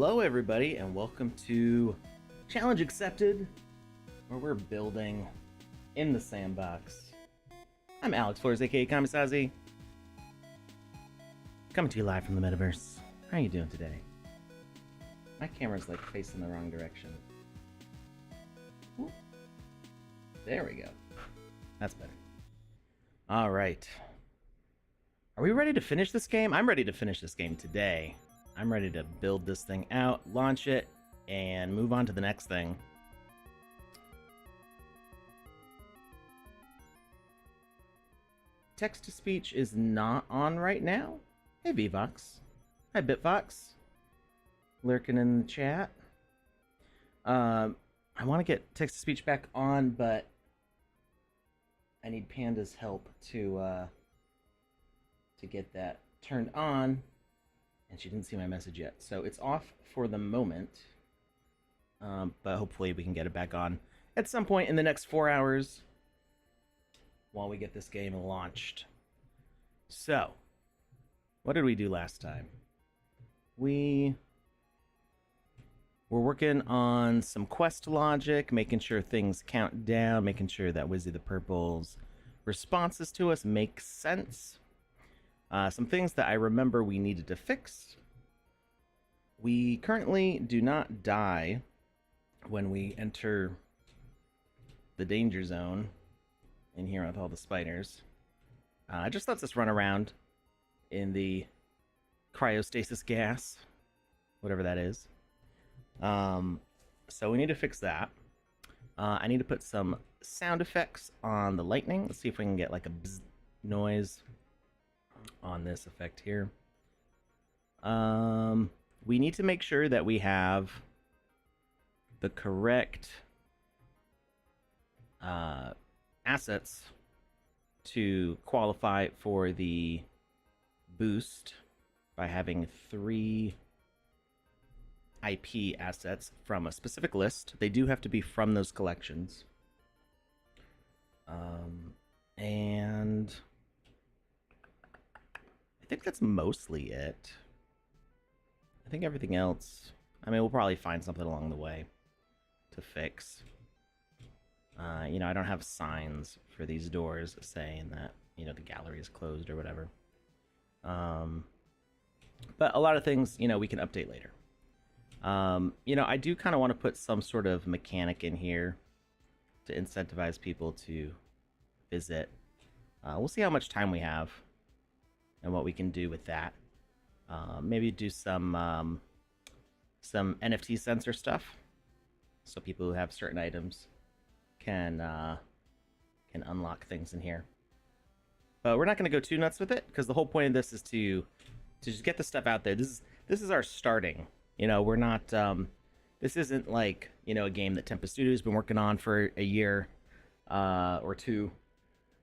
Hello, everybody, and welcome to Challenge Accepted, where we're building in the sandbox. I'm Alex Florez, aka Kamisazi, coming to you live from the metaverse. How are you doing today? My camera's like facing the wrong direction. Ooh. There we go. That's better. All right. Are we ready to finish this game? I'm ready to finish this game today. I'm ready to build this thing out, launch it, and move on to the next thing. Text-to-speech is not on right now. Hey, VVox. Hi, BitVox. Lurking in the chat. I want to get text-to-speech back on, but I need Panda's help to get that turned on. And she didn't see my message yet. So it's off for the moment. But hopefully we can get it back on at some point in the next 4 hours while we get this game launched. So, what did we do last time? We were working on some quest logic, making sure things count down, making sure that Wizzy the Purple's responses to us make sense. Some things that I remember we needed to fix. We currently do not die when we enter the danger zone in here with all the spiders. It just lets us run around in the cryostasis gas, whatever that is. So we need to fix that. I need to put some sound effects on the lightning. Let's see if we can get like a bzz noise on this effect here. We need to make sure that we have the correct assets to qualify for the boost by having 3 IP assets from a specific list. They do have to be from those collections. And I think that's mostly it. I think everything else, I mean, we'll probably find something along the way to fix. I don't have signs for these doors saying that, the gallery is closed or whatever. But a lot of things, we can update later. I do kind of want to put some sort of mechanic in here to incentivize people to visit. We'll see how much time we have and what we can do with that. Maybe do some NFT sensor stuff, so people who have certain items can unlock things in here. But we're not going to go too nuts with it, because the whole point of this is to just get the stuff out there. This is our starting. We're not. This isn't like a game that Tempest Studio has been working on for a year or two.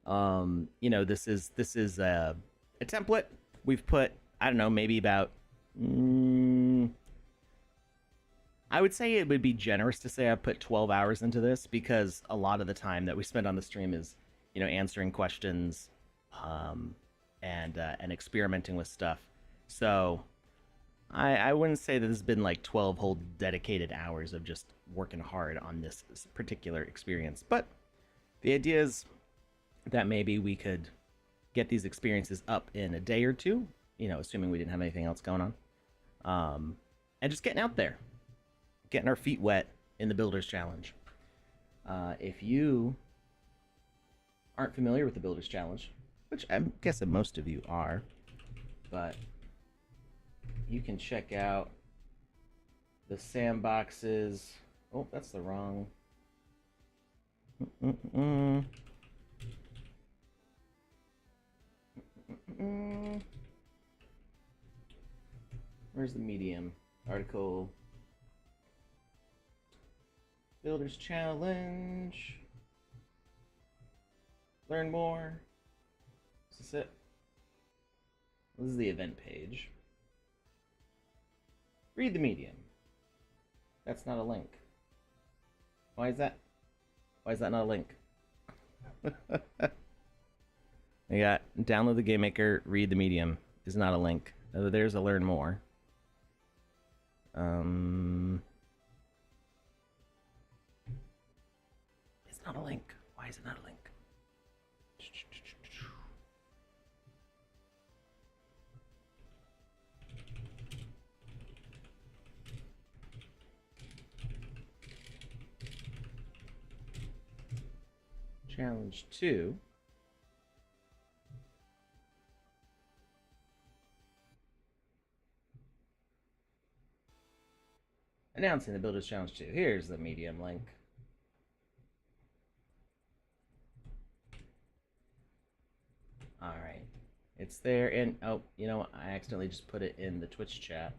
This is a template. We've put, I don't know, maybe about, I would say it would be generous to say I put 12 hours into this, because a lot of the time that we spend on the stream is, answering questions, and experimenting with stuff. So I wouldn't say that this has been like 12 whole dedicated hours of just working hard on this particular experience. But the idea is that maybe we could get these experiences up in a day or two, assuming we didn't have anything else going on. And just getting out there, getting our feet wet in the Builders Challenge. If you aren't familiar with the Builders Challenge, which I'm guessing most of you are, but you can check out the sandboxes. Oh, that's the wrong. Where's the medium article? Builders Challenge. Learn more. Is this it? This is the event page. Read the medium. That's not a link. Why is that? Why is that not a link? I got download the Game Maker, read the medium is not a link. There's a learn more. It's not a link. Why is it not a link? Challenge 2. Announcing the Builders Challenge 2. Here's the Medium link. Alright. It's there, and oh, you know, I accidentally just put it in the Twitch chat.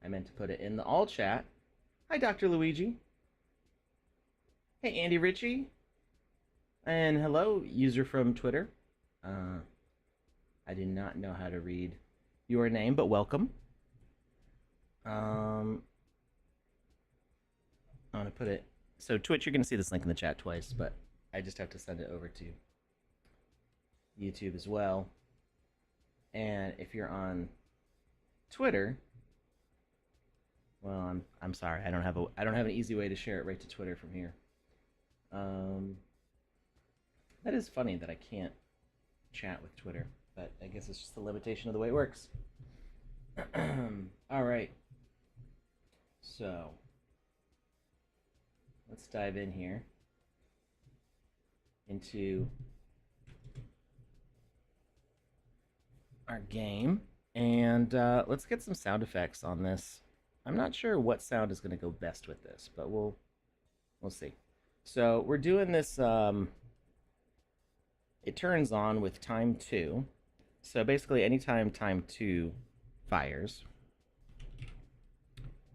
I meant to put it in the all chat. Hi, Dr. Luigi. Hey, Andy Ritchie. And hello, user from Twitter. I did not know how to read your name, but welcome. I'm gonna put it. So Twitch, you're gonna see this link in the chat twice, but I just have to send it over to YouTube as well. And if you're on Twitter, well, I'm sorry, I don't have an easy way to share it right to Twitter from here. That is funny that I can't chat with Twitter, but I guess it's just the limitation of the way it works. All right. So, let's dive in here into our game, and let's get some sound effects on this. I'm not sure what sound is going to go best with this, but we'll see. So we're doing this. It turns on with time 2. So basically, anytime time 2 fires,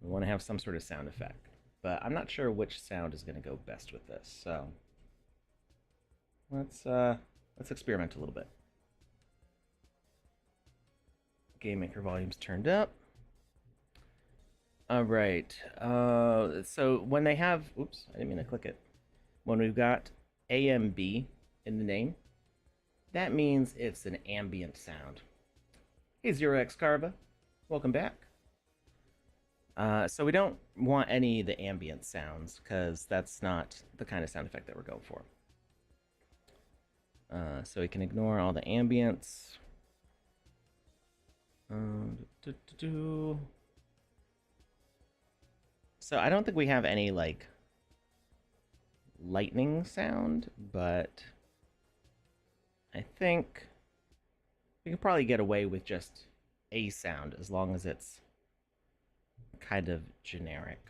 we want to have some sort of sound effect. But I'm not sure which sound is going to go best with this. So let's experiment a little bit. Game Maker volume's turned up. All right. So when they have, oops, I didn't mean to click it. When we've got AMB in the name, that means it's an ambient sound. Hey, 0x Carva, welcome back. So we don't want any of the ambient sounds because that's not the kind of sound effect that we're going for. So we can ignore all the ambience. So I don't think we have any like lightning sound, but I think we can probably get away with just a sound as long as it's kind of generic.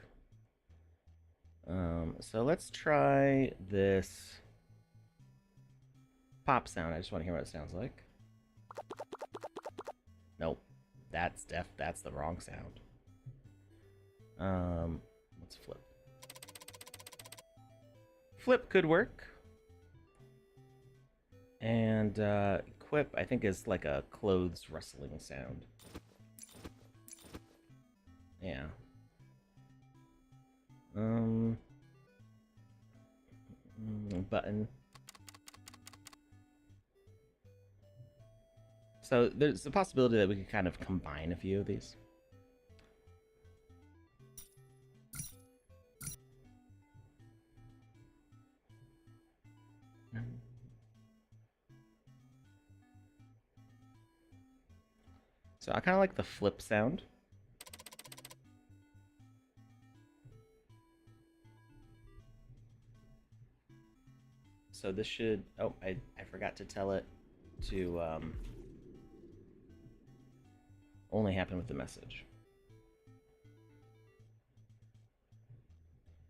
So let's try this pop sound. I just want to hear what it sounds like. Nope, that's the wrong sound. Let's flip. Flip could work. And equip, I think, is like a clothes rustling sound. Yeah. Button. So there's a possibility that we could kind of combine a few of these. So I kind of like the flip sound. So this should, oh, I forgot to tell it to only happen with the message.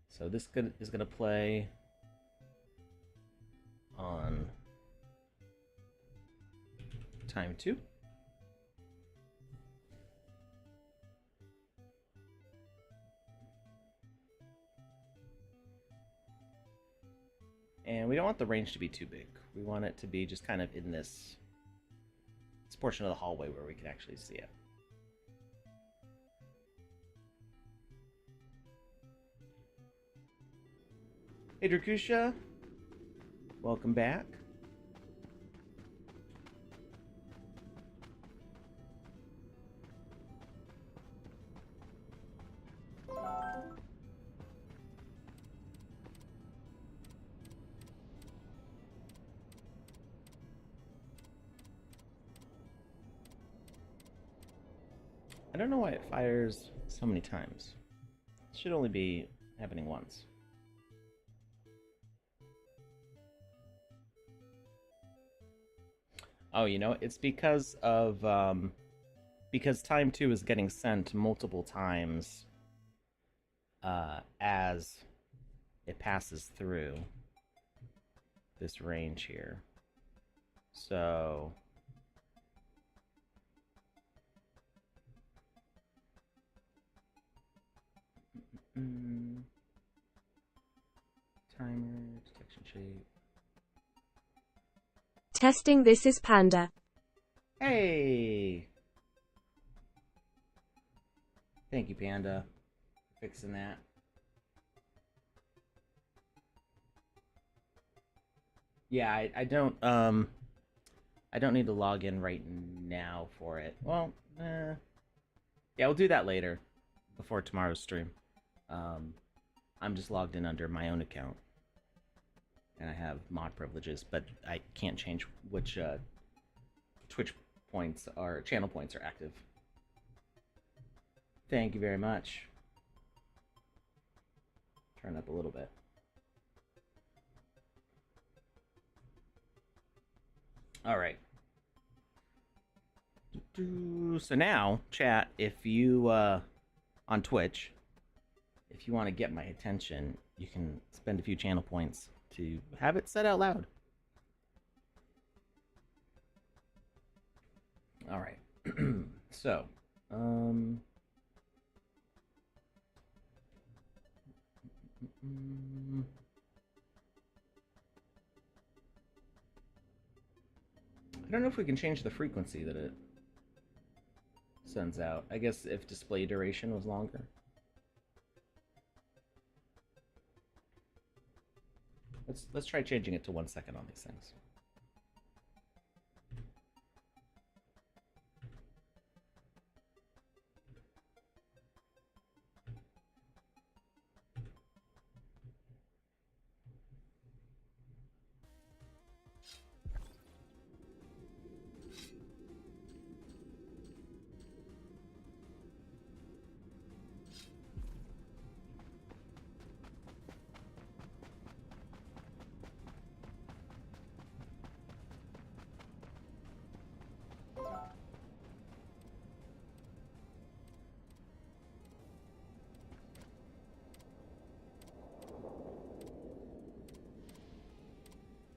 So this is going to play on time 2. And we don't want the range to be too big. We want it to be just kind of in this portion of the hallway where we can actually see it. Hey Drakusha, welcome back. I don't know why it fires so many times. It should only be happening once. Oh, you know, it's because of because time 2 is getting sent multiple times as it passes through this range here. So timer, detection shape. Testing, this is Panda. Hey! Thank you, Panda, for fixing that. Yeah, I don't need to log in right now for it. Well, yeah, we'll do that later, before tomorrow's stream. I'm just logged in under my own account, and I have mod privileges, but I can't change which Twitch points or channel points are active. Thank you very much. Turn up a little bit. All right. So now, chat, if you on Twitch, if you want to get my attention, you can spend a few channel points to have it said out loud. All right. So, I don't know if we can change the frequency that it sends out. I guess if display duration was longer. Let's try changing it to 1 second on these things.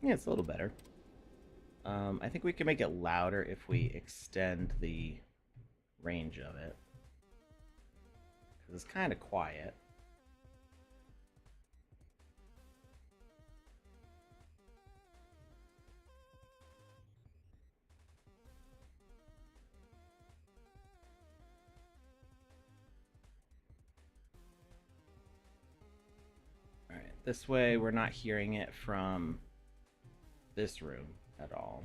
Yeah, it's a little better. I think we can make it louder if we extend the range of it, because it's kind of quiet. All right, this way we're not hearing it from this room at all.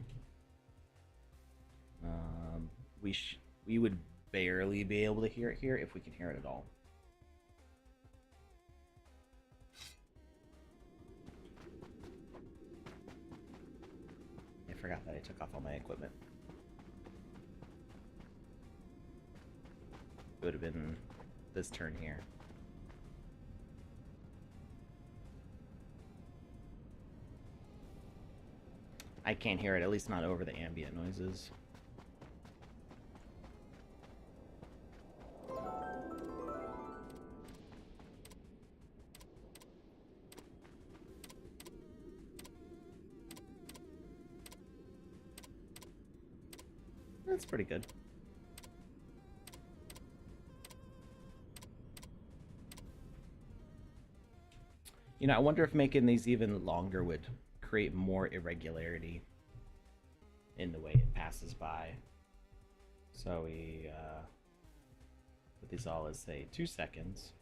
We would barely be able to hear it here if we can hear it at all. I forgot that I took off all my equipment. It would have been this turn here. I can't hear it, at least not over the ambient noises. That's pretty good. You know, I wonder if making these even longer would create more irregularity in the way it passes by. So we put these all as, say, 2 seconds.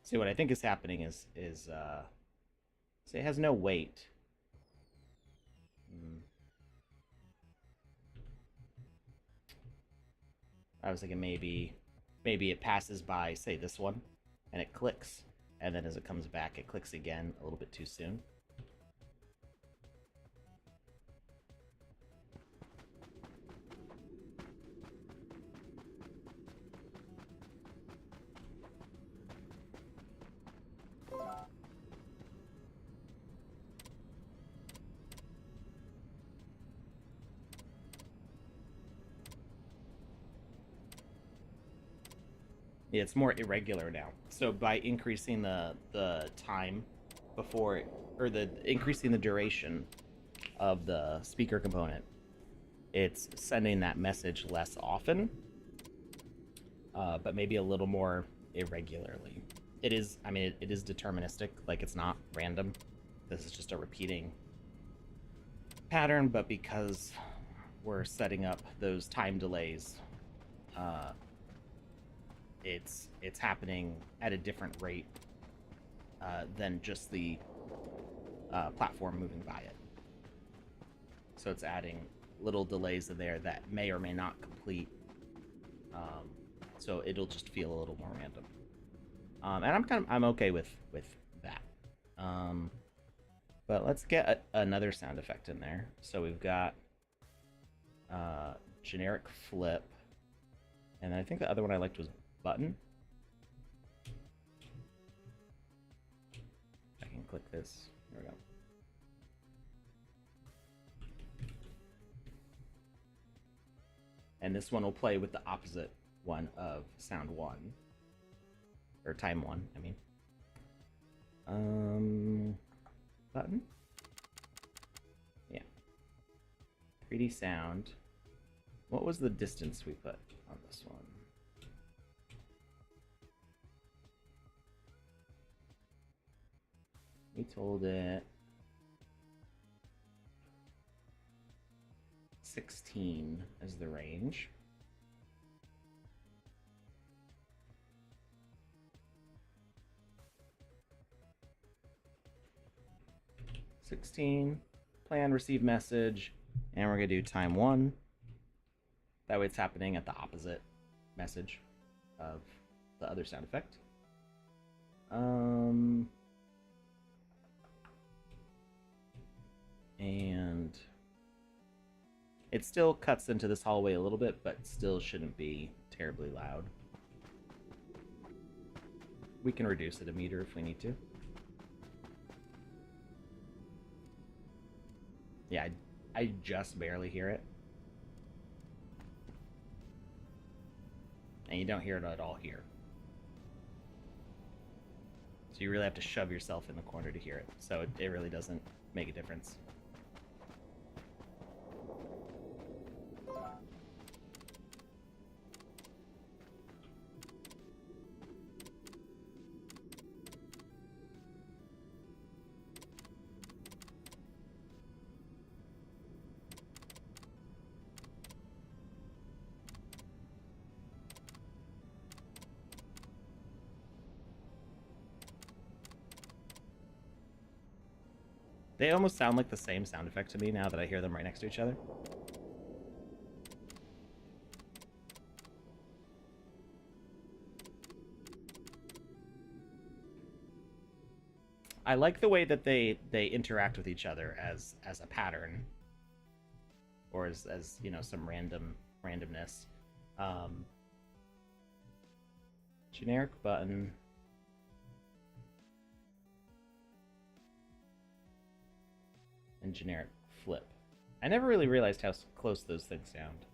See, what I think is happening is say it has no weight. I was thinking maybe it passes by, say, this one, and it clicks, and then as it comes back, it clicks again a little bit too soon. It's more irregular now. So by increasing the time before it, or the increasing the duration of the speaker component, it's sending that message less often, but maybe a little more irregularly. It is, I mean, it is deterministic, like it's not random. This is just a repeating pattern, but because we're setting up those time delays, it's happening at a different rate than just the platform moving by it. So it's adding little delays in there that may or may not complete. So it'll just feel a little more random. And I'm okay with that. But let's get another sound effect in there. So we've got generic flip, and I think the other one I liked was button. I can click this. There we go. And this one will play with the opposite one of sound one, or time one, I mean. Button? Yeah. 3D sound. What was the distance we put on this one? We told it 16 as the range. Play on receive message, and we're gonna do time 1. That way it's happening at the opposite message of the other sound effect. And it still cuts into this hallway a little bit, but still shouldn't be terribly loud. We can reduce it a meter if we need to. Yeah, I just barely hear it. And you don't hear it at all here. So you really have to shove yourself in the corner to hear it. So it really doesn't make a difference. They almost sound like the same sound effect to me now that I hear them right next to each other. I like the way that they interact with each other as a pattern, or as you know, some randomness. Generic button. And generic flip. I never really realized how close those things sound.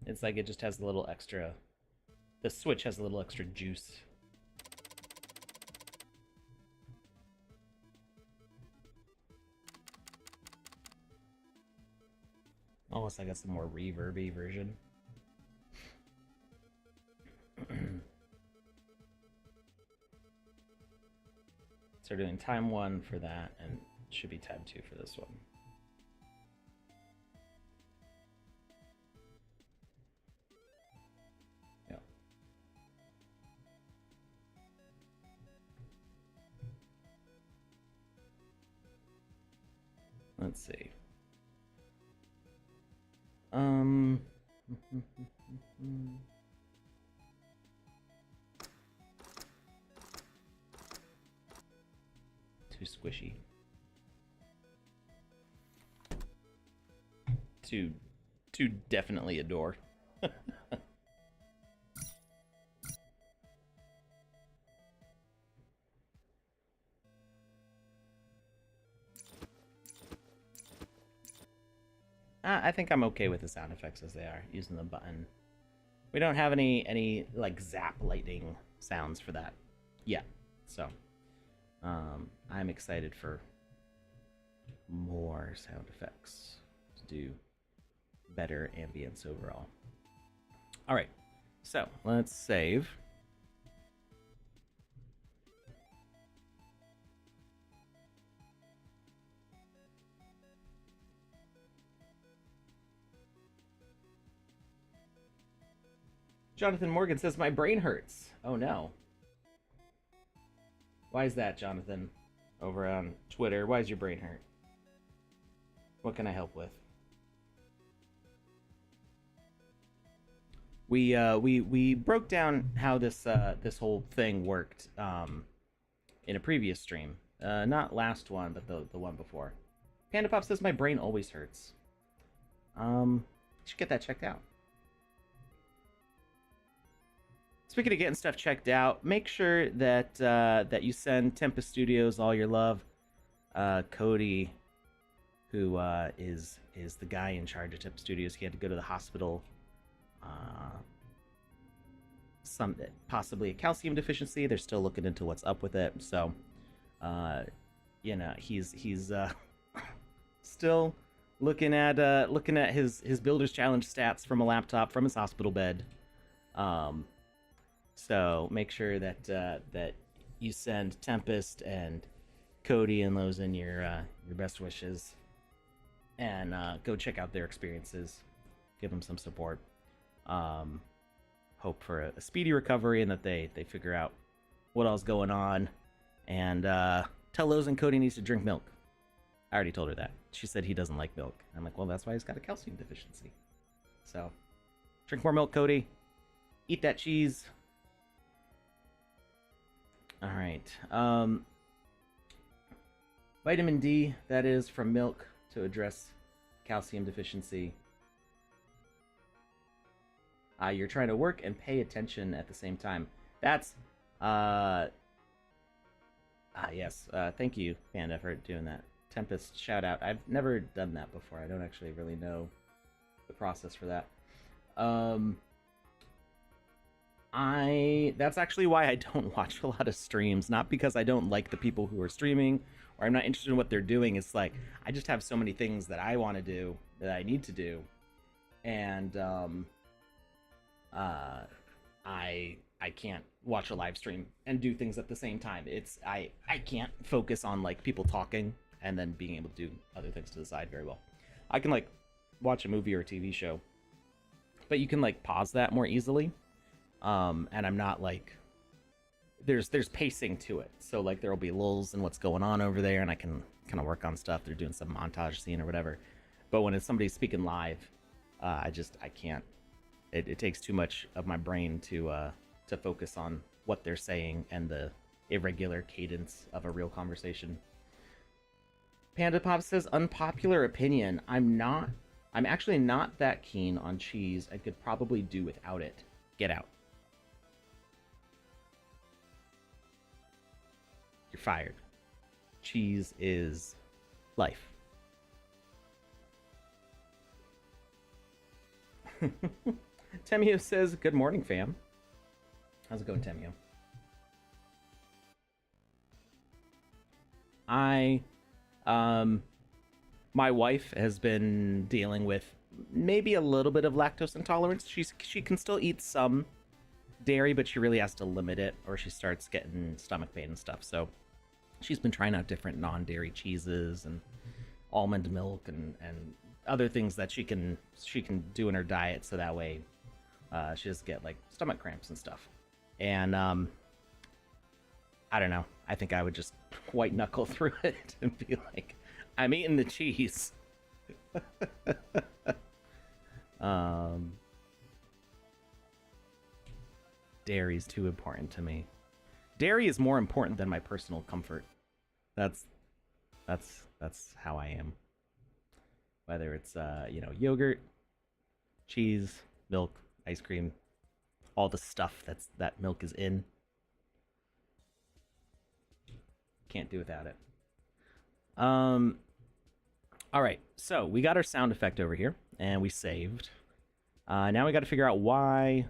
It's like it just has a little extra... The switch has a little extra juice. Almost like it's a more reverby version. So we're doing time 1 for that, and it should be time 2 for this one. Yep. Let's see. Too squishy. Too definitely a door. I think I'm okay with the sound effects as they are, using the button. We don't have any like zap lightning sounds for that yet, so I'm excited for more sound effects to do better ambience overall. All right, so let's save. Jonathan Morgan says, my brain hurts. Oh no. Why is that, Jonathan? Over on Twitter. Why is your brain hurt? What can I help with? We broke down how this this whole thing worked in a previous stream. Not last one, but the one before. PandaPops says my brain always hurts. Should get that checked out. Speaking of getting stuff checked out, make sure that that you send Tempest Studios all your love. Cody, who is the guy in charge of Tempest Studios, he had to go to the hospital. Some possibly a calcium deficiency. They're still looking into what's up with it. So, you know, he's still looking at his Builder's Challenge stats from a laptop from his hospital bed. So make sure that that you send Tempest and Cody and Lozen your best wishes, and go check out their experiences. Give them some support. Hope for a speedy recovery and that they figure out what all's going on. And tell Lozen Cody needs to drink milk. I already told her that. She said he doesn't like milk. I'm like, well, that's why he's got a calcium deficiency. So drink more milk, Cody. Eat that cheese. All right. Vitamin D, that is from milk to address calcium deficiency. You're trying to work and pay attention at the same time. That's yes. Thank you, Panda, for doing that. Tempest shout out. I've never done that before. I don't actually really know the process for that. That's actually why I don't watch a lot of streams. Not because I don't like the people who are streaming or I'm not interested in what they're doing. It's like I just have so many things that I want to do, that I need to do, and I can't watch a live stream and do things at the same time. It's I can't focus on like people talking and then being able to do other things to the side very well. I can like watch a movie or a TV show, but you can like pause that more easily. And I'm not like there's pacing to it, so like there'll be lulls in what's going on over there, and I can kind of work on stuff. They're doing some montage scene or whatever. But when it's somebody speaking live, I can't. It takes too much of my brain to focus on what they're saying and the irregular cadence of a real conversation. PandaPop says, unpopular opinion. I'm actually not that keen on cheese. I could probably do without it. Get out. You're fired. Cheese is life. Temio says, good morning, fam. How's it going, Temio? My wife has been dealing with maybe a little bit of lactose intolerance. She can still eat some dairy, but she really has to limit it or she starts getting stomach pain and stuff. So she's been trying out different non-dairy cheeses and almond milk and other things that she can do in her diet, so that way she doesn't get like stomach cramps and stuff. And I don't know. I think I would just white knuckle through it and be like, I'm eating the cheese. Dairy's too important to me. Dairy is more important than my personal comfort. That's how I am. Whether it's yogurt, cheese, milk, ice cream, all the stuff that milk is in. Can't do without it. All right, so we got our sound effect over here, and we saved. Now we got to figure out why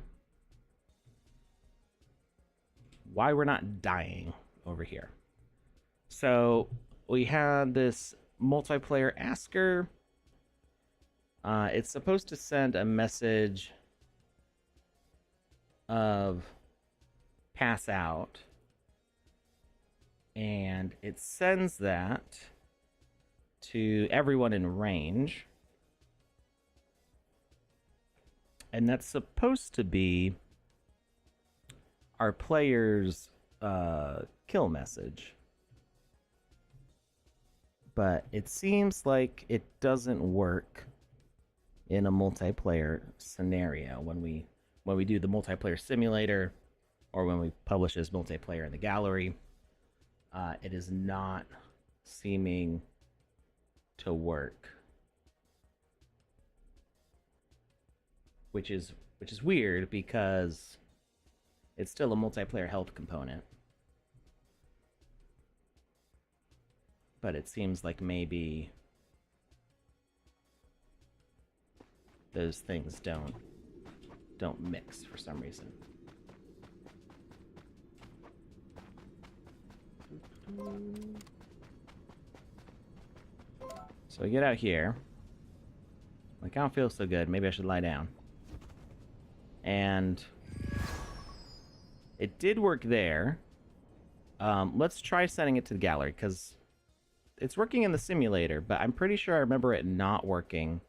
we're not dying over here. So we had this multiplayer asker. It's supposed to send a message of pass out, and it sends that to everyone in range, and that's supposed to be our player's kill message, but it seems like it doesn't work in a multiplayer scenario when we do the multiplayer simulator or when we publish as multiplayer in the gallery. It is not seeming to work, which is weird because it's still a multiplayer health component. But it seems like maybe those things don't mix for some reason. So we get out here. Like, I don't feel so good. Maybe I should lie down. And it did work there. Let's try setting it to the gallery, because it's working in the simulator, but I'm pretty sure I remember it not working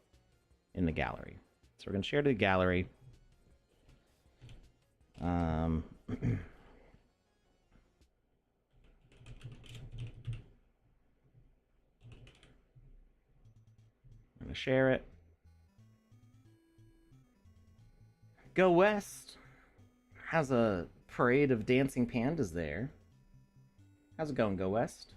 in the gallery. So we're going to share to the gallery. I'm going to share it. Go West has a parade of dancing pandas there. How's it going, Go West?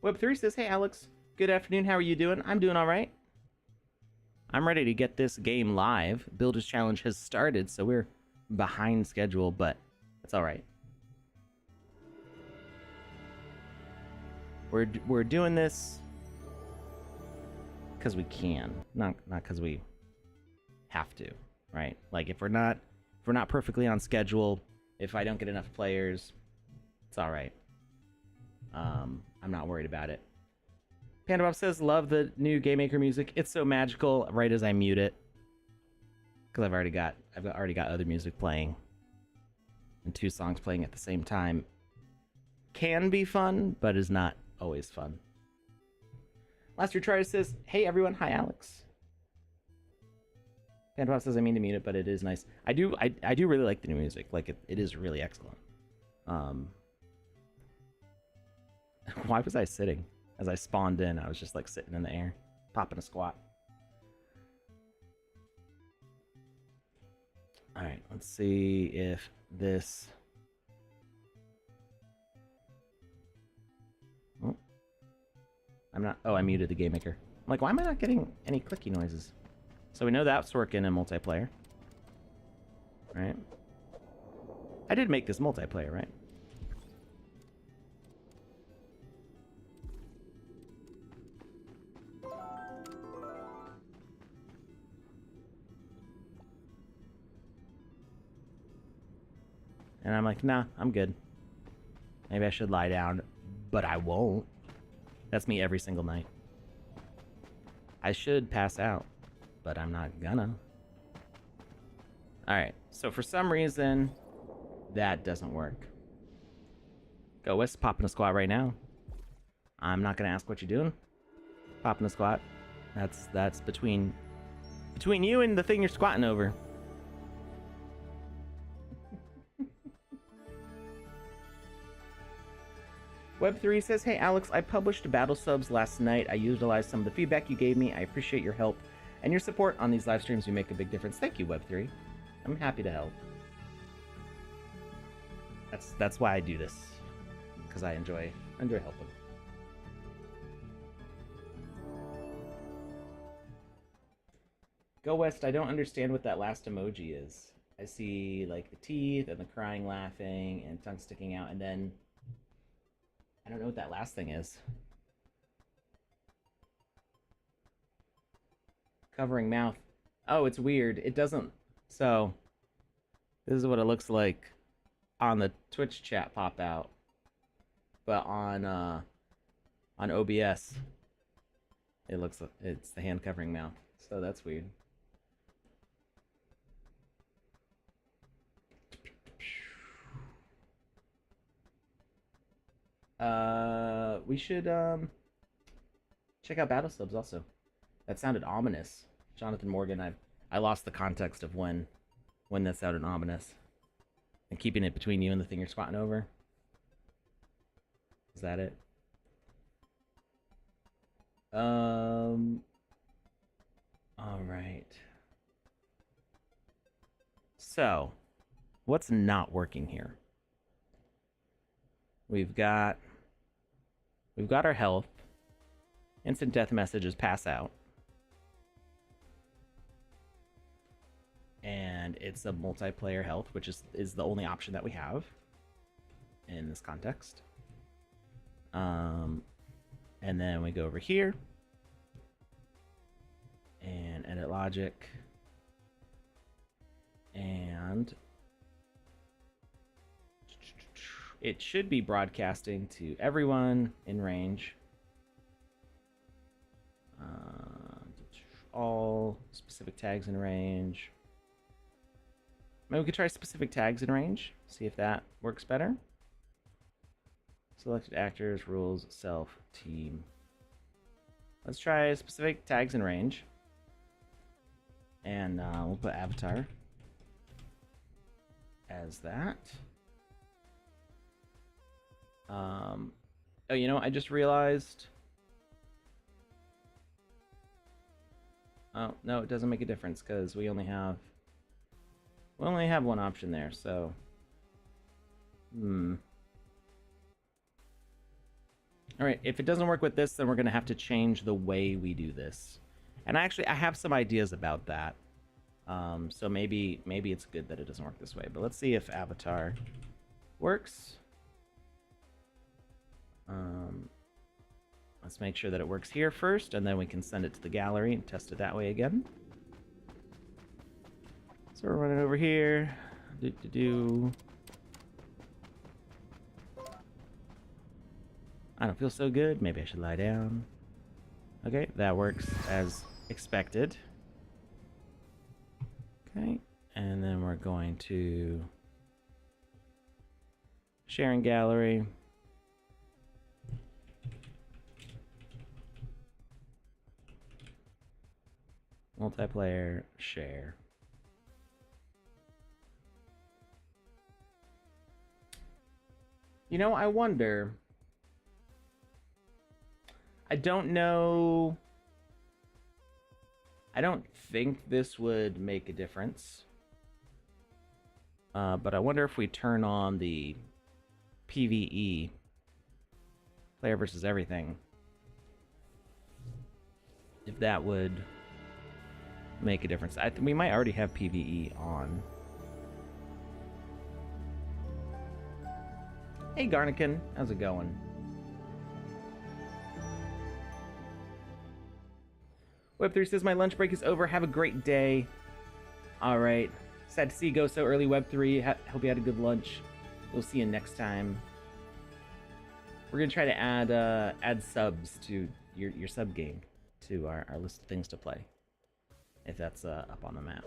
Web3 says, hey Alex, good afternoon, how are you doing? I'm doing all right. I'm ready to get this game live. Builders Challenge has started, so we're behind schedule, but it's all right. We're doing this because we can, not because we have to, right? Like, if we're not perfectly on schedule, if I don't get enough players, it's all right. I'm not worried about it. PandaPops says, love the new Game Maker music. It's so magical right as I mute it, because I've already got other music playing, and 2 songs playing at the same time can be fun, but is not always fun. Last Year Try says, hey everyone, hi Alex. PandaPops says, I mean to mute it, but it is nice. I do really like the new music. Like, it is really excellent. Why was I sitting? As I spawned in, I was just like sitting in the air, popping a squat. All right, let's see if this... Oh, I muted the Game Maker. I'm like, why am I not getting any clicky noises? So we know that's working in multiplayer, right? I did make this multiplayer, right? And I'm like, nah, I'm good. Maybe I should lie down, but I won't. That's me every single night. I should pass out, but I'm not gonna. Alright, so for some reason, that doesn't work. Go West, popping a squat right now. I'm not gonna ask what you're doing. Popping a squat. That's between you and the thing you're squatting over. Web3 says, hey Alex, I published battle subs last night. I utilized some of the feedback you gave me. I appreciate your help and your support on these live streams. You make a big difference. Thank you, Web3. I'm happy to help. That's why I do this, because I enjoy helping. Go West, I don't understand what that last emoji is. I see like the teeth and the crying, laughing, and tongue sticking out, and then I don't know what that last thing is. Covering mouth. Oh, it's weird. It doesn't. So this is what it looks like on the Twitch chat pop out, but on OBS, it looks like it's the hand covering mouth. So that's weird. We should check out Battle Subs also. That sounded ominous. Jonathan Morgan, I lost the context of when that sounded ominous. And keeping it between you and the thing you're squatting over. Is that it? All right. So, what's not working here? We've got our health. Instant death messages pass out. And it's a multiplayer health, which is the only option that we have in this context. And then we go over here and edit logic, and it should be broadcasting to everyone in range. All specific tags in range. Maybe we could try specific tags in range, see if that works better. Selected actors, rules, self, team. Let's try specific tags in range. And we'll put avatar as that. Oh, you know, I just realized. Oh, no, it doesn't make a difference because we only have one option there, so. Alright, if it doesn't work with this, then we're going to have to change the way we do this. And I have some ideas about that. So maybe it's good that it doesn't work this way. But let's see if avatar works. Let's make sure that it works here first, and then we can send it to the gallery and test it that way again. So we're running over here. I don't feel so good. Maybe I should lie down. Okay, that works as expected. Okay, and then we're going to sharing gallery. Multiplayer, share. You know, I wonder. I don't know. I don't think this would make a difference. But I wonder if we turn on the PvE, player versus everything, if that would make a difference. We might already have PvE on. Hey Garnican, how's it going? Web3 says my lunch break is over. Have a great day. All right. Sad to see you go so early, Web3. Hope you had a good lunch. We'll see you next time. We're gonna try to add subs to your sub game to our list of things to play. If that's up on the map,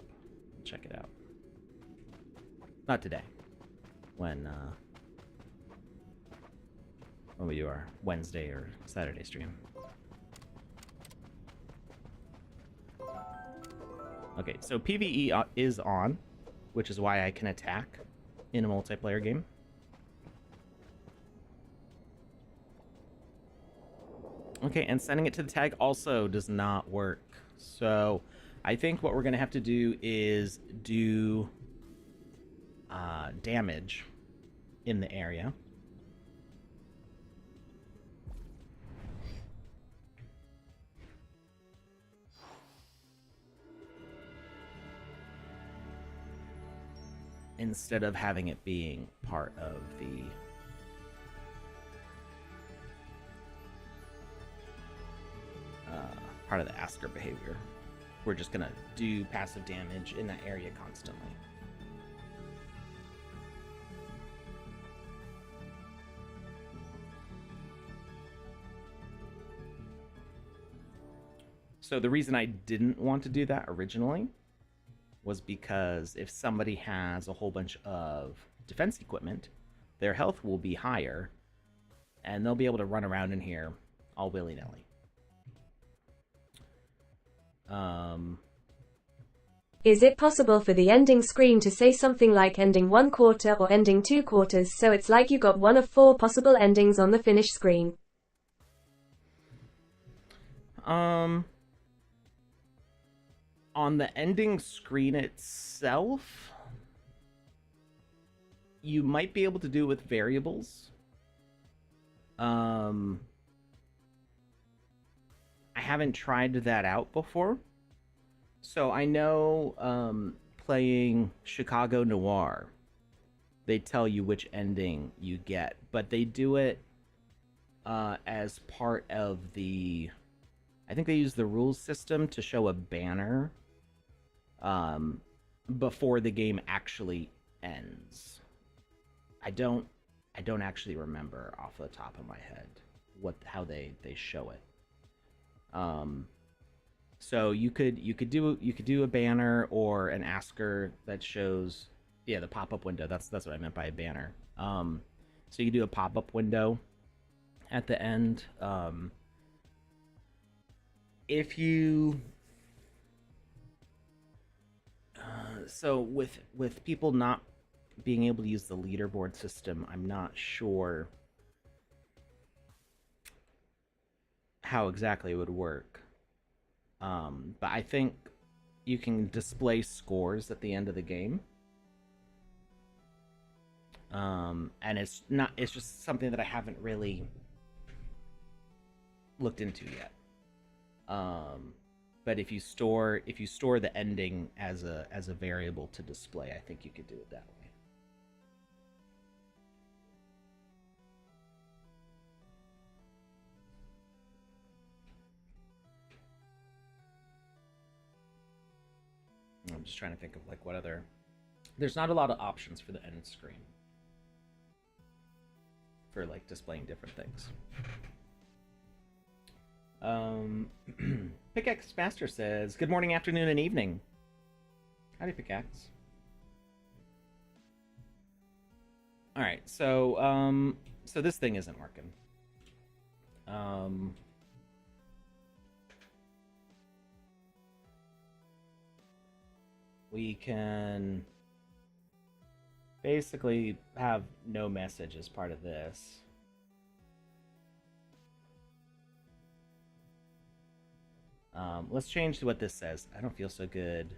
check it out. Not today. When we do our Wednesday or Saturday stream. Okay, so PvE is on, which is why I can attack in a multiplayer game. Okay, and sending it to the tag also does not work. So I think what we're going to have to do is do damage in the area. instead of having it being part of the asker behavior. We're just gonna do passive damage in that area constantly. So the reason I didn't want to do that originally was because if somebody has a whole bunch of defense equipment, their health will be higher, and they'll be able to run around in here all willy-nilly. Is it possible for the ending screen to say something like ending 1 quarter or ending 2 quarters, so it's like you got one of 4 possible endings on the finish screen? On the ending screen itself, you might be able to do it with variables. I haven't tried that out before. So I know playing Chicago Noir, they tell you which ending you get, but they do it as part of the... I think they use the rules system to show a banner before the game actually ends. I don't actually remember off the top of my head how they show it. So you could do a banner or an asker that shows, yeah, the pop-up window. That's what I meant by a banner. So you do a pop-up window at the end. If you so with people not being able to use the leaderboard system, I'm not sure how exactly it would work. But I think you can display scores at the end of the game. And it's just something that I haven't really looked into yet. But if you store the ending as a variable to display, I think you could do it that way. I'm just trying to think of like what other... There's not a lot of options for the end screen for like displaying different things. Pickaxe Master says, good morning, afternoon, and evening. Howdy, Pickaxe. Alright, so this thing isn't working. We can basically have no message as part of this. Let's change to what this says. I don't feel so good.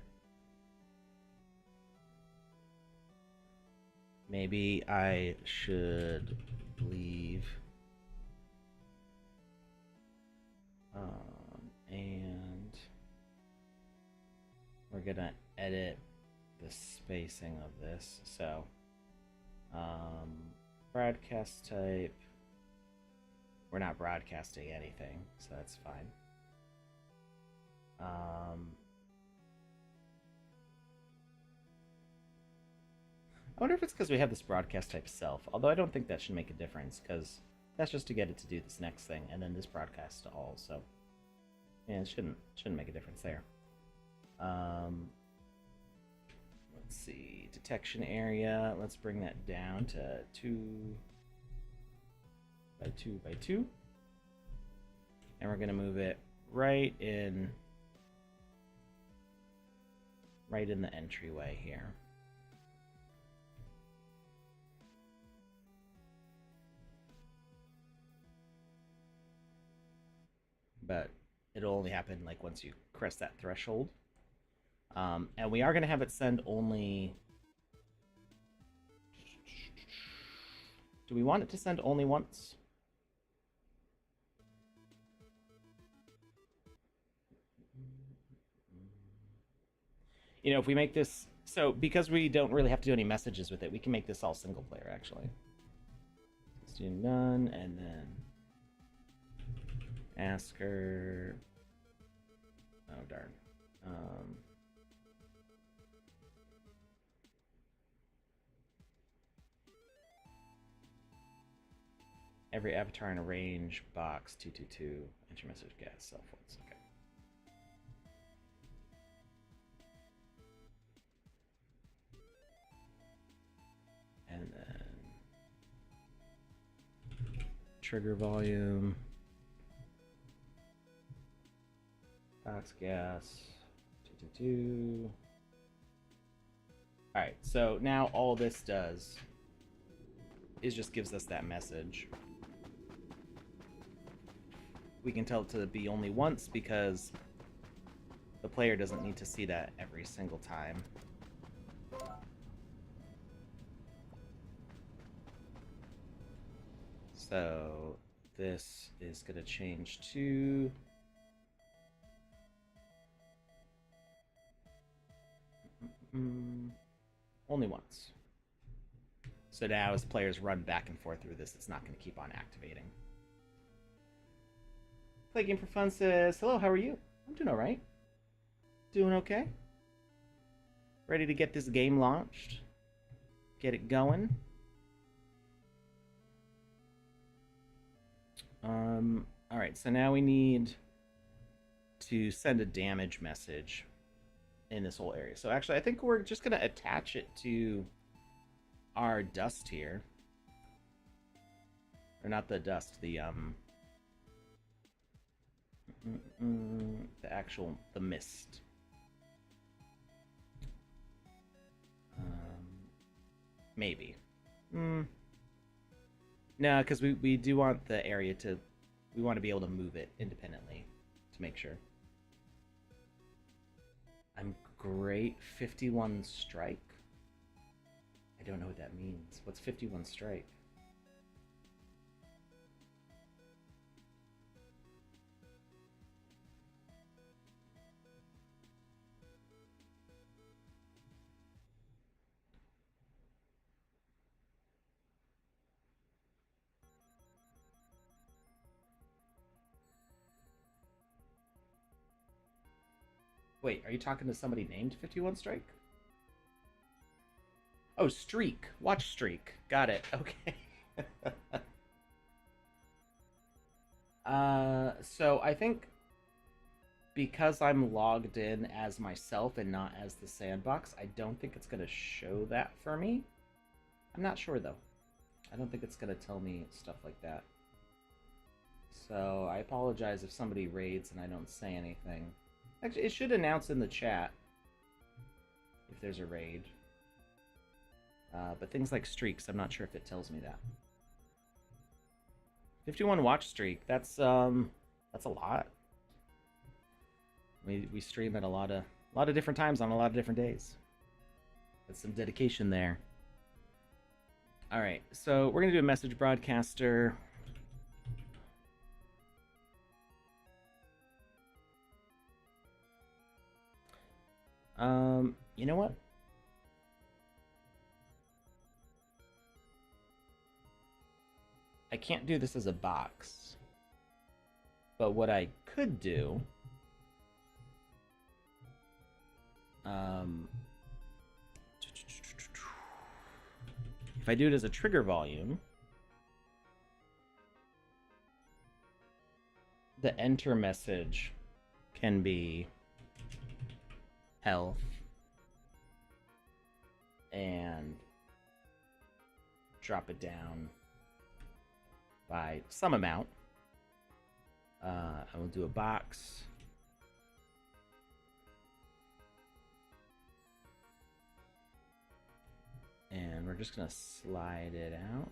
Maybe I should leave. And we're gonna edit the spacing of this. So, broadcast type. We're not broadcasting anything, so that's fine. I wonder if it's because we have this broadcast type self, although I don't think that should make a difference, because that's just to get it to do this next thing, and then this broadcast to all, so yeah, it shouldn't make a difference there. Let's see, detection area, let's bring that down to 2 by 2 by 2, and we're going to move it right in the entryway here. But it'll only happen like once you crest that threshold. And we are going to have it send only... Do we want it to send only once? You know, if we make this... So because we don't really have to do any messages with it, we can make this all single player actually. Let's do none and then ask her. Oh darn. Every avatar in a range box 222 enter message gas cell phones. Okay. And then trigger volume box gas 222. All right, so now all this does is just gives us that message. We can tell it to be only once because the player doesn't need to see that every single time. So this is going to change to only once. So now as players run back and forth through this, it's not going to keep on activating. Play Game for Fun says, hello, how are you? I'm doing alright. Doing okay. Ready to get this game launched. Get it going. Alright, so now we need to send a damage message in this whole area. So actually, I think we're just going to attach it to our dust here. Or not the dust, the the mist. Maybe. No, because we do want the area to, we want to be able to move it independently to make sure. I'm great. 51 strike? I don't know what that means. What's 51 strike? Wait, are you talking to somebody named 51 Strike? Oh, Streak. Watch Streak. Got it. Okay. So I think because I'm logged in as myself and not as the sandbox, I don't think it's going to show that for me. I'm not sure, though. I don't think it's going to tell me stuff like that. So I apologize if somebody raids and I don't say anything. Actually, it should announce in the chat if there's a raid. But things like streaks, I'm not sure if it tells me that. 51 watch streak, that's a lot. We stream at a lot of different times on a lot of different days. That's some dedication there. All right, so we're gonna do a message broadcaster. You know what? I can't do this as a box. But what I could do... if I do it as a trigger volume... the enter message can be health and drop it down by some amount. I will do a box. And we're just gonna slide it out.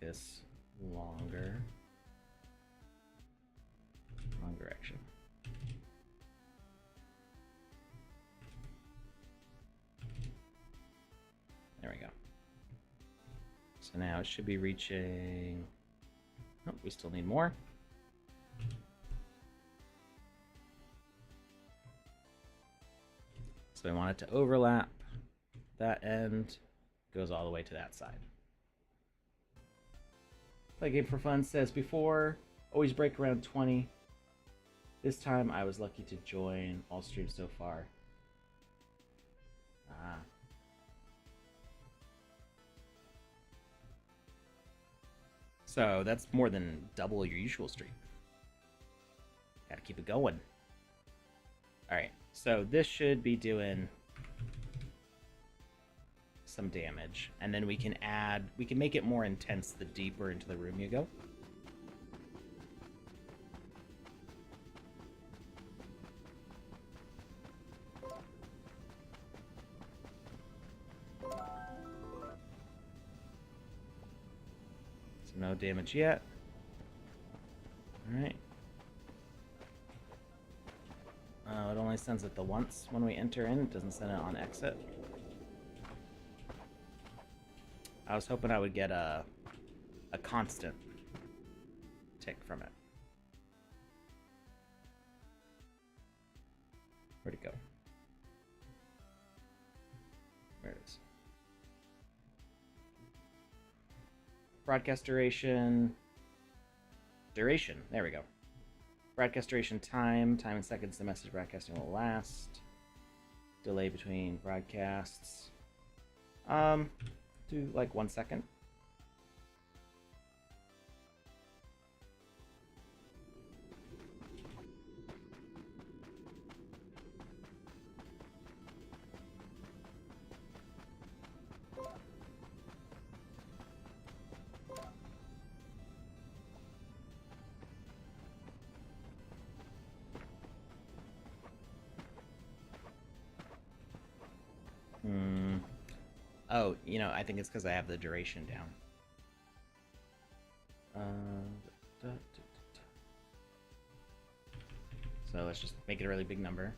focus longer. Wrong direction. There we go. So now it should be reaching... Oh, we still need more. So we want it to overlap. That end goes all the way to that side. Play Game for Fun says, before, always break around 20. This time I was lucky to join all streams so far. Ah. So that's more than double your usual stream. Gotta keep it going. Alright, so this should be doing some damage. And then we can make it more intense the deeper into the room you go. No damage yet. Alright. It only sends it the once when we enter in. It doesn't send it on exit. I was hoping I would get a constant tick from it. Where'd it go? Where it is. Broadcast duration. Duration. There we go. Broadcast duration time. Time in seconds the message broadcasting will last. Delay between broadcasts. Do like 1 second. Oh, you know, I think it's because I have the duration down. So let's just make it a really big number.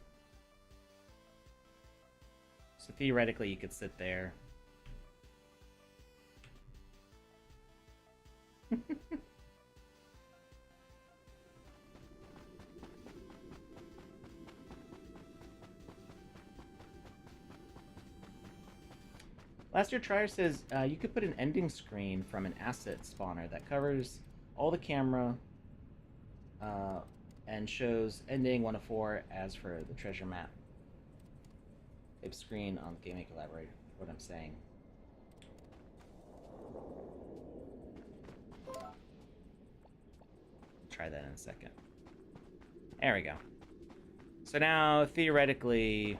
So theoretically, you could sit there. Last Year Trier says you could put an ending screen from an asset spawner that covers all the camera and shows ending 1 of 4 as for the treasure map. Type screen on the Game Maker library, what I'm saying. Try that in a second. There we go. So now, theoretically,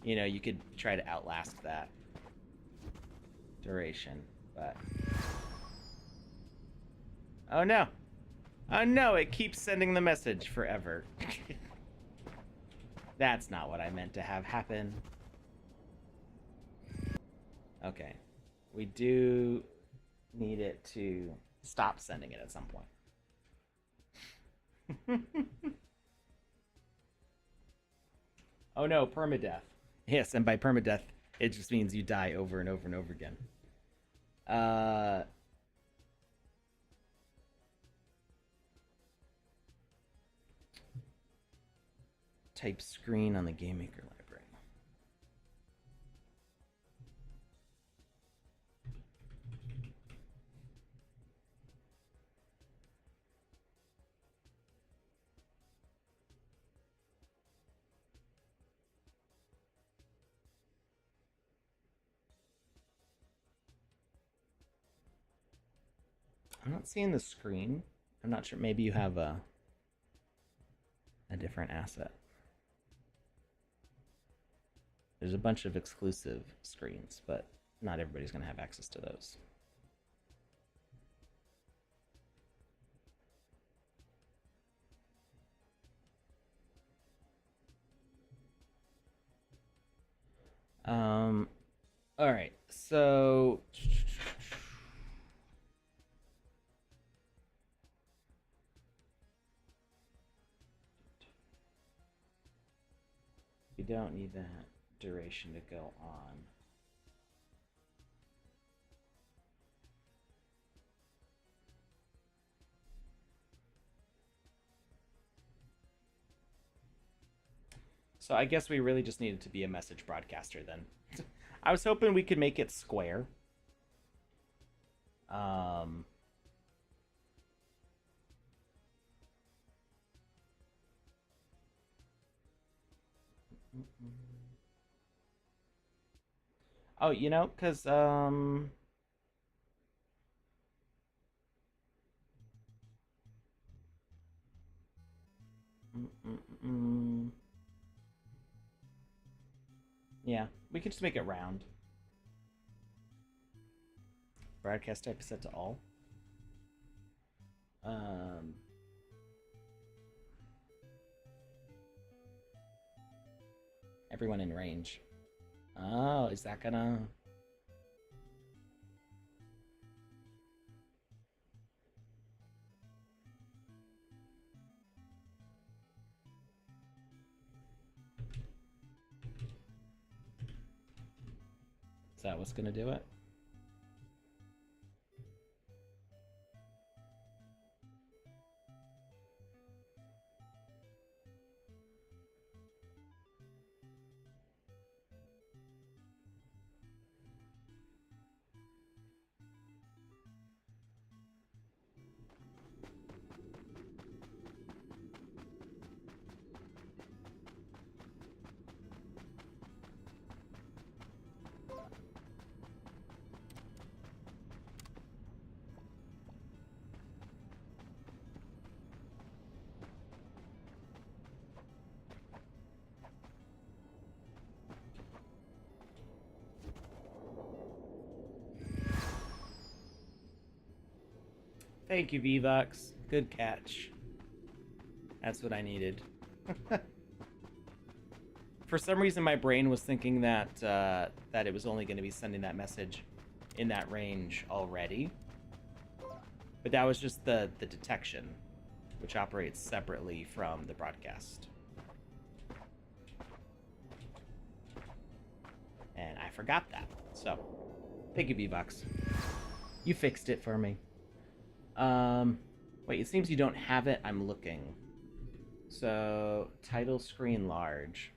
you know, you could try to outlast that duration, but... Oh no! Oh no, it keeps sending the message forever. That's not what I meant to have happen. Okay. We do need it to stop sending it at some point. Oh no, permadeath. Yes, and by permadeath, it just means you die over and over and over again. Type screen on the Game Maker library. I'm not seeing the screen. I'm not sure. Maybe you have a different asset. There's a bunch of exclusive screens, but not everybody's going to have access to those. All right, so don't need that duration to go on. So I guess we really just needed to be a message broadcaster then. I was hoping we could make it square. Oh, you know, because yeah, we could just make it round. Broadcast type is set to all. Everyone in range. Oh, is that gonna... Is that what's gonna do it? Thank you, VVox. Good catch. That's what I needed. For some reason, my brain was thinking that that it was only going to be sending that message in that range already. But that was just the detection, which operates separately from the broadcast. And I forgot that. So, thank you, VVox. You fixed it for me. Wait, it seems you don't have it. I'm looking. So, title screen large.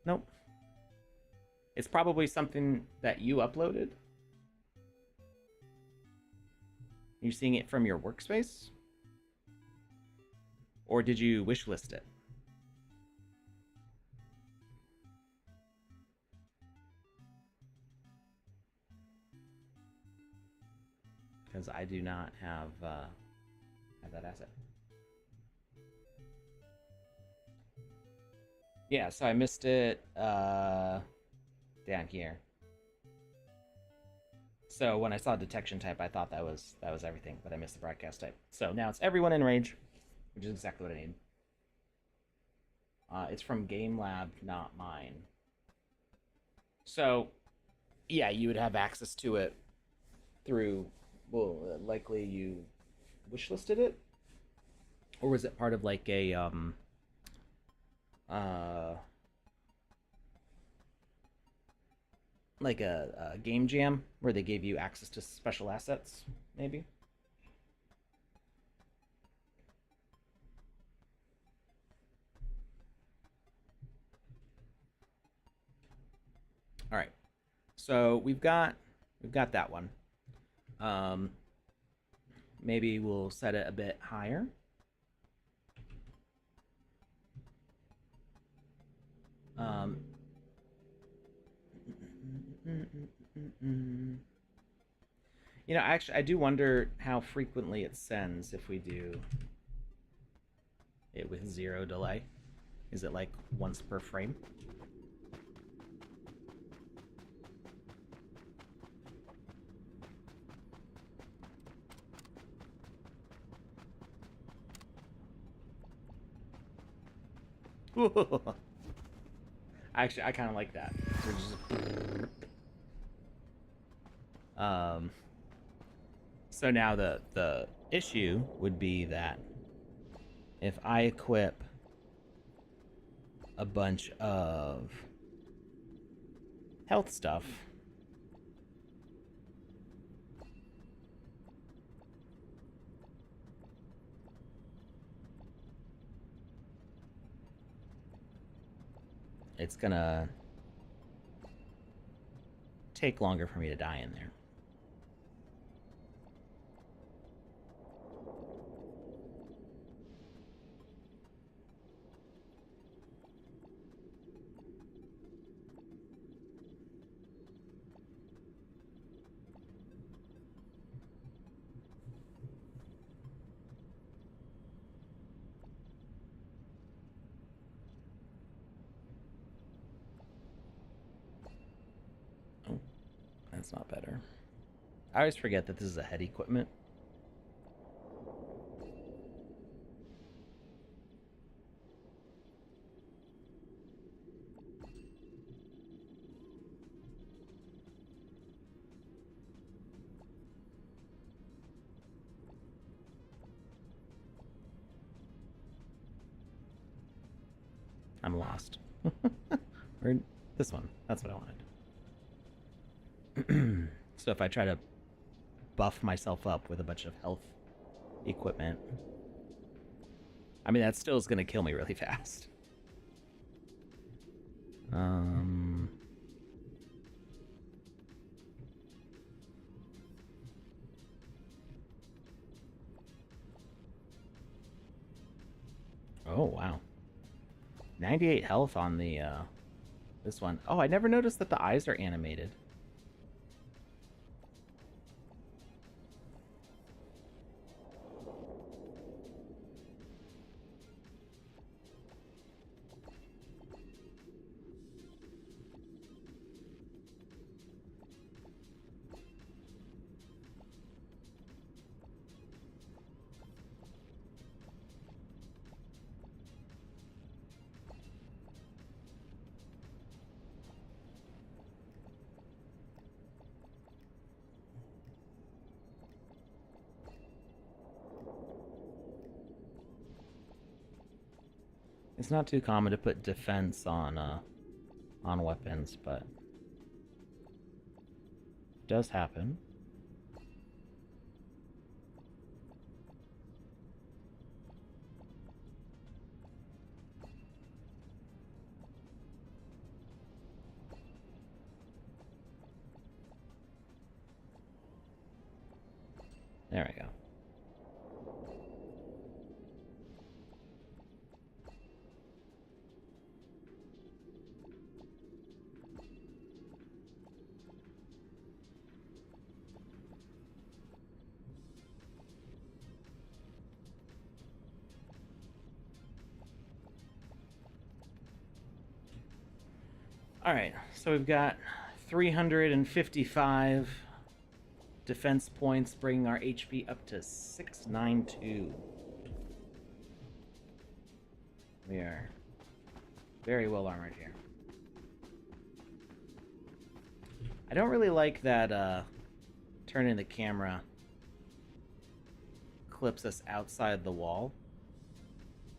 Nope. It's probably something that you uploaded. You're seeing it from your workspace? Or did you wishlist it? Because I do not have that asset. Yeah, so I missed it down here. So when I saw detection type, I thought that was everything, but I missed the broadcast type. So now it's everyone in range, which is exactly what I need. It's from Game Lab, not mine. So, yeah, you would have access to it through, well, likely you wishlisted it? Or was it part of like a, like a game jam where they gave you access to special assets, maybe? All right. So we've got that one. Maybe we'll set it a bit higher. You know, actually, I do wonder how frequently it sends if we do it with 0 delay. Is it like once per frame? Actually, I kind of like that. So now the issue would be that if I equip a bunch of health stuff, it's gonna take longer for me to die in there. Oh, that's not better. I always forget that this is a head equipment. I'm lost. Or this one. That's what I wanted. So if I try to buff myself up with a bunch of health equipment, I mean, that still is going to kill me really fast. Oh, wow. 98 health on the, this one. Oh, I never noticed that the eyes are animated. It's not too common to put defense on weapons, but it does happen. There we go. All right, so we've got 355 defense points, bringing our HP up to 692. We are very well armored here. I don't really like that turning the camera clips us outside the wall.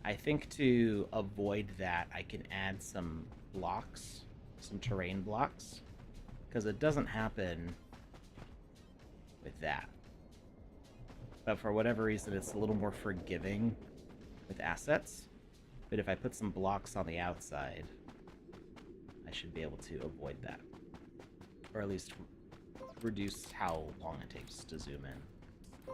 I think to avoid that, I can add some blocks, some terrain blocks, because it doesn't happen with that. But for whatever reason, it's a little more forgiving with assets. But if I put some blocks on the outside, I should be able to avoid that. Or at least reduce how long it takes to zoom in.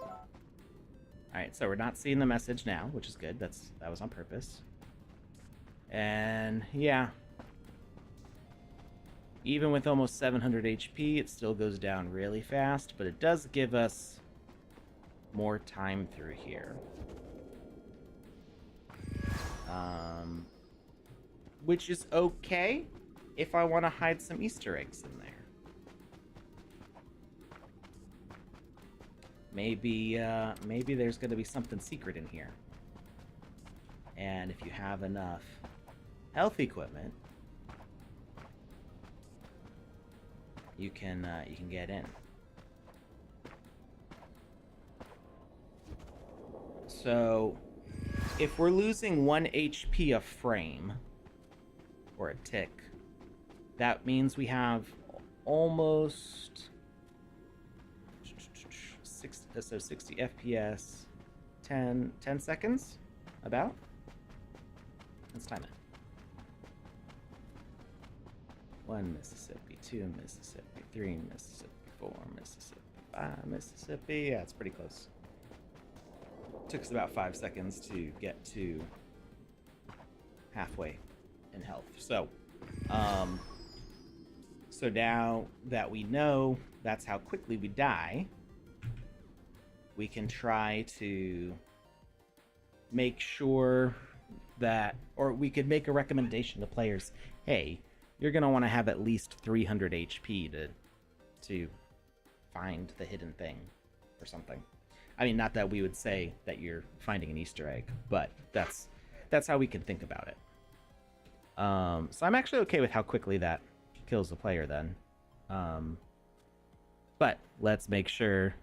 Alright, so we're not seeing the message now, which is good. That was on purpose. And yeah, even with almost 700 HP, it still goes down really fast, but it does give us more time through here. Which is okay if I want to hide some Easter eggs in there. Maybe there's going to be something secret in here. And if you have enough health equipment, you can get in. So if we're losing 1 HP a frame, or a tick, that means we have almost 60 FPS, 10 seconds, about. Let's time it. 1 Mississippi, 2 Mississippi, 3 Mississippi, 4 Mississippi, 5 Mississippi. Yeah, it's pretty close. Took us about 5 seconds to get to halfway in health. So now that we know that's how quickly we die, we can try to make sure that, or we could make a recommendation to players, hey, you're going to want to have at least 300 HP to find the hidden thing or something. I mean, not that we would say that you're finding an Easter egg, but that's how we can think about it. So I'm actually okay with how quickly that kills the player then. But let's make sure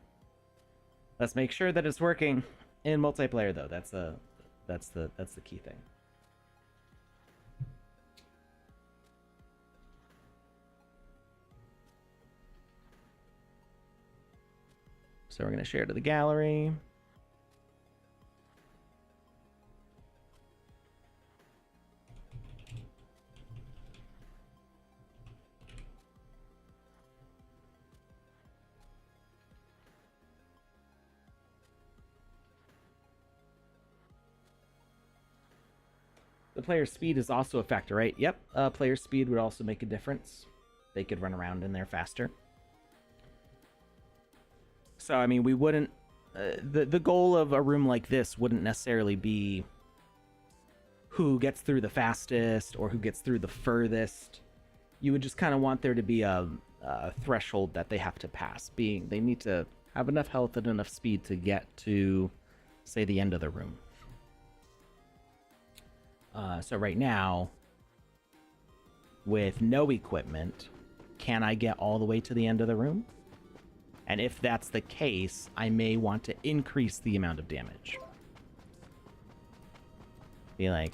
that it's working in multiplayer though. That's the key thing. So we're going to share to the gallery. The player's speed is also a factor, right? Yep, player's speed would also make a difference. They could run around in there faster. So, I mean, we wouldn't... the goal of a room like this wouldn't necessarily be who gets through the fastest or who gets through the furthest. You would just kind of want there to be a threshold that they have to pass. They need to have enough health and enough speed to get to, say, the end of the room. So right now, with no equipment, can I get all the way to the end of the room? And if that's the case, I may want to increase the amount of damage. Be like,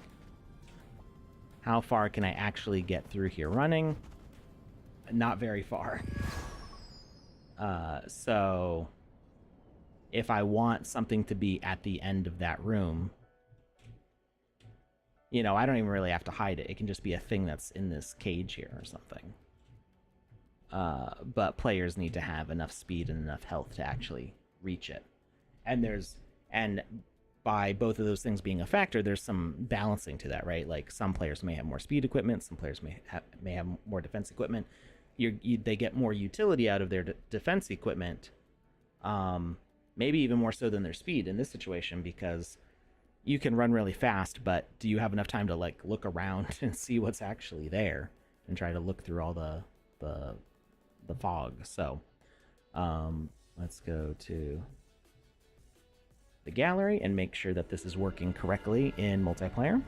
how far can I actually get through here running? Not very far. So if I want something to be at the end of that room, you know, I don't even really have to hide it. It can just be a thing that's in this cage here or something. But players need to have enough speed and enough health to actually reach it. And by both of those things being a factor, there's some balancing to that, right? Like some players may have more speed equipment, some players may have more defense equipment. They get more utility out of their defense equipment, maybe even more so than their speed in this situation, because you can run really fast, but do you have enough time to like look around and see what's actually there and try to look through all the fog? So let's go to the gallery and make sure that this is working correctly in multiplayer.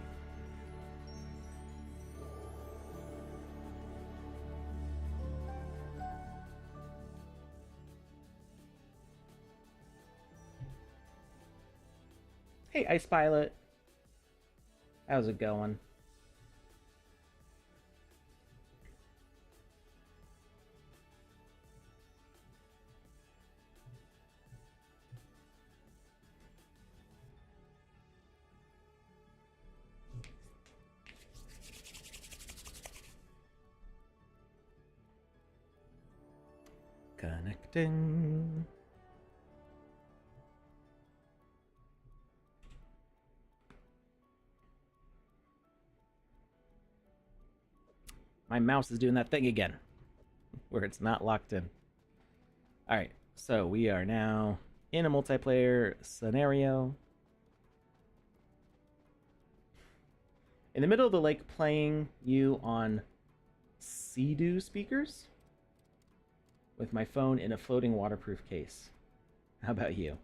Hey, Ice Pilot. How's it going? Connecting. My mouse is doing that thing again, where it's not locked in. All right, so we are now in a multiplayer scenario. In the middle of the lake, playing you on Sea-Doo speakers with my phone in a floating waterproof case. How about you?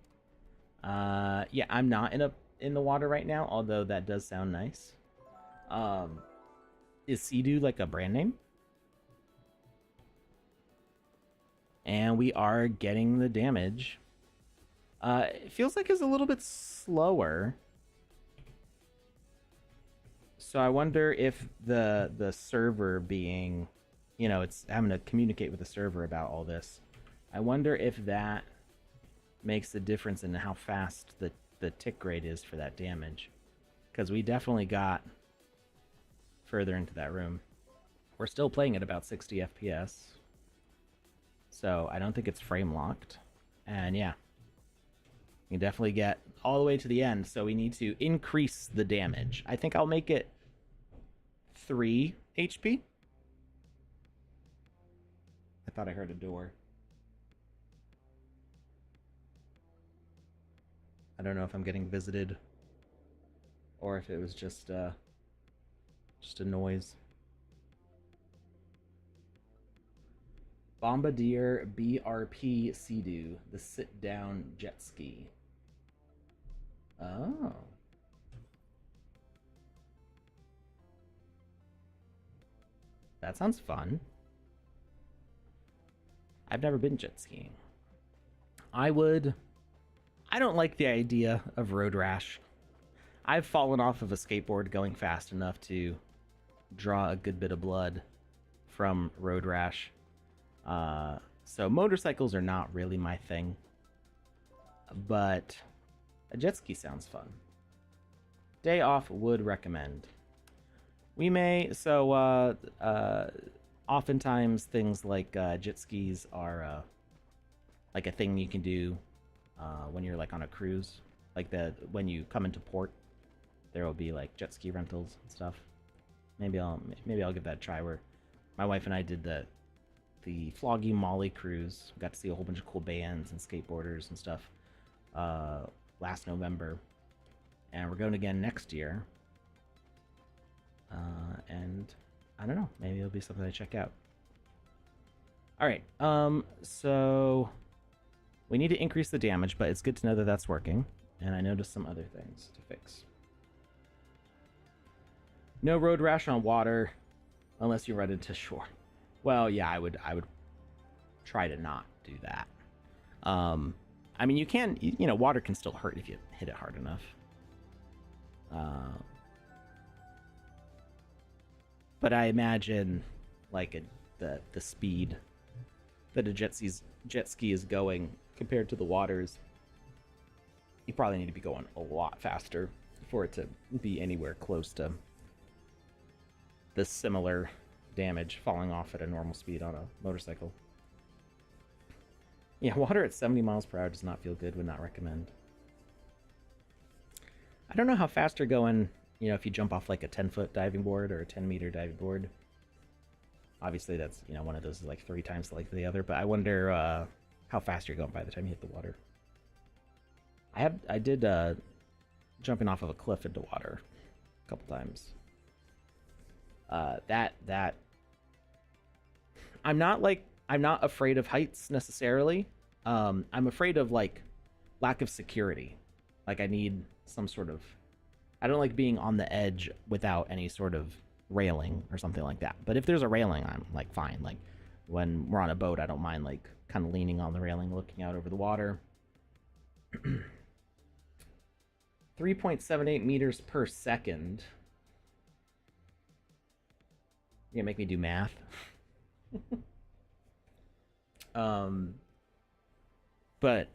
Yeah, I'm not in the water right now, although that does sound nice. Is Sea-Doo like a brand name? And we are getting the damage. It feels like it's a little bit slower. So I wonder if the server being, it's having to communicate with the server about all this. I wonder if that makes a difference in how fast the tick rate is for that damage. Because we definitely got further into that room. We're still playing at about 60 FPS. So I don't think it's frame locked. And yeah, you can definitely get all the way to the end. So we need to increase the damage. I think I'll make it 3 HP. I thought I heard a door. I don't know if I'm getting visited or if it was just a noise. Bombardier BRP Sea-Doo, the sit-down jet ski. Oh. That sounds fun. I've never been jet skiing. I don't like the idea of road rash. I've fallen off of a skateboard going fast enough to draw a good bit of blood from road rash. So motorcycles are not really my thing. But a jet ski sounds fun. Day off would recommend. We may, so oftentimes things like jet skis are like a thing you can do when you're like on a cruise. Like when you come into port, there will be like jet ski rentals and stuff. Maybe I'll give that a try. Where my wife and I did the Floggy Molly cruise. Got to see a whole bunch of cool bands and skateboarders and stuff last November, and we're going again next year. And I don't know, maybe it'll be something I check out. All right, so we need to increase the damage, but it's good to know that that's working. And I noticed some other things to fix. No road rash on water unless you run into shore. Well, yeah, I would try to not do that. I mean, you can, water can still hurt if you hit it hard enough. But I imagine, like, the speed that a jet ski is going compared to the waters, you probably need to be going a lot faster for it to be anywhere close to the similar damage falling off at a normal speed on a motorcycle. Yeah, water at 70 miles per hour does not feel good, would not recommend. I don't know how fast you're going, if you jump off like a 10-foot diving board or a 10-meter diving board. Obviously that's, one of those is like 3 times like the other, but I wonder how fast you're going by the time you hit the water. I did jumping off of a cliff into water a couple times. That I'm not afraid of heights necessarily. I'm afraid of like lack of security. Like I need some sort of, I don't like being on the edge without any sort of railing or something like that. But if there's a railing, I'm like fine. Like when we're on a boat, I don't mind like kind of leaning on the railing, looking out over the water. 3.78 meters per second. You make me do math. But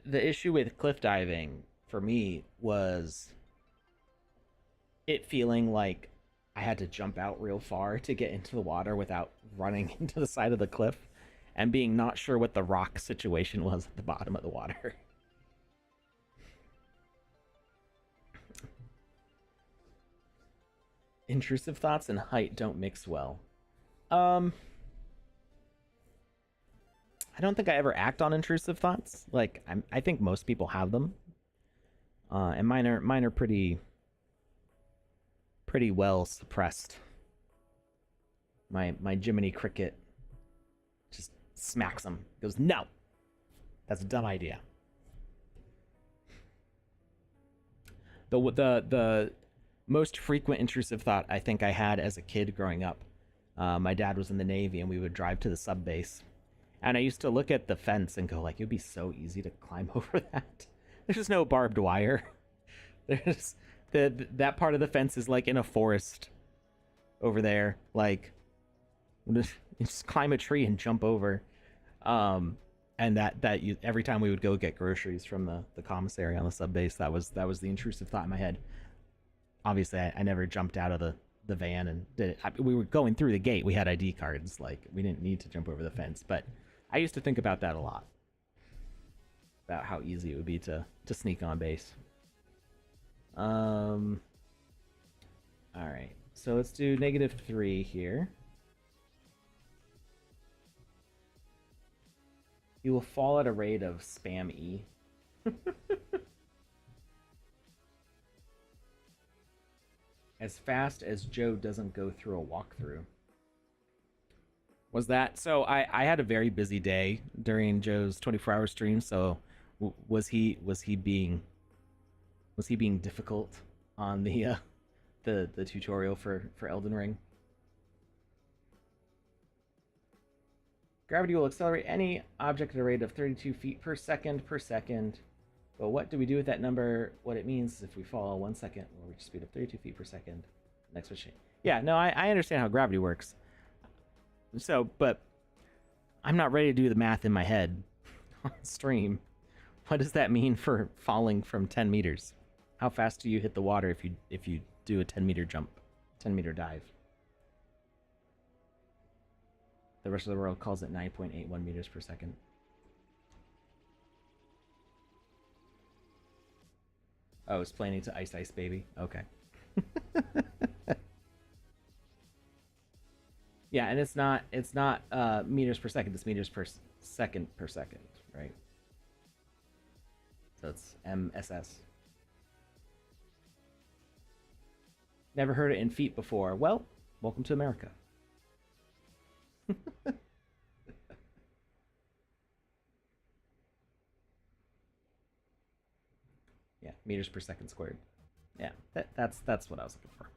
the issue with cliff diving for me was it feeling like I had to jump out real far to get into the water without running into the side of the cliff, and being not sure what the rock situation was at the bottom of the water. Intrusive thoughts and height don't mix well. I don't think I ever act on intrusive thoughts. Like I think most people have them, and mine are pretty well suppressed. My Jiminy Cricket just smacks them. Goes, no, that's a dumb idea. The most frequent intrusive thought I think I had as a kid growing up. My dad was in the Navy, and we would drive to the sub base, And I used to look at the fence and go like, it would be so easy to climb over that. There's just no barbed wire. There's that part of the fence is like in a forest over there. Like, you just climb a tree and jump over. And every time we would go get groceries from the commissary on the sub base, that was the intrusive thought in my head. Obviously, I never jumped out of the van and did it. We were going through the gate. We had ID cards. Like, we didn't need to jump over the fence. But I used to think about that a lot. About how easy it would be to sneak on base. All right. So let's do -3 here. You will fall at a rate of spam E. As fast as Joe doesn't go through a walkthrough. Was that so? I had a very busy day during Joe's 24-hour stream. So was he being difficult on the tutorial for Elden Ring? Gravity will accelerate any object at a rate of 32 feet per second. But what do we do with that number? What it means is if we fall 1 second, we'll reach a speed of 32 feet per second. Next machine. Yeah, no, I understand how gravity works. So, but I'm not ready to do the math in my head on stream. What does that mean for falling from 10 meters? How fast do you hit the water if you do a 10-meter jump, 10-meter dive? The rest of the world calls it 9.81 meters per second. Oh, explaining to Ice Ice Baby. Okay. Yeah, and it's not meters per second. It's meters per second, right? So it's MSS. Never heard it in feet before. Well, welcome to America. Yeah, meters per second squared. Yeah, that's what I was looking for.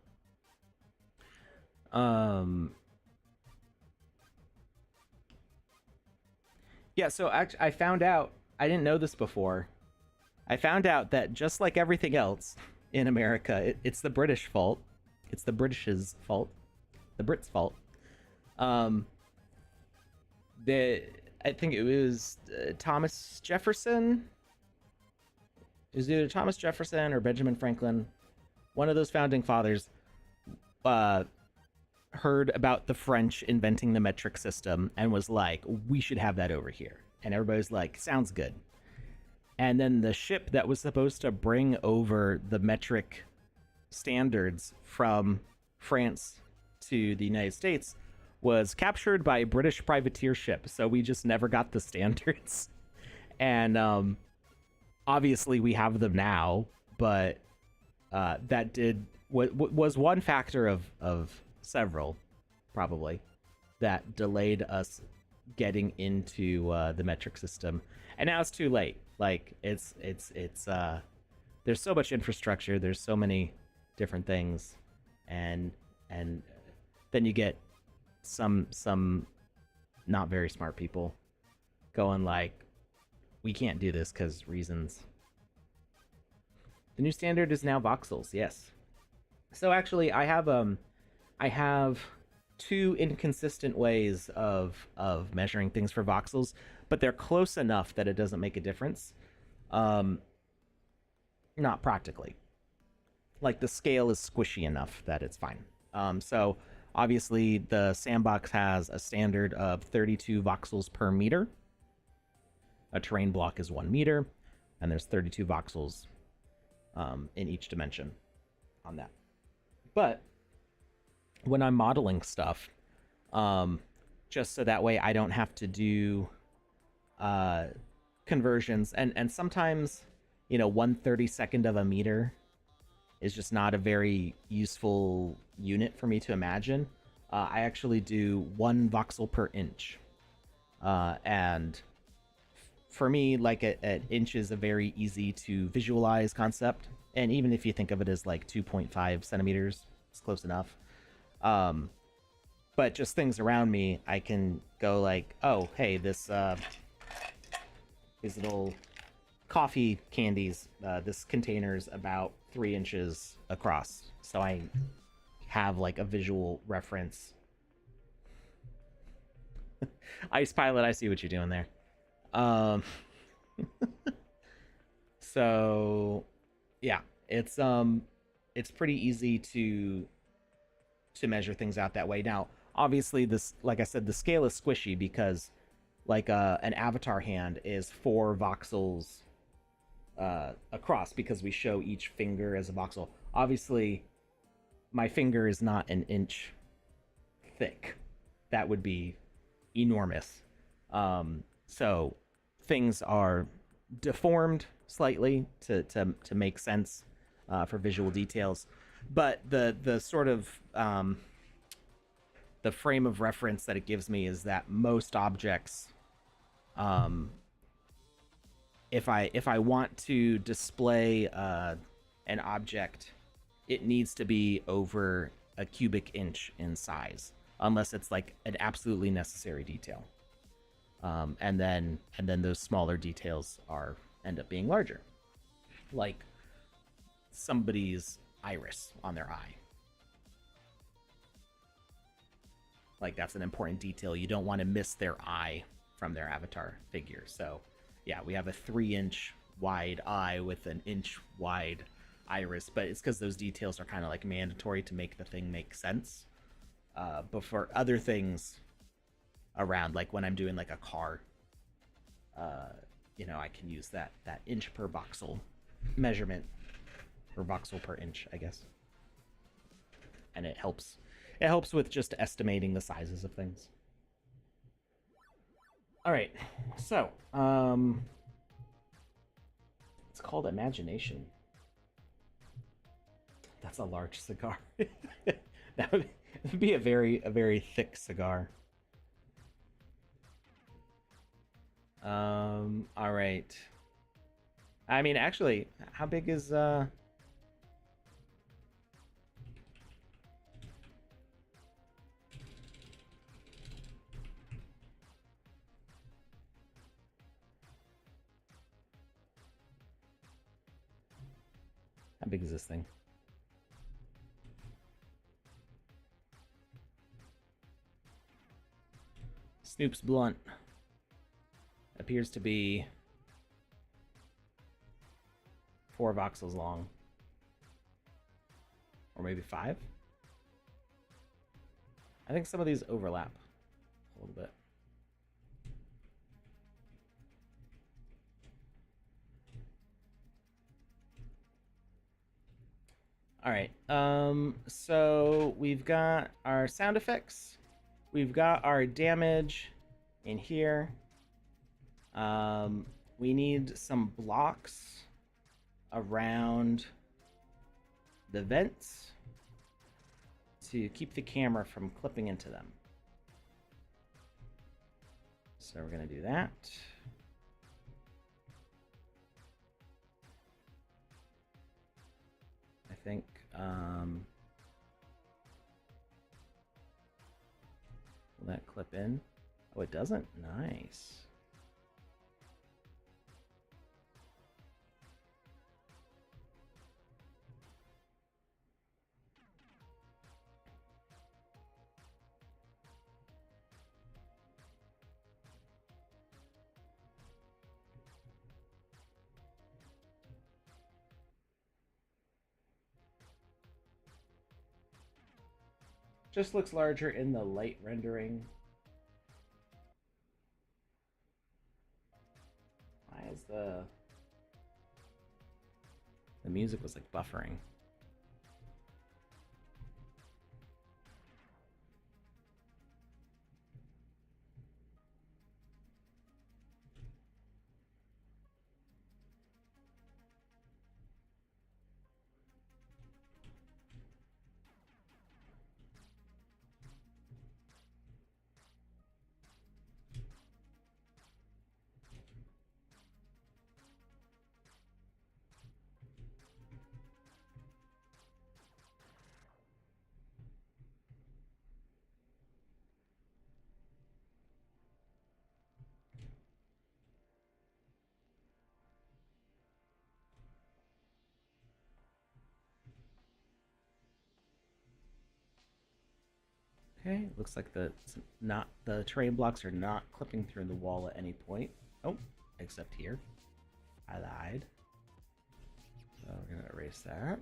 Yeah, so actually, I found out, I didn't know this before. I found out that just like everything else in America, it's the British fault. It's the British's fault. The Brits' fault. I think it was Thomas Jefferson. It was either Thomas Jefferson or Benjamin Franklin. One of those founding fathers heard about the French inventing the metric system and was like, we should have that over here. And everybody's like, sounds good. And then the ship that was supposed to bring over the metric standards from France to the United States was captured by a British privateer ship. So we just never got the standards. And obviously we have them now, but that was one factor of several, probably, that delayed us getting into the metric system. And now it's too late. Like, it's there's so much infrastructure, there's so many different things, and then you get some not very smart people going like, we can't do this because reasons. The new standard is now voxels, yes. So actually, I have two inconsistent ways of measuring things for voxels, but they're close enough that it doesn't make a difference. Not practically. Like, the scale is squishy enough that it's fine. So obviously the Sandbox has a standard of 32 voxels per meter. A terrain block is 1 meter, and there's 32 voxels in each dimension on that. But when I'm modeling stuff, just so that way I don't have to do conversions, and sometimes, 1/32 of a meter is just not a very useful unit for me to imagine. I actually do 1 voxel per inch, and for me, like, an inch is a very easy to visualize concept, and even if you think of it as like 2.5 centimeters, it's close enough. But just things around me, I can go like, oh, hey, these little coffee candies, this container's about 3 inches across. So I have like a visual reference. Ice Pilot, I see what you're doing there. Um, so yeah, it's pretty easy to measure things out that way. Now, obviously, this, like I said, the scale is squishy because like an avatar hand is 4 voxels across because we show each finger as a voxel. Obviously, my finger is not an inch thick. That would be enormous. So things are deformed slightly to make sense for visual details, but the sort of the frame of reference that it gives me is that most objects, if I want to display an object, it needs to be over a cubic inch in size, unless it's like an absolutely necessary detail. And then those smaller details end up being larger, like somebody's iris on their eye. Like that's an important detail. You don't want to miss their eye from their avatar figure. So yeah, we have a 3-inch wide eye with an inch wide iris, but it's because those details are kind of like mandatory to make the thing make sense. But for other things around, like when I'm doing like a car, I can use that inch per voxel measurement, or voxel per inch, I guess. And it helps with just estimating the sizes of things. All right, so it's called Imagination. That's a large cigar. That would be a very thick cigar. All right. I mean, actually, how big is how big is this thing? Snoop's blunt appears to be 4 voxels long, or maybe 5. I think some of these overlap a little bit. All right, so we've got our sound effects, we've got our damage in here. We need some blocks around the vents to keep the camera from clipping into them. So we're gonna do that. I think will that clip in? Oh, it doesn't. Nice. Just looks larger in the light rendering. Why is the music was like buffering? Okay, looks like the terrain blocks are not clipping through the wall at any point. Oh, except here. I lied. So we're gonna erase that.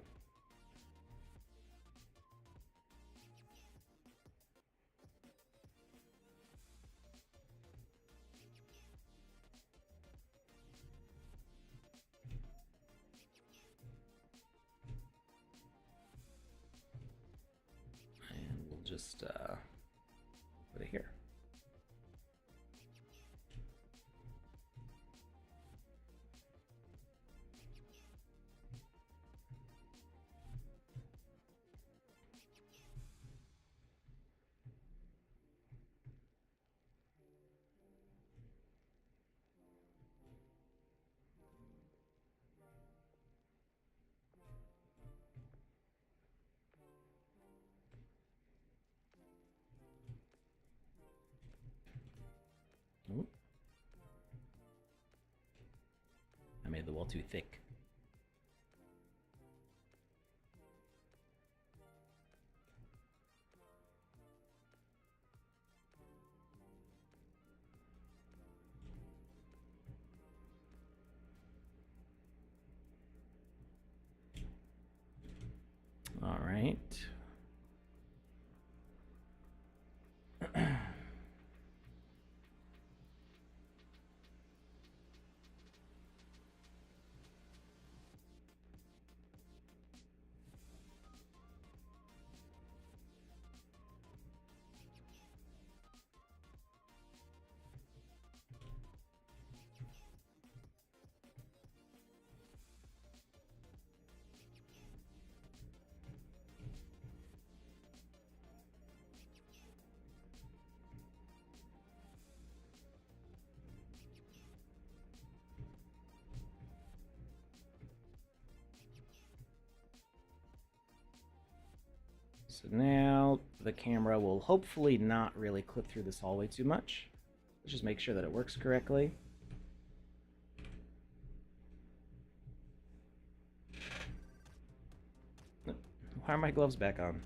And we'll just put it here. Ooh. I made the wall too thick. All right. So now the camera will hopefully not really clip through this hallway too much. Let's just make sure that it works correctly. Why are my gloves back on?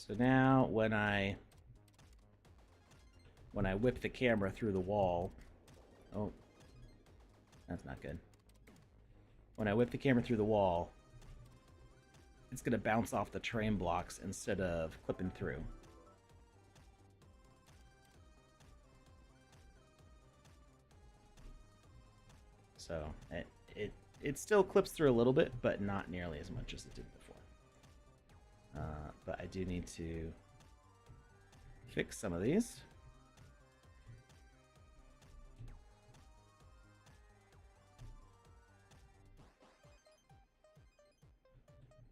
So now when I whip the camera through the wall, oh, that's not good. When I whip the camera through the wall, it's gonna bounce off the terrain blocks instead of clipping through. So it still clips through a little bit, but not nearly as much as it did before. But I do need to fix some of these.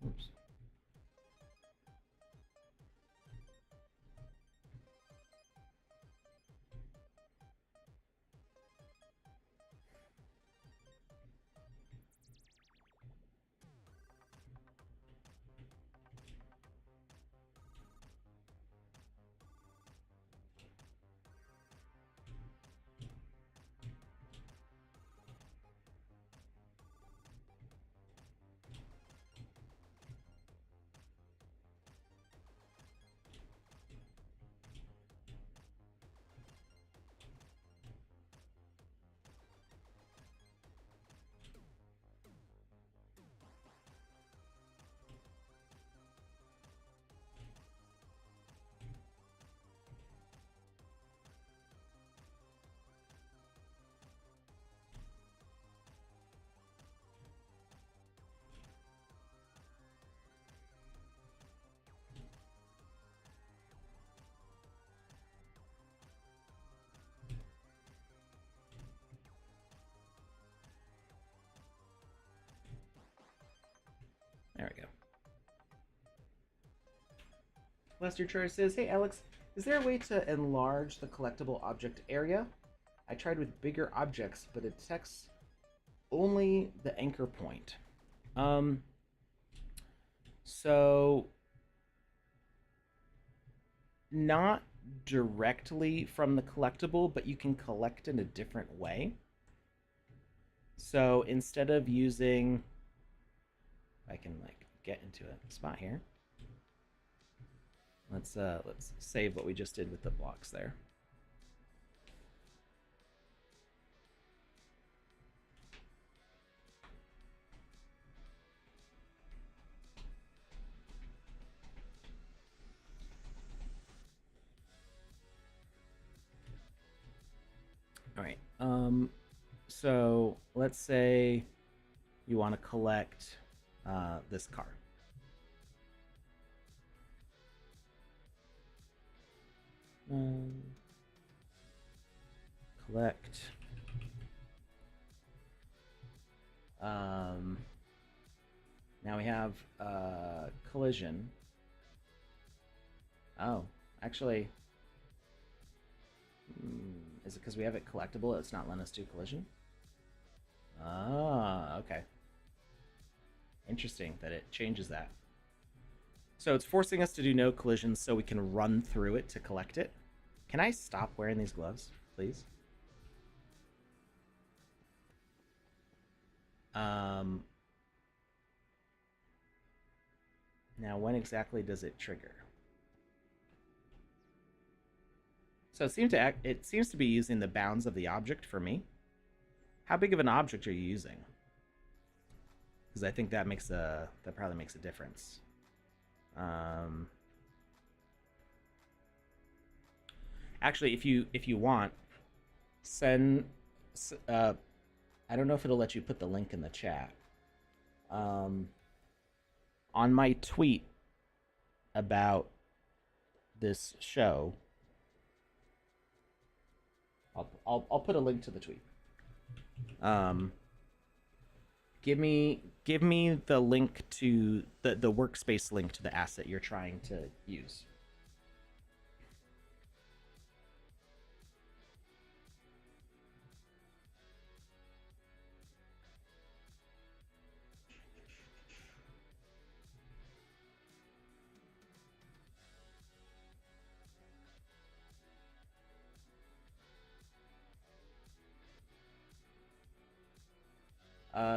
Oops. There we go. Lester Troy says, hey Alex, is there a way to enlarge the collectible object area? I tried with bigger objects, but it detects only the anchor point. So not directly from the collectible, but you can collect in a different way. So instead of using, I can like get into a spot here. Let's save what we just did with the blocks there. All right. So let's say you want to collect this car. Collect. Now we have collision. Oh, actually, is it because we have it collectible? It's not letting us do collision. Ah, okay. Interesting that it changes that. So it's forcing us to do no collisions so we can run through it to collect it. Can I stop wearing these gloves, please? Now, when exactly does it trigger? So it seems to be using the bounds of the object for me. How big of an object are you using? Because I think that probably makes a difference. Actually, if you want, send. I don't know if it'll let you put the link in the chat. On my tweet about this show, I'll put a link to the tweet. Give me the link to the workspace link to the asset you're trying to use.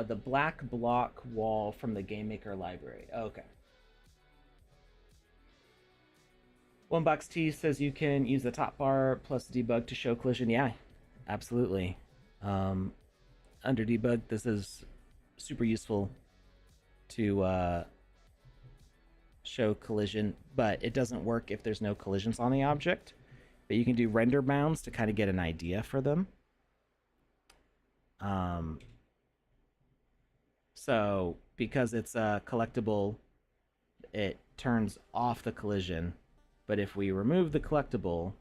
The black block wall from the Game Maker library. Okay. One Box T says you can use the top bar plus debug to show collision. Yeah, absolutely. Under debug, this is super useful to show collision, but it doesn't work if there's no collisions on the object. But you can do render bounds to kind of get an idea for them. So because it's a collectible, it turns off the collision. But if we remove the collectible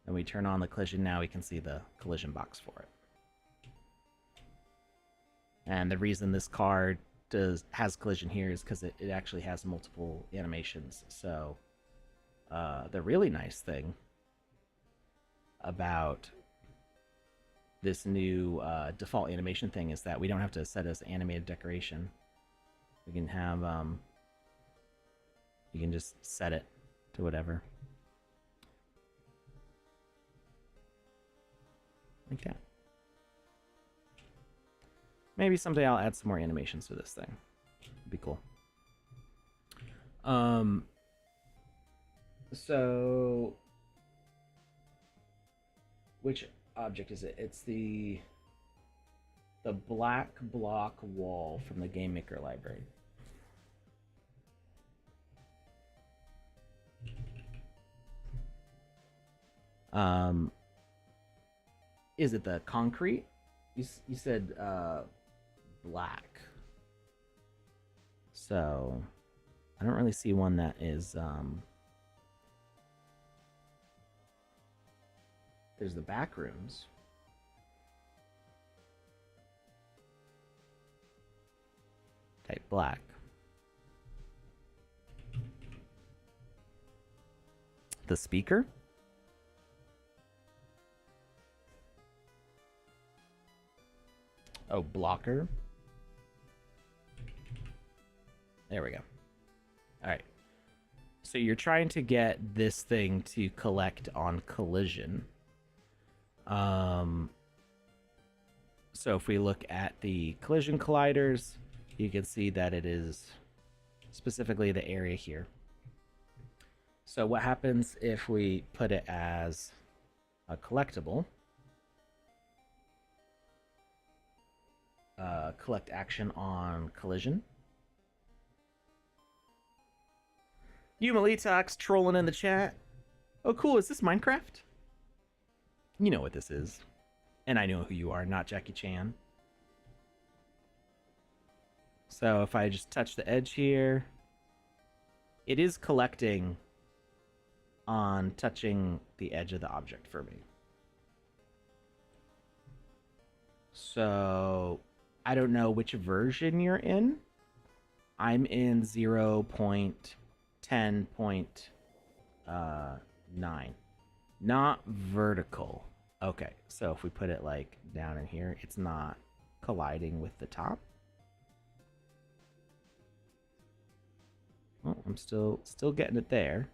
and we turn on the collision, now we can see the collision box for it. And the reason this card has collision here is because it actually has multiple animations. So the really nice thing about this new default animation thing is that we don't have to set as animated decoration. We can have you can just set it to whatever, like that. Maybe someday I'll add some more animations to this thing. It'd be cool. So which object is it? It's the black block wall from the Game Maker library. Is it the concrete? You said black. So I don't really see one that is there's the back rooms. Type black. The speaker? Oh, blocker. There we go. All right. So you're trying to get this thing to collect on collision. So if we look at the collision colliders, you can see that it is specifically the area here. So what happens if we put it as a collectible? Collect action on collision. Yumalitox trolling in the chat. Oh, cool. Is this Minecraft? You know what this is. And I know who you are, not Jackie Chan. So if I just touch the edge here, it is collecting on touching the edge of the object for me. So I don't know which version you're in. I'm in 0.10.9. Not vertical. Okay, so if we put it like down in here, it's not colliding with the top. Oh, I'm still getting it there.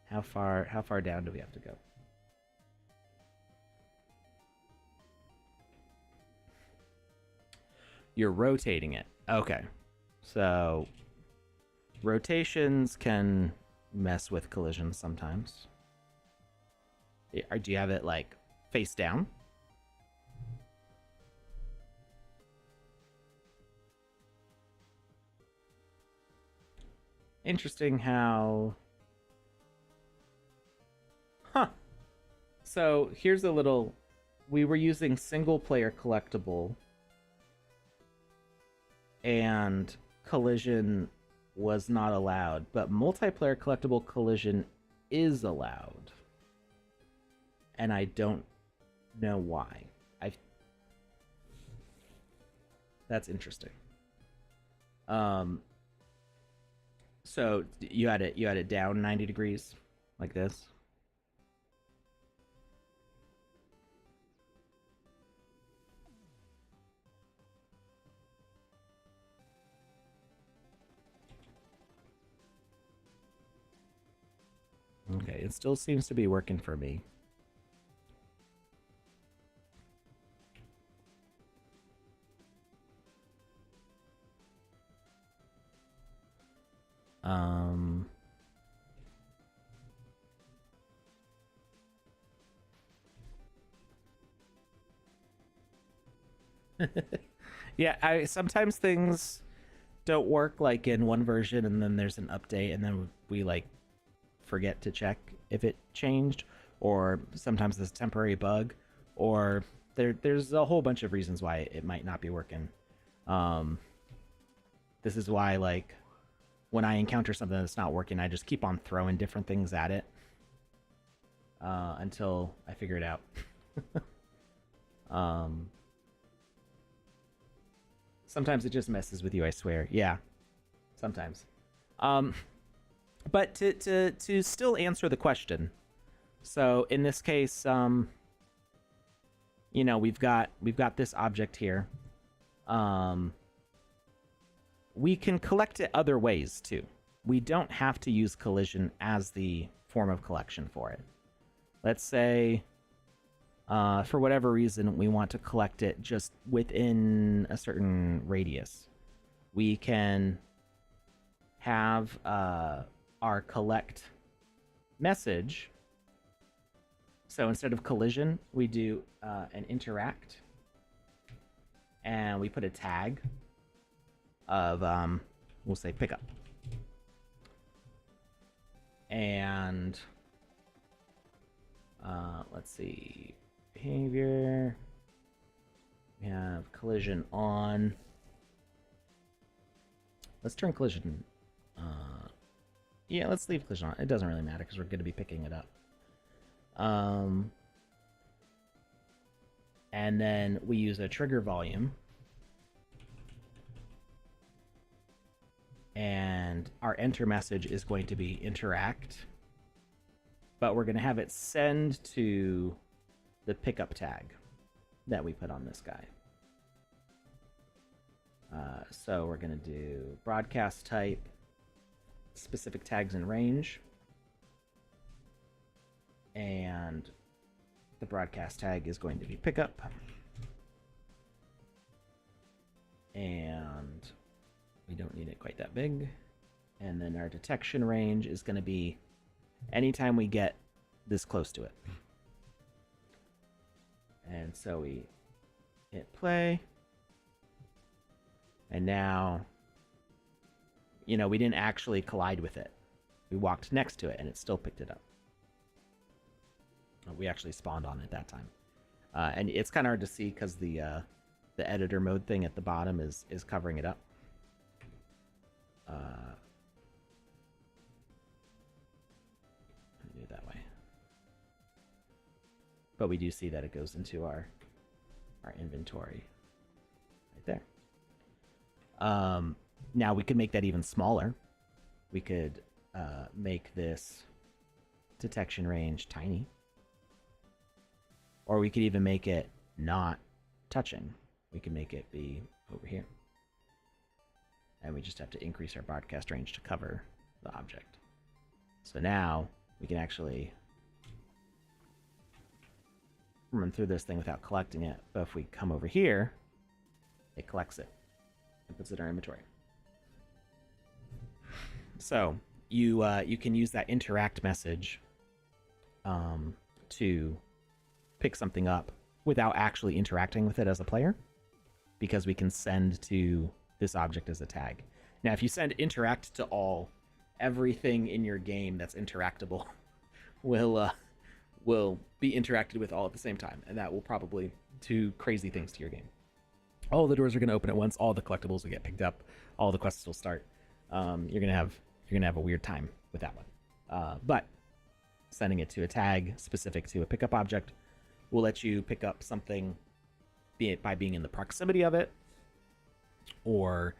How far down do we have to go? You're rotating it. Okay. So rotations can mess with collisions sometimes. Do you have it like face down? Interesting how... Huh. So here's a little... We were using single player collectible and collision was not allowed, but multiplayer collectible collision is allowed. And I don't know why. That's interesting. So you had it down 90 degrees like this. Okay, it still seems to be working for me. Yeah, sometimes things don't work like in one version and then there's an update and then we like forget to check if it changed, or sometimes this temporary bug, or there's a whole bunch of reasons why it might not be working. This is why, like, when I encounter something that's not working, I just keep on throwing different things at it until I figure it out. Sometimes it just messes with you, I swear. Yeah, sometimes. But to still answer the question, so in this case, you know, we've got this object here. We can collect it other ways too. We don't have to use collision as the form of collection for it. Let's say, for whatever reason, we want to collect it just within a certain radius. We can have our collect message. So instead of collision, we do an interact, and we put a tag of we'll say pickup, and let's see, behavior. We have collision on. Let's turn collision. Yeah, let's leave collision on. It doesn't really matter because we're going to be picking it up. And then we use a trigger volume. And our enter message is going to be interact. But we're going to have it send to the pickup tag that we put on this guy. So we're going to do broadcast type. specific tags in range, and the broadcast tag is going to be pickup, and we don't need it quite that big. And then our detection range is going to be anytime we get this close to it. And so we hit play, and now, you know, we didn't actually collide with it. We walked next to it and it still picked it up. We actually spawned on it that time. And it's kind of hard to see because the editor mode thing at the bottom is covering it up. Do it that way. But we do see that it goes into our inventory right there. Now we could make that even smaller. We could make this detection range tiny. Or we could even make it not touching. We can make it be over here. And we just have to increase our broadcast range to cover the object. So now we can actually run through this thing without collecting it. But if we come over here, it collects it and puts it in our inventory. So you can use that interact message to pick something up without actually interacting with it as a player, because we can send to this object as a tag. Now, if you send interact to all, everything in your game that's interactable will be interacted with all at the same time, and that will probably do crazy things to your game. All the doors are going to open at once. All the collectibles will get picked up. All the quests will start. You're gonna have a weird time with that one. But sending it to a tag specific to a pickup object will let you pick up something, be it by being in the proximity of it, or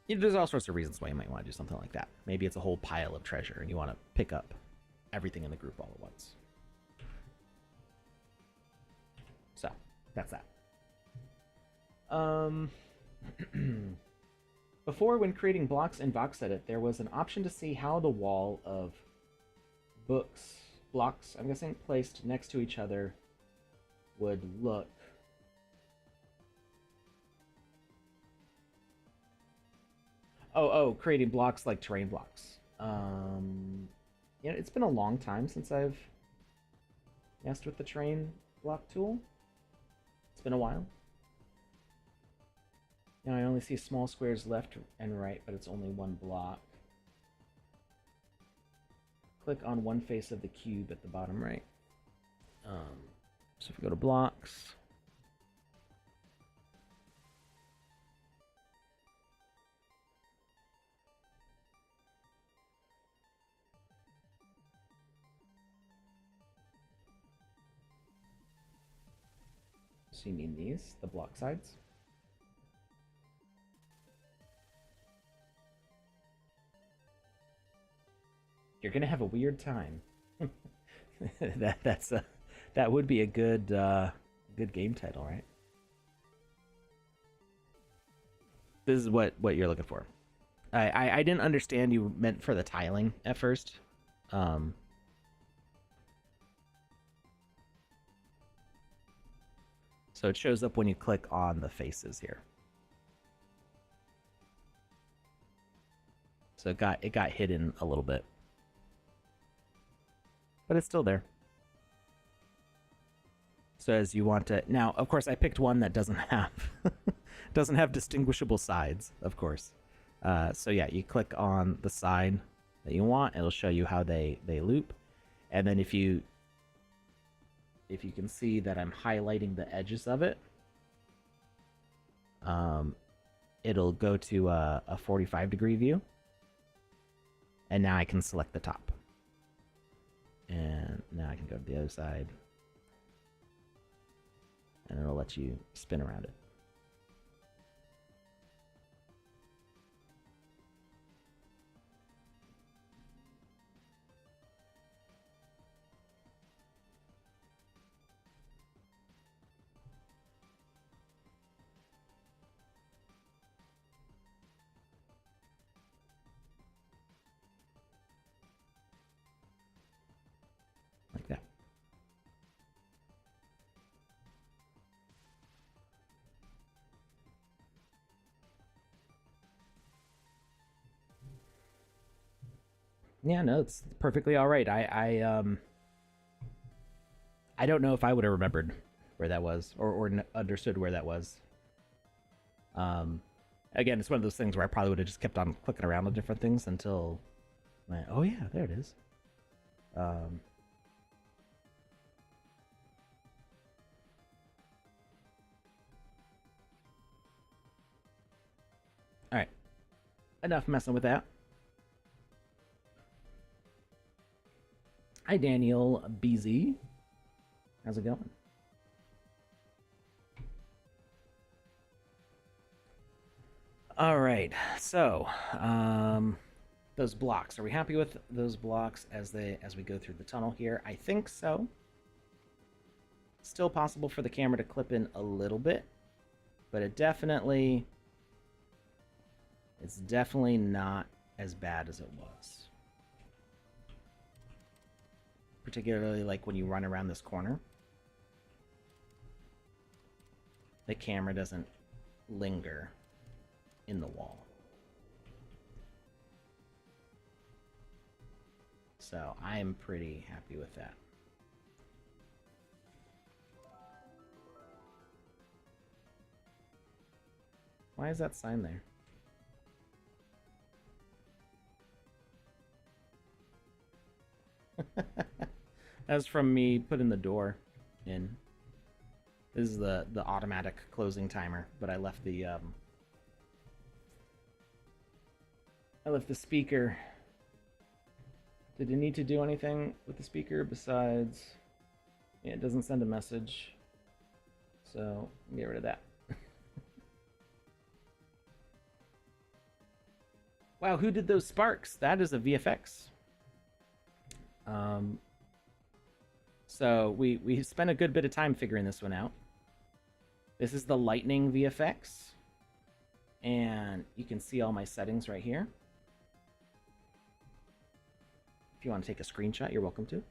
there's all sorts of reasons why you might want to do something like that. Maybe it's a whole pile of treasure and you want to pick up everything in the group all at once. So that's that. Before, when creating blocks in VoxEdit, there was an option to see how the wall of blocks, I'm guessing, placed next to each other would look. Oh, creating blocks like terrain blocks. It's been a long time since I've messed with the terrain block tool. It's been a while. Now I only see small squares left and right, but it's only one block. Click on one face of the cube at the bottom right. So if we go to blocks, so you mean these, the block sides. You're gonna have a weird time. That would be a good game title, right? This is what you're looking for. I didn't understand you meant for the tiling at first. So it shows up when you click on the faces here. So it got hidden a little bit, but it's still there. So as you want to now, of course, I picked one that doesn't have distinguishable sides, of course. So yeah, you click on the side that you want. It'll show you how they loop, and then if you can see that I'm highlighting the edges of it, it'll go to a 45-degree view, and now I can select the top, and now I can go to the other side, and it'll let you spin around it. Yeah, no, it's perfectly all right. I don't know if I would have remembered where that was or understood where that was. Um, Again, it's one of those things where I probably would have just kept on clicking around on different things until, oh yeah, there it is. Um, all right, enough messing with that. Hi, Daniel BZ. How's it going? All right, so those blocks. Are we happy with those blocks as we go through the tunnel here? I think so. Still possible for the camera to clip in a little bit, but it's definitely not as bad as it was. Particularly like when you run around this corner. The camera doesn't linger in the wall. So I'm pretty happy with that. Why is that sign there? That's from me putting the door in. This is the automatic closing timer, but I left the speaker. Did it need to do anything with the speaker besides... Yeah, it doesn't send a message. So, get rid of that. Wow, who did those sparks? That is a VFX. So we spent a good bit of time figuring this one out. This is the lightning VFX. And you can see all my settings right here. If you want to take a screenshot, you're welcome to.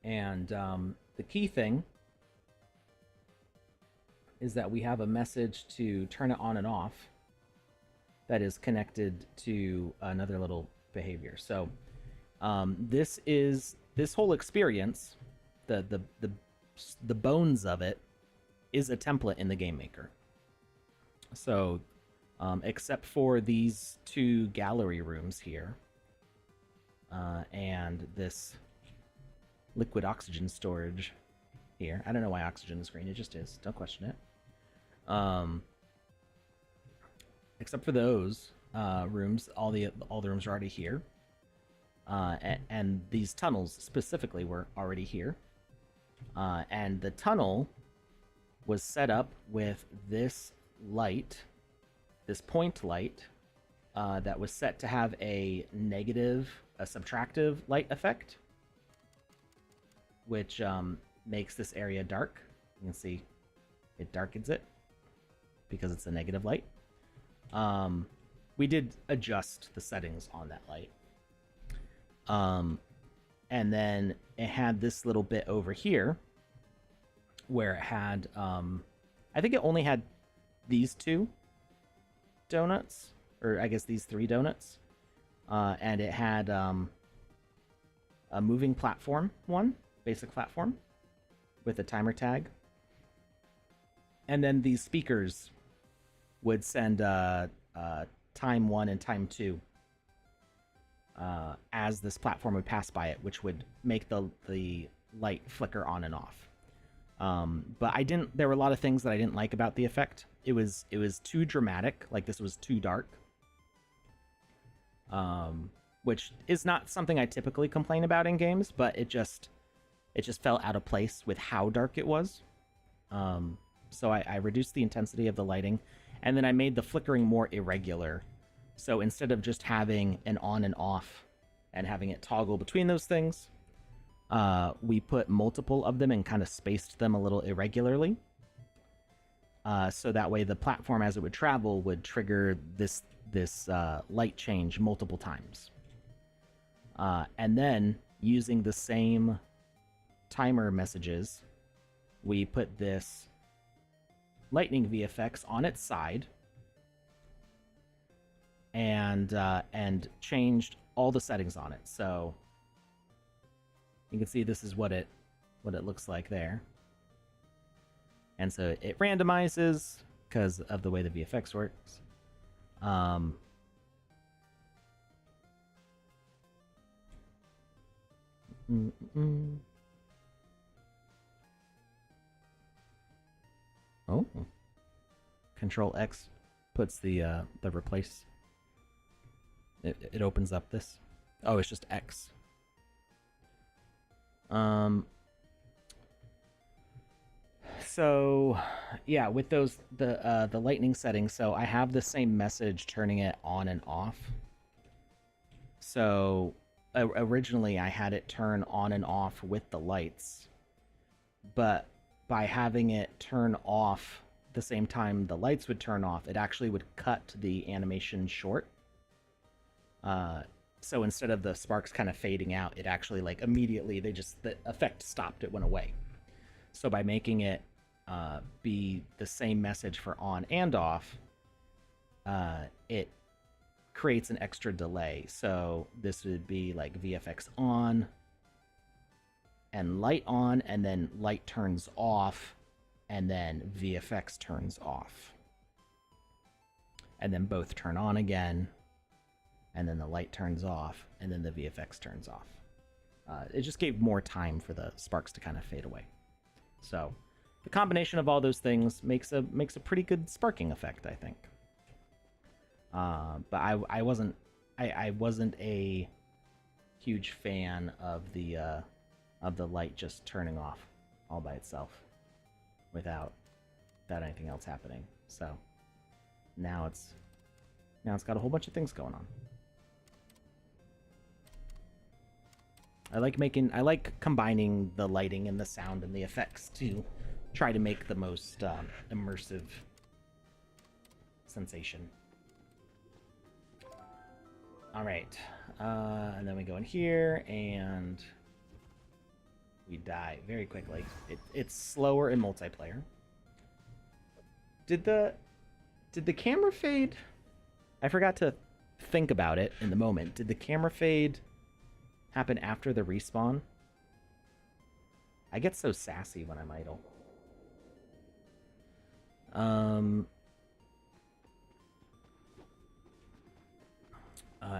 And the key thing is that we have a message to turn it on and off that is connected to another little behavior. So this whole experience, the bones of it, is a template in the Game Maker. So except for these two gallery rooms here and this liquid oxygen storage here. I don't know why oxygen is green. It just is. Don't question it. Except for those rooms, all the rooms are already here. And these tunnels specifically were already here. And the tunnel was set up with this light, this point light, that was set to have a subtractive light effect, which makes this area dark. You can see it darkens it because it's a negative light. We did adjust the settings on that light. And then it had this little bit over here where it had, I think it only had these two donuts, or I guess these three donuts. And it had a moving platform one, basic platform, with a timer tag. And then these speakers would send time 1 and time 2 as this platform would pass by it, which would make the light flicker on and off. But there were a lot of things that I didn't like about the effect. It was too dramatic, like this was too dark. Which is not something I typically complain about in games, but it just felt out of place with how dark it was. So I reduced the intensity of the lighting, and then I made the flickering more irregular. So instead of just having an on and off and having it toggle between those things, we put multiple of them and kind of spaced them a little irregularly. So that way the platform, as it would travel, would trigger this light change multiple times. And then, using the same timer messages, we put this lightning VFX on its side, and changed all the settings on it. So you can see this is what it looks like there. And so it randomizes because of the way the VFX works. Oh, Control X puts the replace. It opens up this. Oh, it's just X. So yeah, with those the lightning settings, so I have the same message turning it on and off. So originally I had it turn on and off with the lights, but by having it turn off the same time the lights would turn off, it actually would cut the animation short. So instead of the sparks kind of fading out, it actually like immediately the effect stopped, it went away. So by making it be the same message for on and off, it creates an extra delay. So this would be like VFX on and light on, and then light turns off, and then VFX turns off. And then both turn on again, and then the light turns off, and then the VFX turns off. It just gave more time for the sparks to kind of fade away. So the combination of all those things makes a pretty good sparking effect, I think. But I wasn't a huge fan of the light just turning off all by itself without anything else happening. So now it's got a whole bunch of things going on. I like combining the lighting and the sound and the effects to try to make the most immersive sensation. All right, and then we go in here and we die very quickly. It's slower in multiplayer. Did the camera fade? I forgot to think about it in the moment. Did the camera fade happen after the respawn? I get so sassy when I'm idle.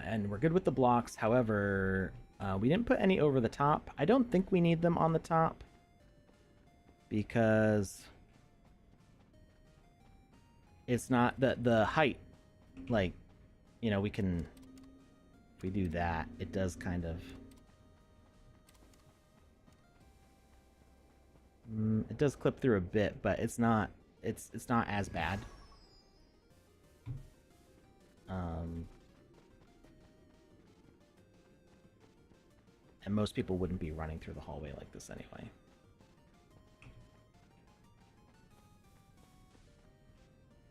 And we're good with the blocks. However, we didn't put any over the top. I don't think we need them on the top because it's not the height. Like, you know, we can, if we do that, it does kind of, it does clip through a bit, but it's not as bad. And most people wouldn't be running through the hallway like this anyway.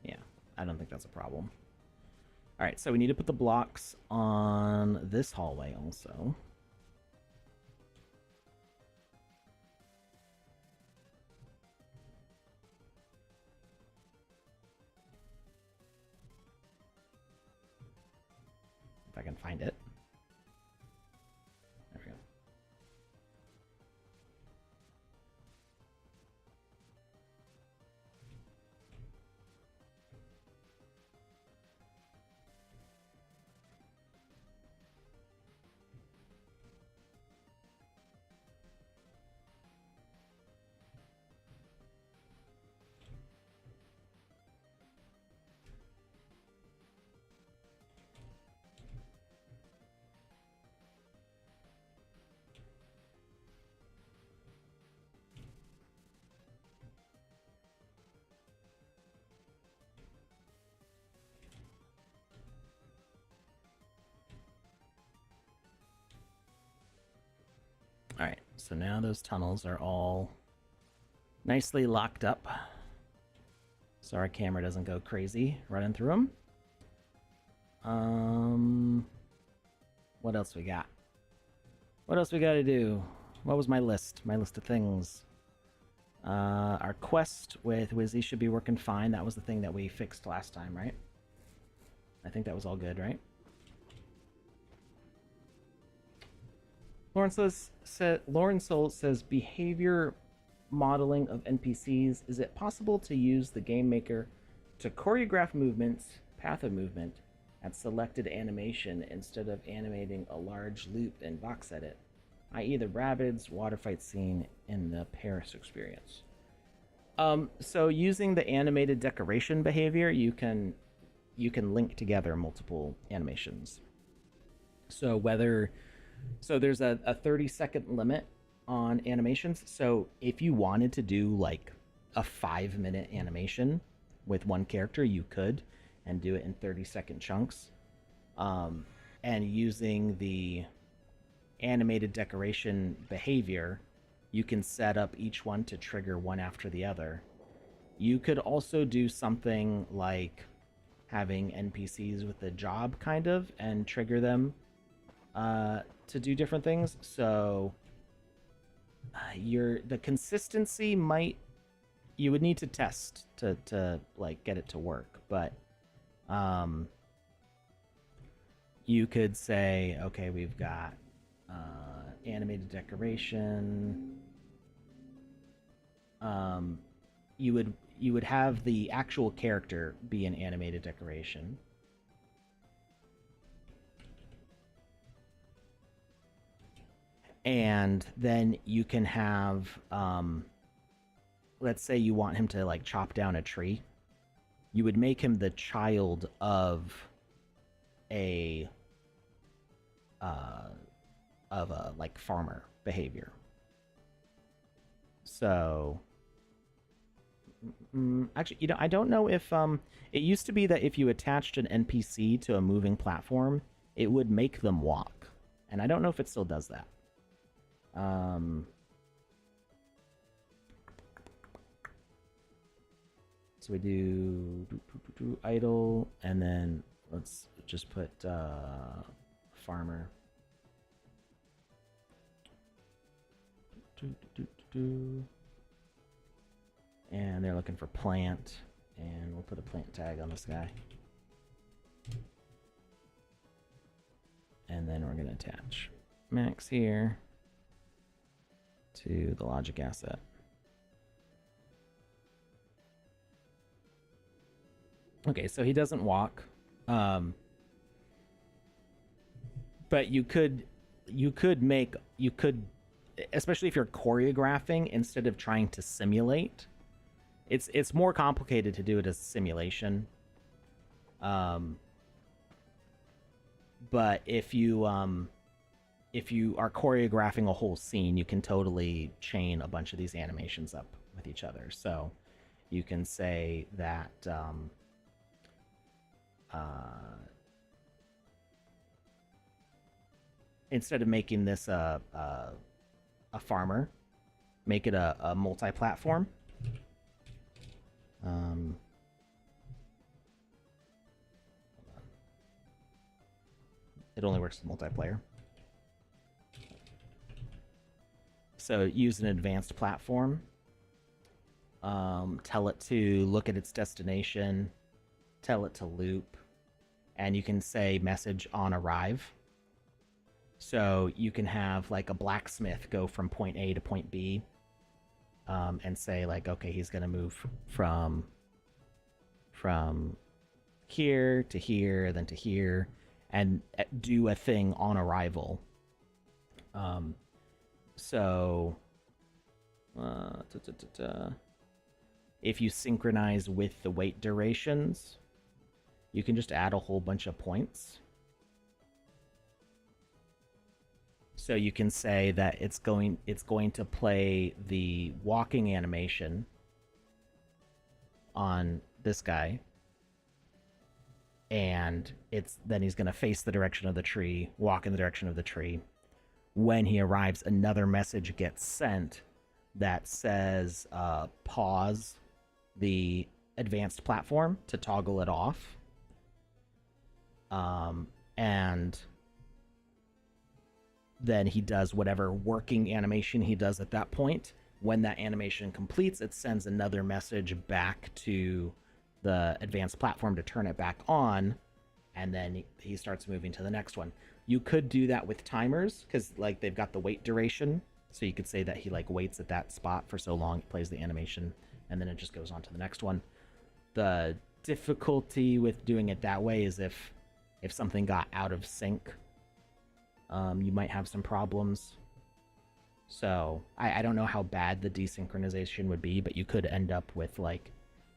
Yeah, I don't think that's a problem. All right, so we need to put the blocks on this hallway also. If I can find it. There we go. All right, so now those tunnels are all nicely locked up, so our camera doesn't go crazy running through them. What else we got? What else we got to do? What was my list? My list of things. Our quest with Wizzy should be working fine. That was the thing that we fixed last time, right? I think that was all good, right? Lawrence says behavior modeling of NPCs. Is it possible to use the game maker to choreograph movements, path of movement, at selected animation instead of animating a large loop in VoxEdit, i.e. the Rabbids water fight scene in the Paris experience? So using the animated decoration behavior, you can link together multiple animations. So there's a 30-second limit on animations. So if you wanted to do like a 5-minute animation with one character, you could, and do it in 30-second chunks. And using the animated decoration behavior, you can set up each one to trigger one after the other. You could also do something like having NPCs with a job kind of, and trigger them to do different things. So the consistency you would need to test to like get it to work, but you could say, okay, we've got animated decoration. You would have the actual character be an animated decoration. And then you can have, let's say you want him to like chop down a tree. You would make him the child of a like farmer behavior. So actually, I don't know if it used to be that if you attached an NPC to a moving platform, it would make them walk, and I don't know if it still does that. So we do idle, and then let's just put farmer. And they're looking for plant, and we'll put a plant tag on this guy. And then we're going to attach Max here to the logic asset. Okay, so he doesn't walk. But you could, especially if you're choreographing instead of trying to simulate. It's more complicated to do it as a simulation. But if you are choreographing a whole scene, you can totally chain a bunch of these animations up with each other. So you can say that instead of making this a farmer, make it a multi-platform. It only works with multiplayer. So use an advanced platform. Tell it to look at its destination. Tell it to loop. And you can say message on arrive. So you can have like a blacksmith go from point A to point B. And say like, okay, he's going to move from here to here, then to here, and do a thing on arrival. So if you synchronize with the wait durations, you can just add a whole bunch of points. So you can say that it's going to play the walking animation on this guy, and then he's going to face the direction of the tree, walk in the direction of the tree. When he arrives, another message gets sent that says pause the advanced platform to toggle it off. And then he does whatever working animation he does at that point. When that animation completes, it sends another message back to the advanced platform to turn it back on, and then he starts moving to the next one. You could do that with timers because like they've got the wait duration, so you could say that he like waits at that spot for so long, he plays the animation, and then it just goes on to the next one. The difficulty with doing it that way is if something got out of sync, you might have some problems. So I don't know how bad the desynchronization would be, but you could end up with like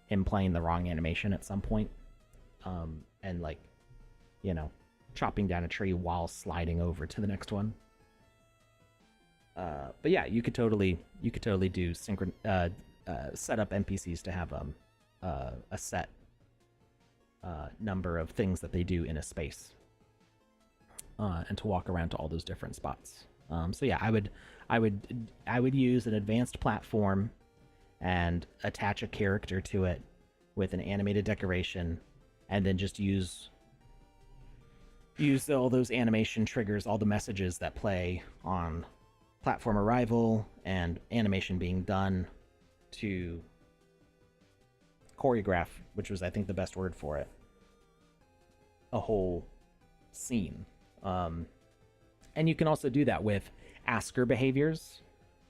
him playing the wrong animation at some point, and like, you know, chopping down a tree while sliding over to the next one. But yeah, you could totally do set up NPCs to have a set number of things that they do in a space, and to walk around to all those different spots. So yeah, I would use an advanced platform and attach a character to it with an animated decoration, and then just use all those animation triggers, all the messages that play on platform arrival and animation being done to choreograph, which was I think the best word for it, a whole scene. And you can also do that with asker behaviors.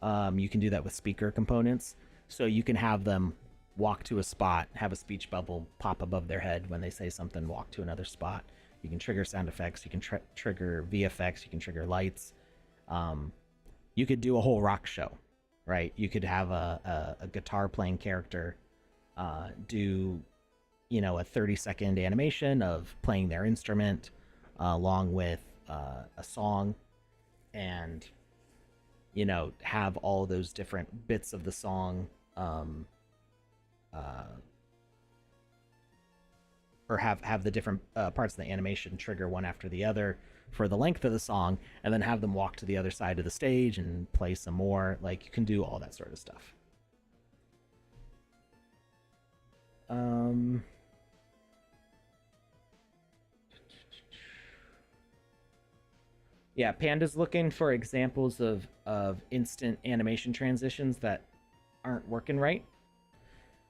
You can do that with speaker components. So you can have them walk to a spot, have a speech bubble pop above their head when they say something, walk to another spot. You can trigger sound effects, you can trigger VFX, you can trigger lights. You could do a whole rock show, right? You could have a guitar playing character do, you know, a 30-second animation of playing their instrument along with a song, and, you know, have all those different bits of the song or have the different parts of the animation trigger one after the other for the length of the song, and then have them walk to the other side of the stage and play some more. Like, you can do all that sort of stuff. Yeah, Panda's looking for examples of instant animation transitions that aren't working right.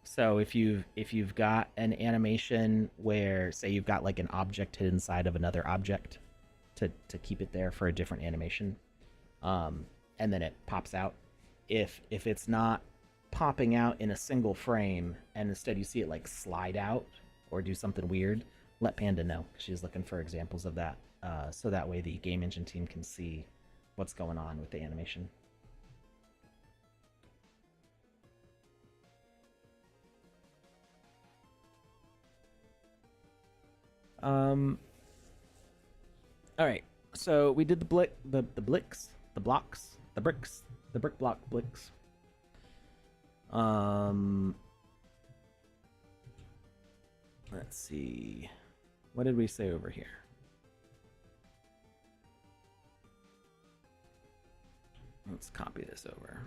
So if you've got an animation where, say, you've got like an object hidden inside of another object to keep it there for a different animation, and then it pops out. If it's not popping out in a single frame, and instead you see it like slide out or do something weird, let Panda know. She's looking for examples of that, so that way the game engine team can see what's going on with the animation. All right. So we did the brick blocks. Let's see. What did we say over here? Let's copy this over.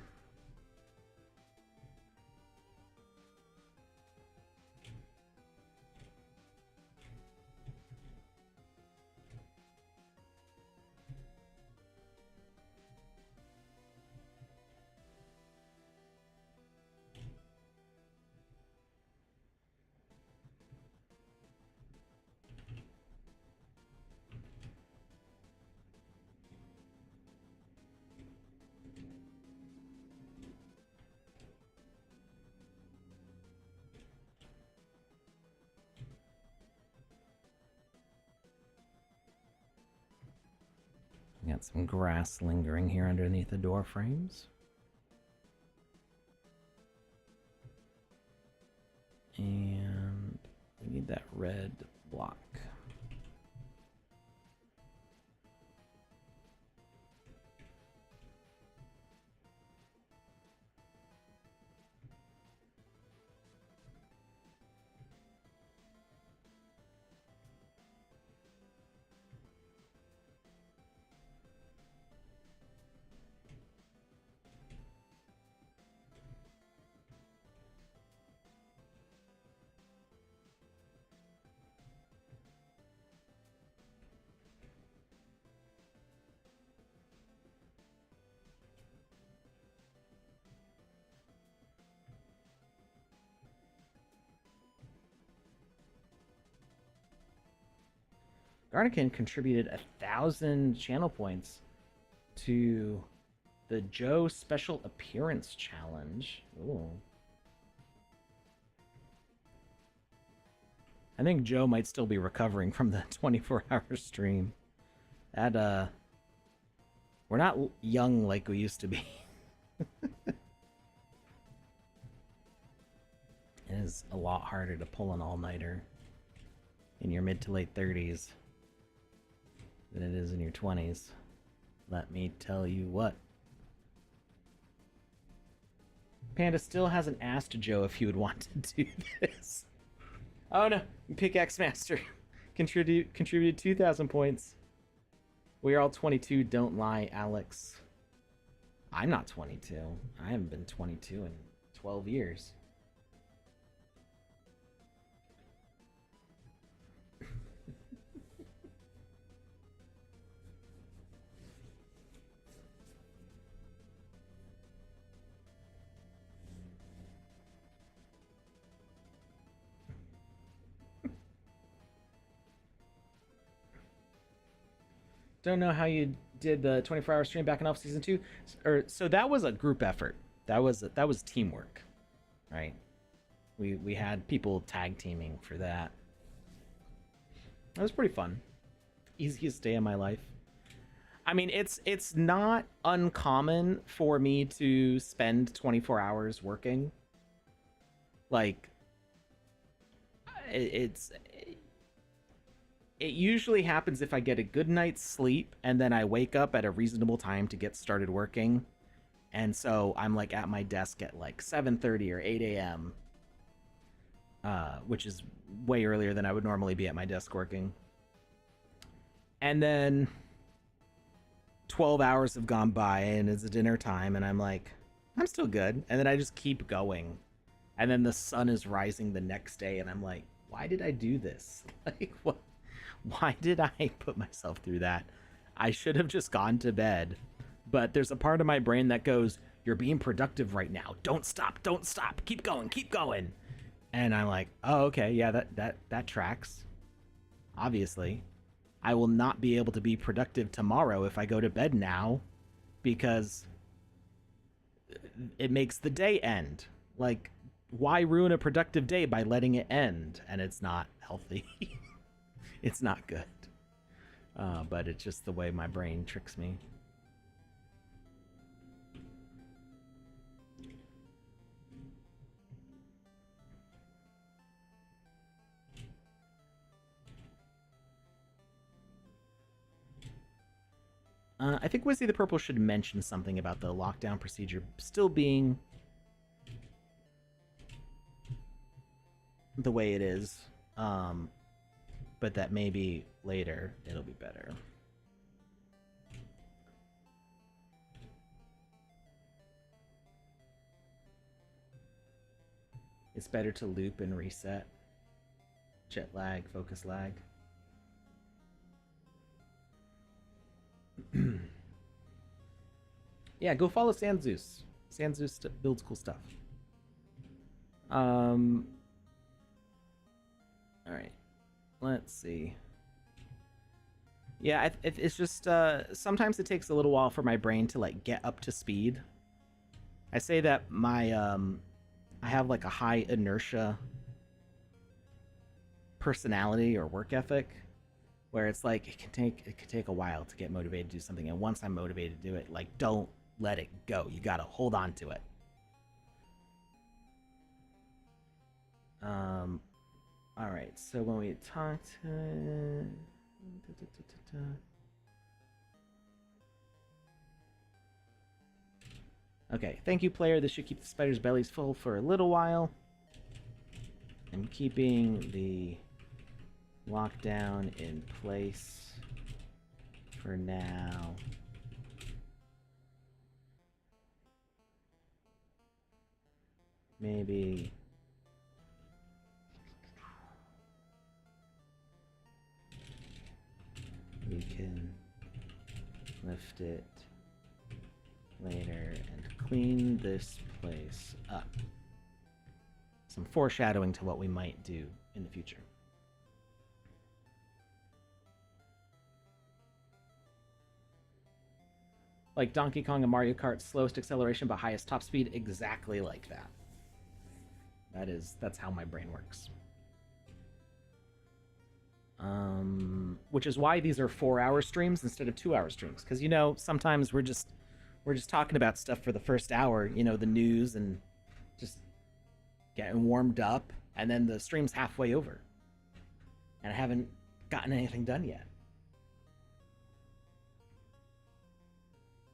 Got some grass lingering here underneath the door frames. And we need that red block. Garnican contributed 1,000 channel points to the Joe Special Appearance Challenge. Ooh. I think Joe might still be recovering from the 24-hour stream. That, we're not young like we used to be. It is a lot harder to pull an all-nighter in your mid to late 30s than it is in your 20s. Let me tell you what. Panda still hasn't asked Joe if he would want to do this. Oh no, Pickaxe Master contributed 2,000 points. We are all 22, don't lie, Alex. I'm not 22. I haven't been 22 in 12 years. Don't know how you did the 24-hour stream back in Alpha Season 2. So that was a group effort. That was teamwork, right? We had people tag teaming for that. That was pretty fun. Easiest day of my life. I mean, it's not uncommon for me to spend 24 hours working. Like, it usually happens if I get a good night's sleep and then I wake up at a reasonable time to get started working. And so I'm like at my desk at like 7:30 or 8 a.m., which is way earlier than I would normally be at my desk working. And then 12 hours have gone by and it's dinner time and I'm like, I'm still good. And then I just keep going. And then the sun is rising the next day and I'm like, why did I do this? Like, what? Why did I put myself through that? I should have just gone to bed. But there's a part of my brain that goes, you're being productive right now. Don't stop. Don't stop. Keep going. Keep going. And I'm like, oh, okay. Yeah, that tracks. Obviously. I will not be able to be productive tomorrow if I go to bed now because it makes the day end. Like, why ruin a productive day by letting it end? And it's not healthy. It's not good. But it's just the way my brain tricks me. I think Wizzy the Purple should mention something about the lockdown procedure still being the way it is. But that maybe later it'll be better. It's better to loop and reset. Jet lag, focus lag. Yeah, go follow Sandzeus. Sandzeus builds cool stuff. All right. Let's see. Yeah, it's just sometimes it takes a little while for my brain to like get up to speed. I say that my I have like a high inertia personality or work ethic, where it's like it can take a while to get motivated to do something, and once I'm motivated to do it, like don't let it go. You gotta hold on to it. All right. So when we talked, okay. Thank you, player. This should keep the spiders' bellies full for a little while. I'm keeping the lockdown in place for now. Maybe we can lift it later and clean this place up. Some foreshadowing to what we might do in the future. Like Donkey Kong and Mario Kart, slowest acceleration but highest top speed, exactly like that. That's how my brain works. Which is why these are 4-hour streams instead of 2-hour streams, because sometimes we're just talking about stuff for the first hour, the news and just getting warmed up, and then the stream's halfway over, and I haven't gotten anything done yet.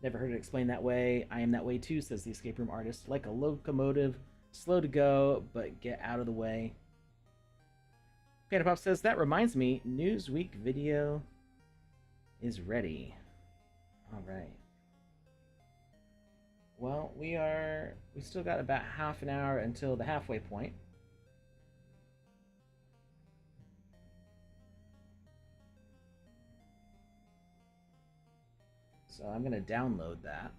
Never heard it explained that way. I am that way too, says the escape room artist. Like a locomotive, slow to go, but get out of the way. PandaPops says, that reminds me, Newsweek video is ready. All right. Well, we still got about half an hour until the halfway point. So I'm going to download that.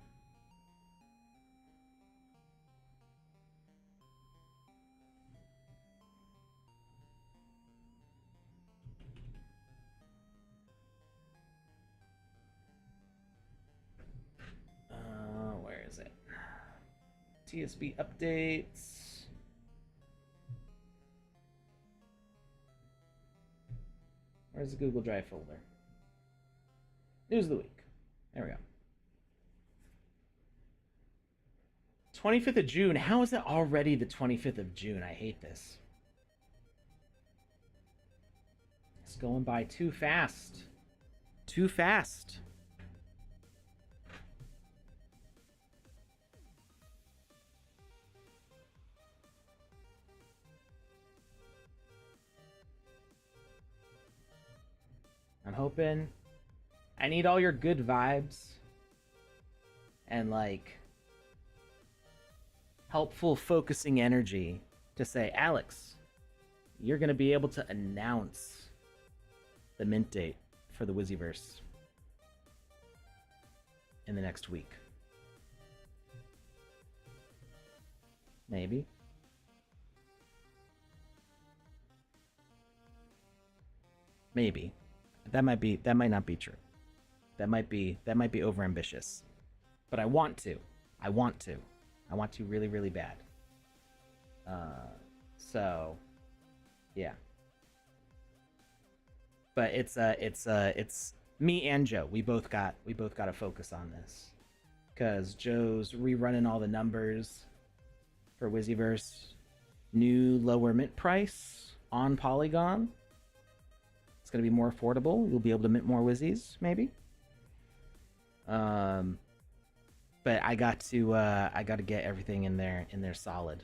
Where is it? TSB updates. Where's the Google Drive folder? News of the week. There we go. 25th of June. How is it already the 25th of June? I hate this. It's going by too fast. Too fast. I'm hoping. I need all your good vibes and helpful focusing energy to say, Alex, you're going to be able to announce the mint date for the Wizzyverse in the next week. Maybe. Maybe. That might not be true. That might be overambitious. But I want to really, really bad. So yeah. But it's me and Joe. We both got to focus on this. Cause Joe's rerunning all the numbers for Wizzyverse. New lower mint price on Polygon. It's going to be more affordable. You'll be able to mint more Wizzies, maybe. But I got to get everything in there solid.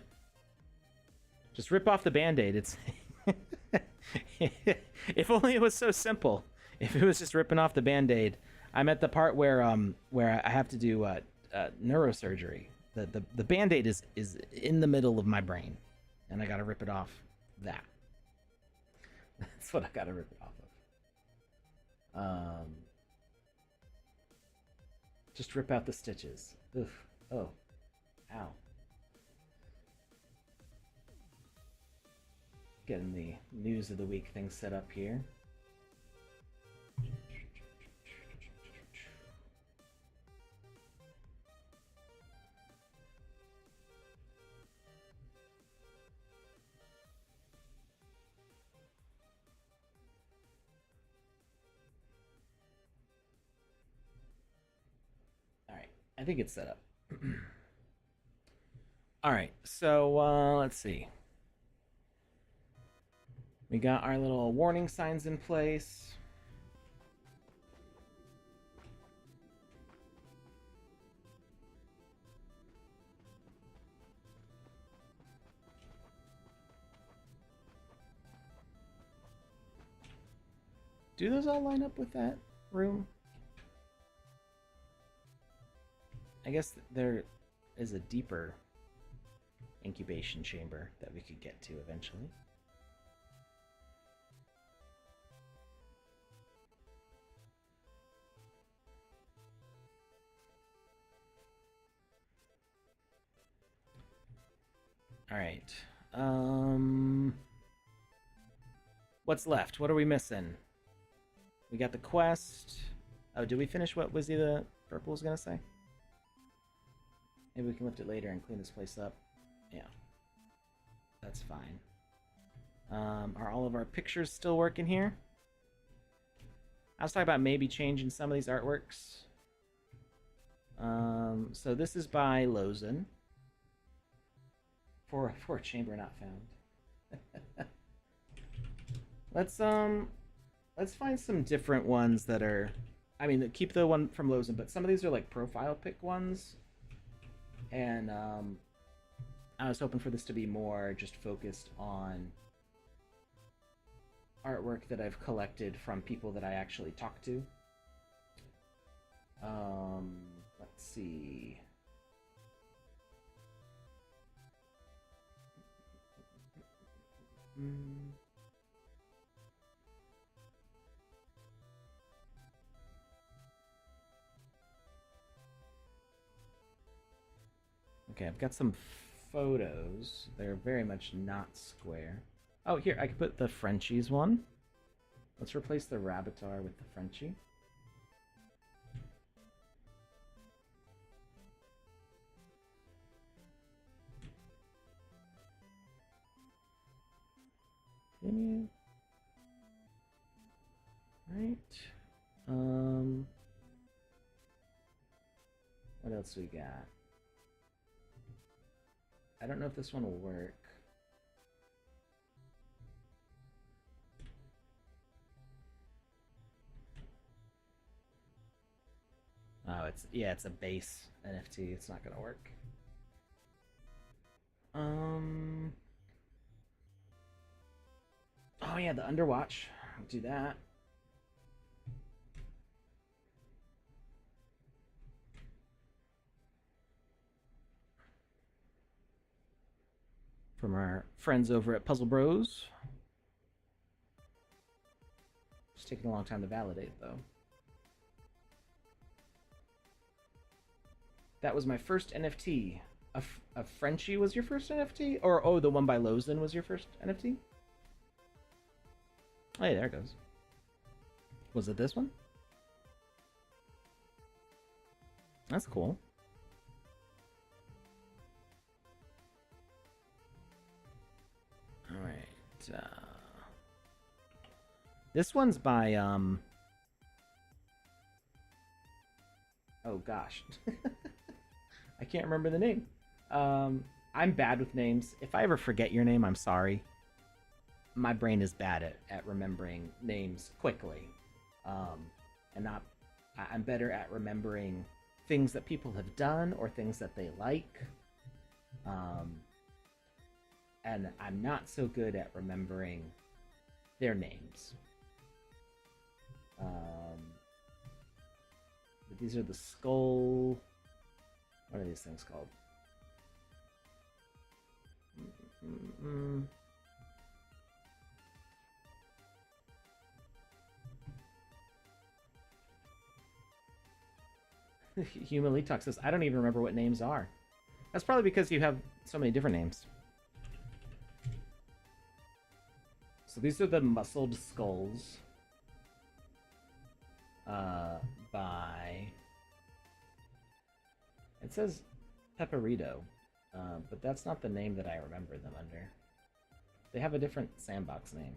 Just rip off the Band-Aid. It's if only it was so simple. If it was just ripping off the Band-Aid. I'm at the part where I have to do neurosurgery. The Band-Aid is in the middle of my brain, and I got to rip it off. That's what I got to rip it off of. Just rip out the stitches. Oof. Oh. Ow. Getting the news of the week thing set up here. I think it's set up. All right, so let's see. We got our little warning signs in place. Do those all line up with that room? I guess there is a deeper incubation chamber that we could get to eventually. All right. What's left? What are we missing? We got the quest. Oh, did we finish what was the Purple was gonna say. Maybe we can lift it later and clean this place up. Yeah, that's fine. Are all of our pictures still working here? I was talking about maybe changing some of these artworks. So this is by Lozen. For a chamber not found. Let's find some different ones that are. I mean, keep the one from Lozen, but some of these are like profile pic ones. And I was hoping for this to be more just focused on artwork that I've collected from people that I actually talk to. Let's see. Okay, I've got some photos. They're very much not square. Oh, here, I could put the Frenchies one. Let's replace the Rabbitar with the Frenchie. Continue. Right. What else we got? I don't know if this one will work. Oh, it's a base NFT. It's not gonna work. Oh yeah, the Underwatch. I'll do that. From our friends over at Puzzle Bros. It's taking a long time to validate, though. That was my first NFT. A Frenchie was your first NFT? Or, oh, the one by Lozen was your first NFT? Oh, yeah, there it goes. Was it this one? That's cool. All right. This one's by, oh, gosh. I can't remember the name. I'm bad with names. If I ever forget your name, I'm sorry. My brain is bad at remembering names quickly. And I'm better at remembering things that people have done or things that they like. And I'm not so good at remembering their names. But these are the skull. What are these things called? Human Lead Talk says, I don't even remember what names are. That's probably because you have so many different names. So these are the muscled skulls. By... It says Pepperito, but that's not the name that I remember them under. They have a different Sandbox name.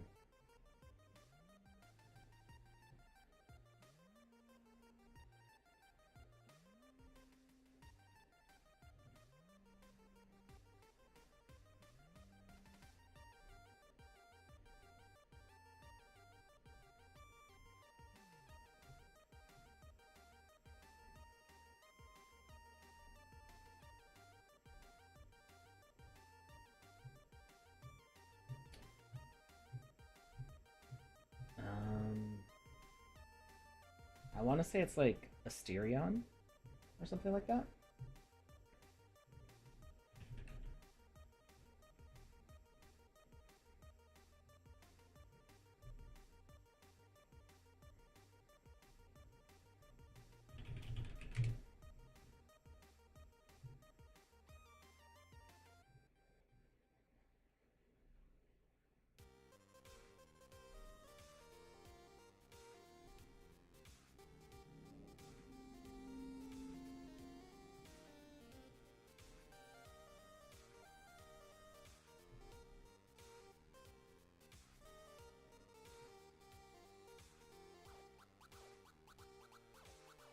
I want to say it's like Asterion or something like that.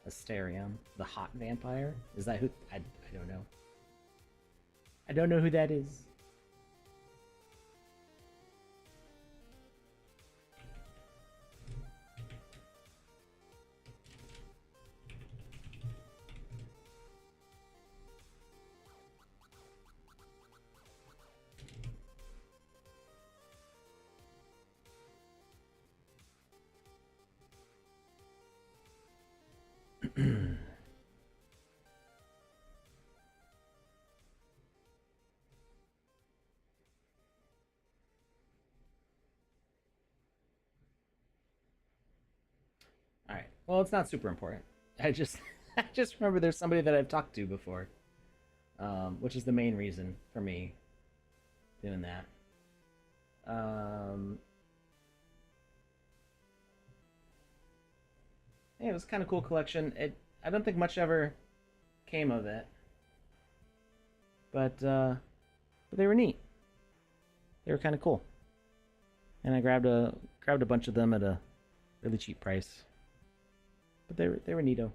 Asterium, the hot vampire. Is that who? I don't know. I don't know who that is. All right. Well, it's not super important. I just I just remember there's somebody that I've talked to before, which is the main reason for me doing that. Yeah, it was kind of cool collection. I don't think much ever came of it, but they were neat. They were kind of cool, and I grabbed a bunch of them at a really cheap price. But they were neato.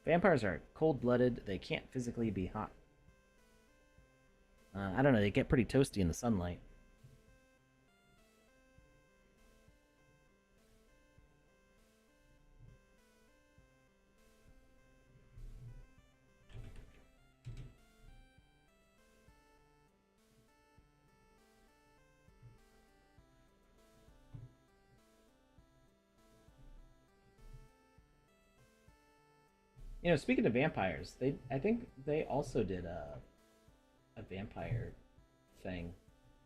Vampires are cold-blooded. They can't physically be hot. I don't know. They get pretty toasty in the sunlight. You know, speaking of vampires, I think they also did a vampire thing.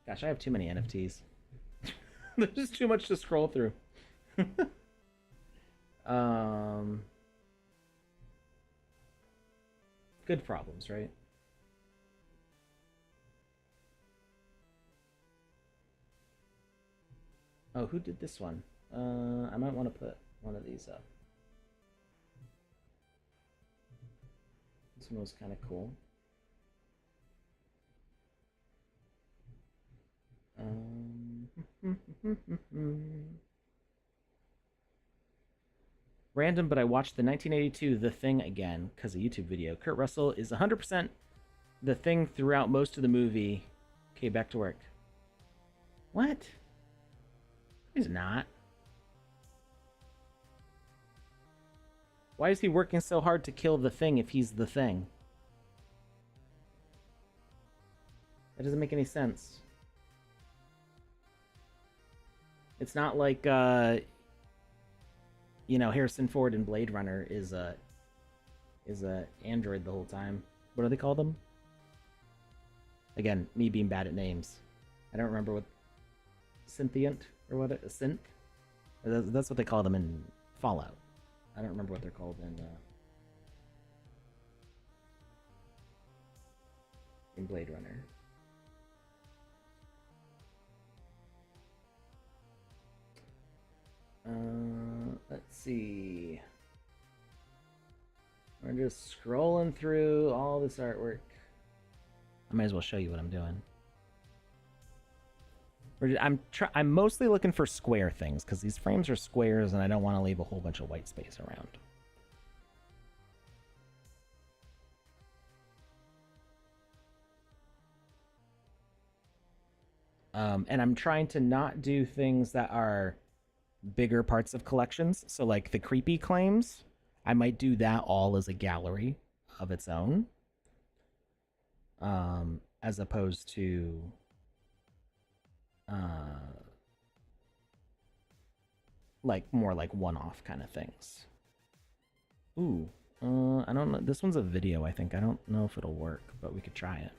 Gosh, I have too many NFTs. There's just too much to scroll through. um, Good problems, right? Oh, who did this one? I might want to put one of these up. This one was kind of cool. Random, but I watched the 1982 The Thing again because a YouTube video. Kurt Russell is 100% the Thing throughout most of the movie. Okay, back to work. What? He's not. Why is he working so hard to kill the Thing if he's the Thing? That doesn't make any sense. It's not like, you know, Harrison Ford in Blade Runner is a android the whole time. What do they call them? Again, me being bad at names. I don't remember what Synthient or what a synth. That's what they call them in Fallout. I don't remember what they're called in Blade Runner. Let's see. We're just scrolling through all this artwork. I might as well show you what I'm doing. I'm mostly looking for square things because these frames are squares and I don't want to leave a whole bunch of white space around. And I'm trying to not do things that are bigger parts of collections. So like the creepy claims, I might do that all as a gallery of its own. As opposed to like more like one-off kind of things. Ooh, I don't know. This one's a video, I think. I don't know if it'll work, but we could try it.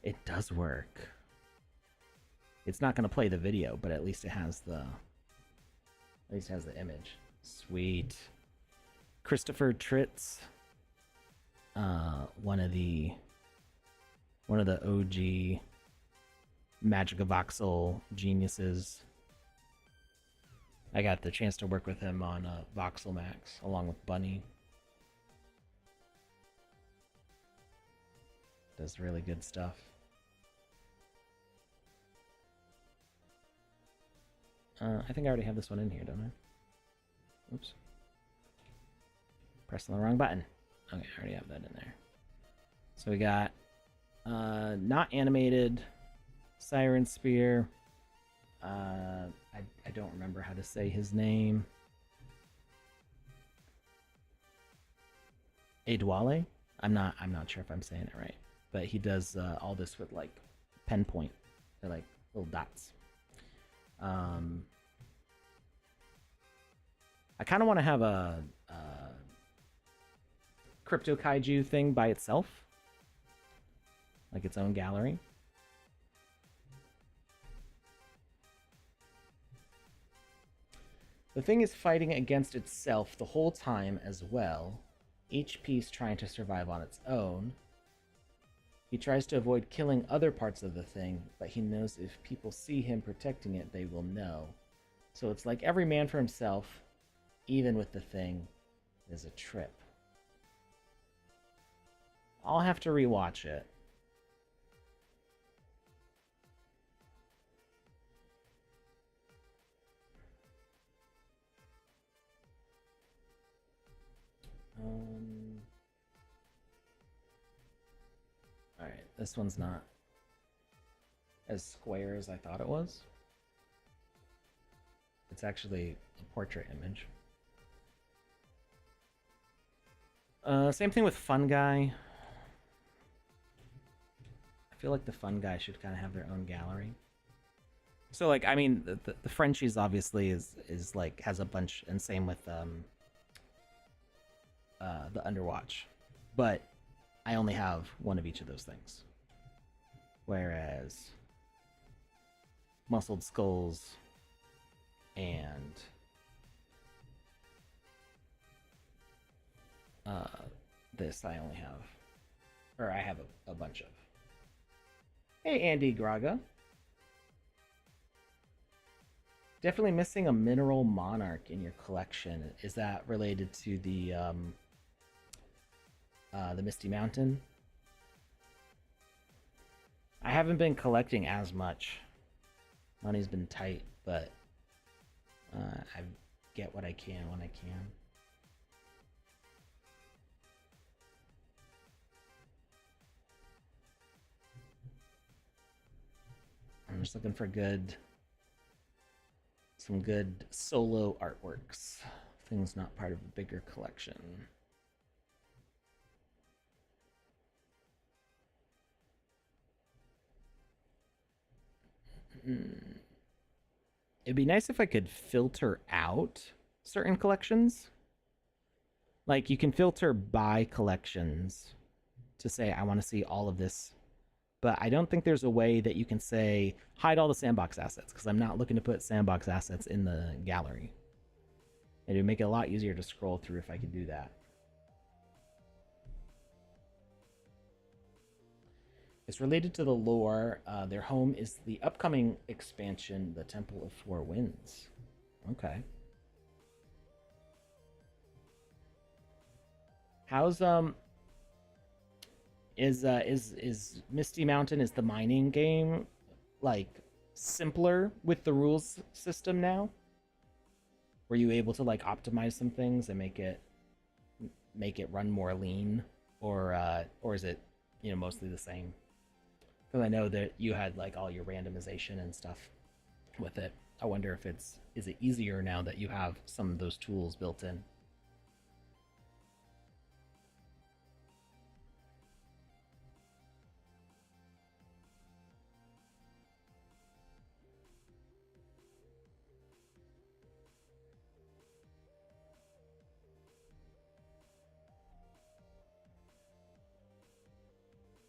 It does work. It's not going to play the video, but at least it has the image. Sweet. Christopher Tritz, one of the OG Magic of Voxel geniuses. I got the chance to work with him on Voxel Max along with Bunny. Does really good stuff. I think I already have this one in here, don't I? Oops. Pressing the wrong button. Okay, I already have that in there. So we got not animated, Siren Spear. I don't remember how to say his name. Edwale? I'm not sure if I'm saying it right. But he does all this with like pen point. They're like little dots. I kind of want to have a Crypto Kaiju thing by itself. Like its own gallery. The thing is fighting against itself the whole time as well. Each piece trying to survive on its own. He tries to avoid killing other parts of the thing, but he knows if people see him protecting it, they will know. So it's like every man for himself, even with the thing, is a trip. I'll have to rewatch it. Alright, this one's not as square as I thought it was. It's actually a portrait image. Same thing with Fun Guy. I feel like the Fun Guy should kind of have their own gallery. So, like, I mean, the Frenchies obviously is like has a bunch, and same with the Underwatch, but I only have one of each of those things. Whereas Muscled Skulls and this I only have, or I have a bunch of. Hey, Andy Graga. Definitely missing a Mineral Monarch in your collection. Is that related to the Misty Mountain? I haven't been collecting as much. Money's been tight, but I get what I can when I can. I'm just looking for some good solo artworks. Things not part of a bigger collection. It'd be nice if I could filter out certain collections. Like, you can filter by collections to say, I want to see all of this. But I don't think there's a way that you can say, hide all the Sandbox assets, because I'm not looking to put Sandbox assets in the gallery. It would make it a lot easier to scroll through if I could do that. It's related to the lore. Their home is the upcoming expansion, the Temple of Four Winds. Okay. How's is Misty Mountain, is the mining game like simpler with the rules system now? Were you able to like optimize some things and make it run more lean, or is it, you know, mostly the same? Because I know that you had like all your randomization and stuff with it. I wonder if is it easier now that you have some of those tools built in?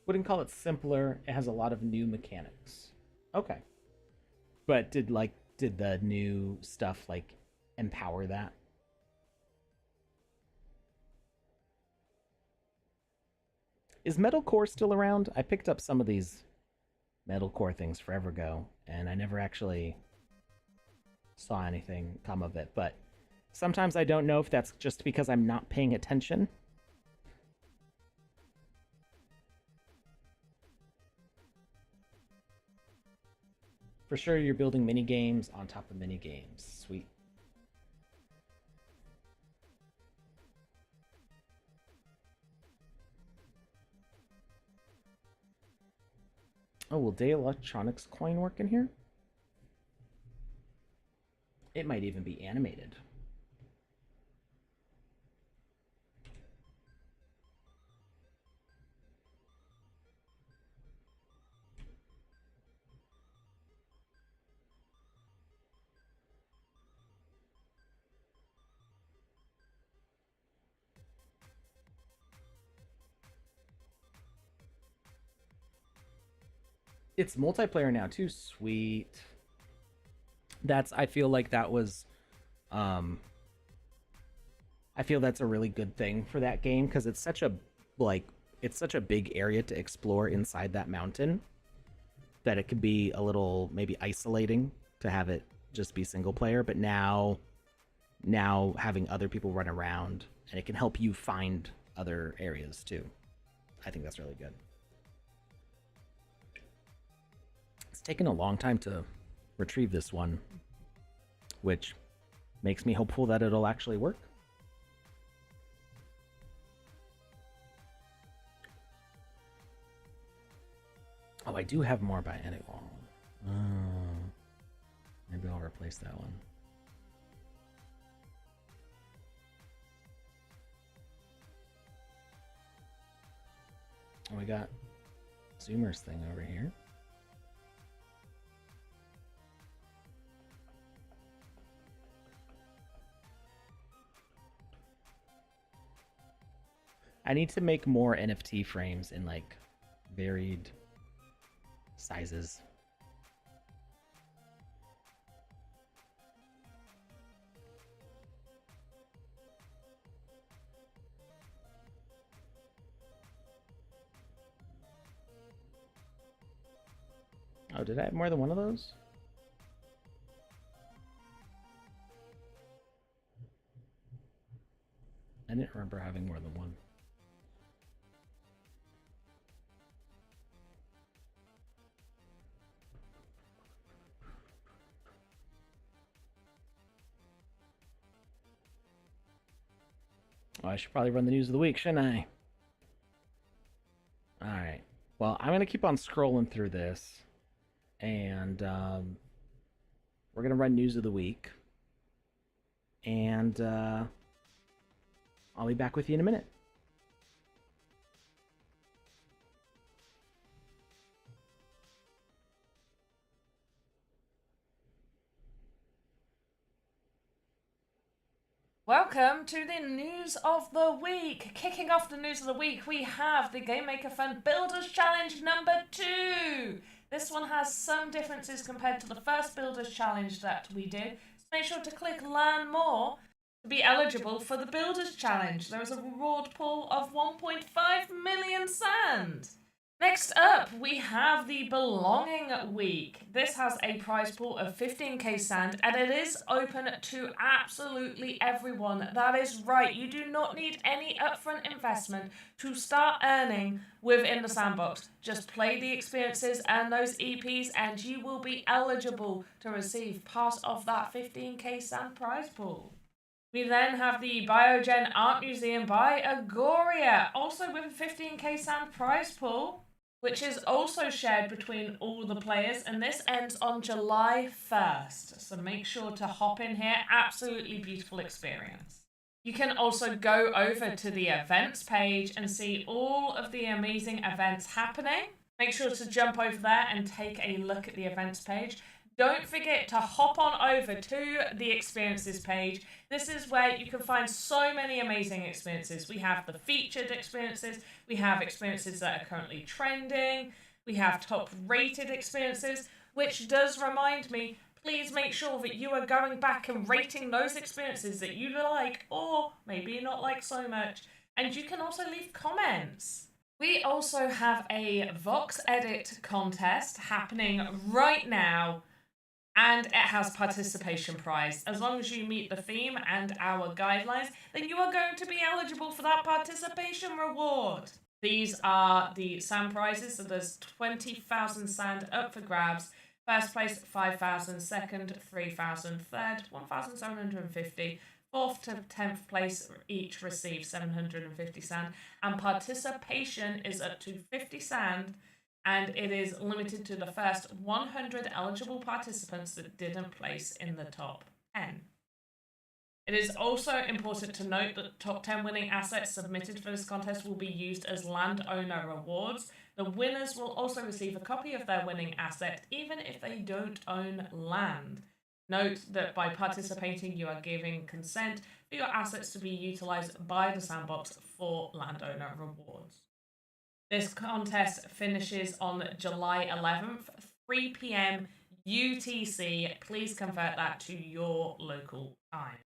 Wouldn't call it simpler. It has a lot of new mechanics. Okay. But did the new stuff like empower that? Is Metalcore still around? I picked up some of these Metalcore things forever ago, and I never actually saw anything come of it, but sometimes I don't know if that's just because I'm not paying attention. For sure, you're building mini games on top of mini games. Sweet. Oh, will Day Electronics coin work in here? It might even be animated. It's multiplayer now too. Sweet. I feel like that was I feel that's a really good thing for that game because it's such a big area to explore inside that mountain that it could be a little maybe isolating to have it just be single player, but now having other people run around and it can help you find other areas too. I think that's really good. It's taken a long time to retrieve this one, which makes me hopeful that it'll actually work. Oh, I do have more by Anywall. Maybe I'll replace that one. Oh, we got Zoomer's thing over here. I need to make more NFT frames in like varied sizes. Oh, did I have more than one of those? I didn't remember having more than one. Oh, I should probably run the news of the week, shouldn't I? Alright. Well, I'm going to keep on scrolling through this. And we're going to run news of the week. And I'll be back with you in a minute. Welcome to the news of the week. Kicking off the news of the week, we have the Game Maker Fund Builders Challenge number 2. This one has some differences compared to the first Builders Challenge that we did. So make sure to click Learn More to be eligible for the Builders Challenge. There is a reward pool of 1.5 million sand. Next up, we have the Belonging Week. This has a prize pool of 15k sand, and it is open to absolutely everyone. That is right, you do not need any upfront investment to start earning within the sandbox. Just play the experiences and those EPs, and you will be eligible to receive part of that 15k sand prize pool. We then have the Biogen Art Museum by Agoria, also with a 15k sand prize pool, which is also shared between all the players, and this ends on July 1st. So make sure to hop in here. Absolutely beautiful experience. You can also go over to the events page and see all of the amazing events happening. Make sure to jump over there and take a look at the events page. Don't forget to hop on over to the experiences page. This is where you can find so many amazing experiences. We have the featured experiences. We have experiences that are currently trending. We have top rated experiences, which does remind me, please make sure that you are going back and rating those experiences that you like or maybe not like so much. And you can also leave comments. We also have a VoxEdit contest happening right now. and it has participation prize. As long as you meet the theme and our guidelines, then you are going to be eligible for that participation reward. These are the sand prizes, so there's 20,000 sand up for grabs. First place, 5,000, second, 3,000, third, 1,750, fourth to 10th place each receive 750 sand, and participation is up to 50 sand, and it is limited to the first 100 eligible participants that didn't place in the top 10. It is also important to note that top 10 winning assets submitted for this contest will be used as landowner rewards. The winners will also receive a copy of their winning asset even if they don't own land. Note that by participating, you are giving consent for your assets to be utilised by the sandbox for landowner rewards. This contest finishes on July 11th, 3 p.m. UTC. Please convert that to your local time.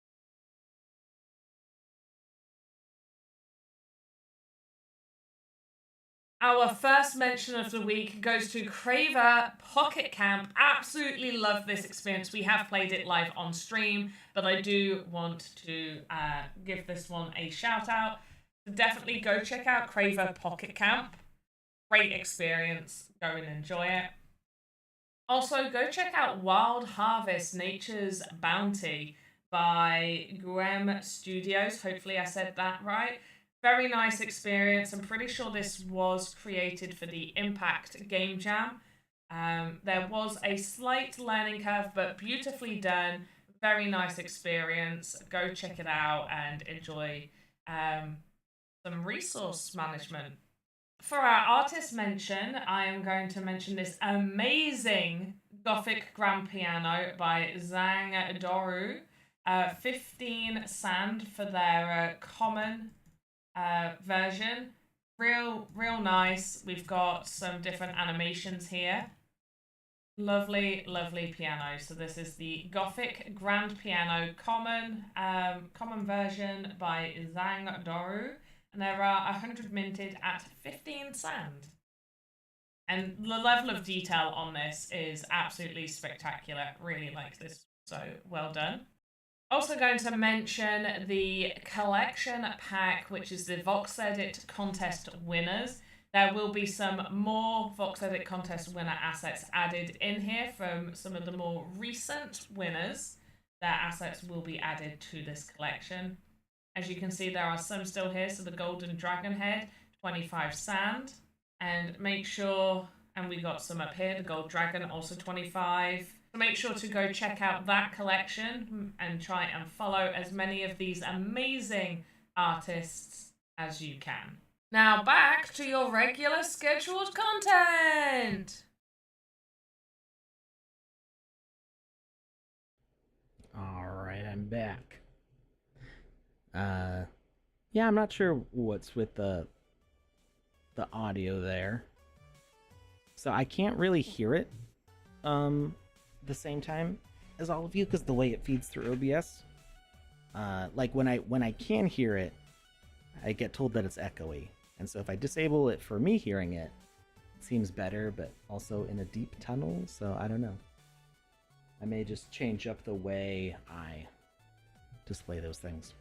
Our first mention of the week goes to Craver Pocket Camp. Absolutely love this experience. We have played it live on stream, but I do want to give this one a shout out. So definitely go check out Craver Pocket Camp. Great experience. Go and enjoy it. Also, go check out Wild Harvest Nature's Bounty by Guem Studios. Hopefully I said that right. Very nice experience. I'm pretty sure this was created for the Impact Game Jam. There was a slight learning curve, but beautifully done. Very nice experience. Go check it out and enjoy some resource management. For our artist mention, I am going to mention this amazing Gothic grand piano by Zhang Doru. 15 sand for their common version. Real nice. We've got some different animations here. Lovely piano. So this is the Gothic grand piano common version by Zhang Doru, and there are 100 minted at 15 sand. And the level of detail on this is absolutely spectacular. Really like this. So well done. Also going to mention the collection pack, which is the VoxEdit contest winners. There will be some more VoxEdit contest winner assets added in here from some of the more recent winners. Their assets will be added to this collection. As you can see, there are some still here. So the Golden Dragon Head, 25 sand. And make sure, and we got some up here, the Gold Dragon, also 25. So make sure to go check out that collection and try and follow as many of these amazing artists as you can. Now back to your regular scheduled content. All right, I'm back. Yeah, I'm not sure what's with the audio there. So I can't really hear it the same time as all of you because the way it feeds through OBS. Like when I can hear it, I get told that it's echoey. And so if I disable it for me hearing it, it seems better, but also in a deep tunnel, so I don't know. I may just change up the way I display those things.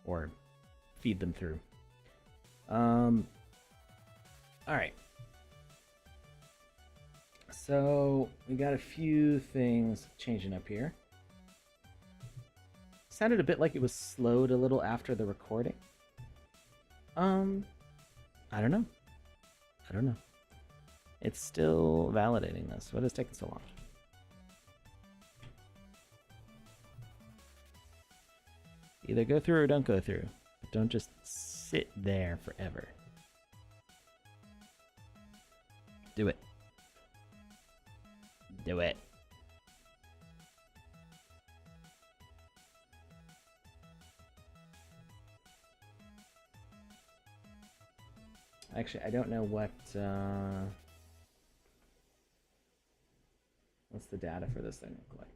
Or feed them through. Alright. So, we got a few things changing up here. Sounded a bit like it was slowed a little after the recording. I don't know. It's still validating this. What is taking so long? Either go through or don't go through. But don't just sit there forever. Do it. Do it. Actually, I don't know what's the data for this thing look like.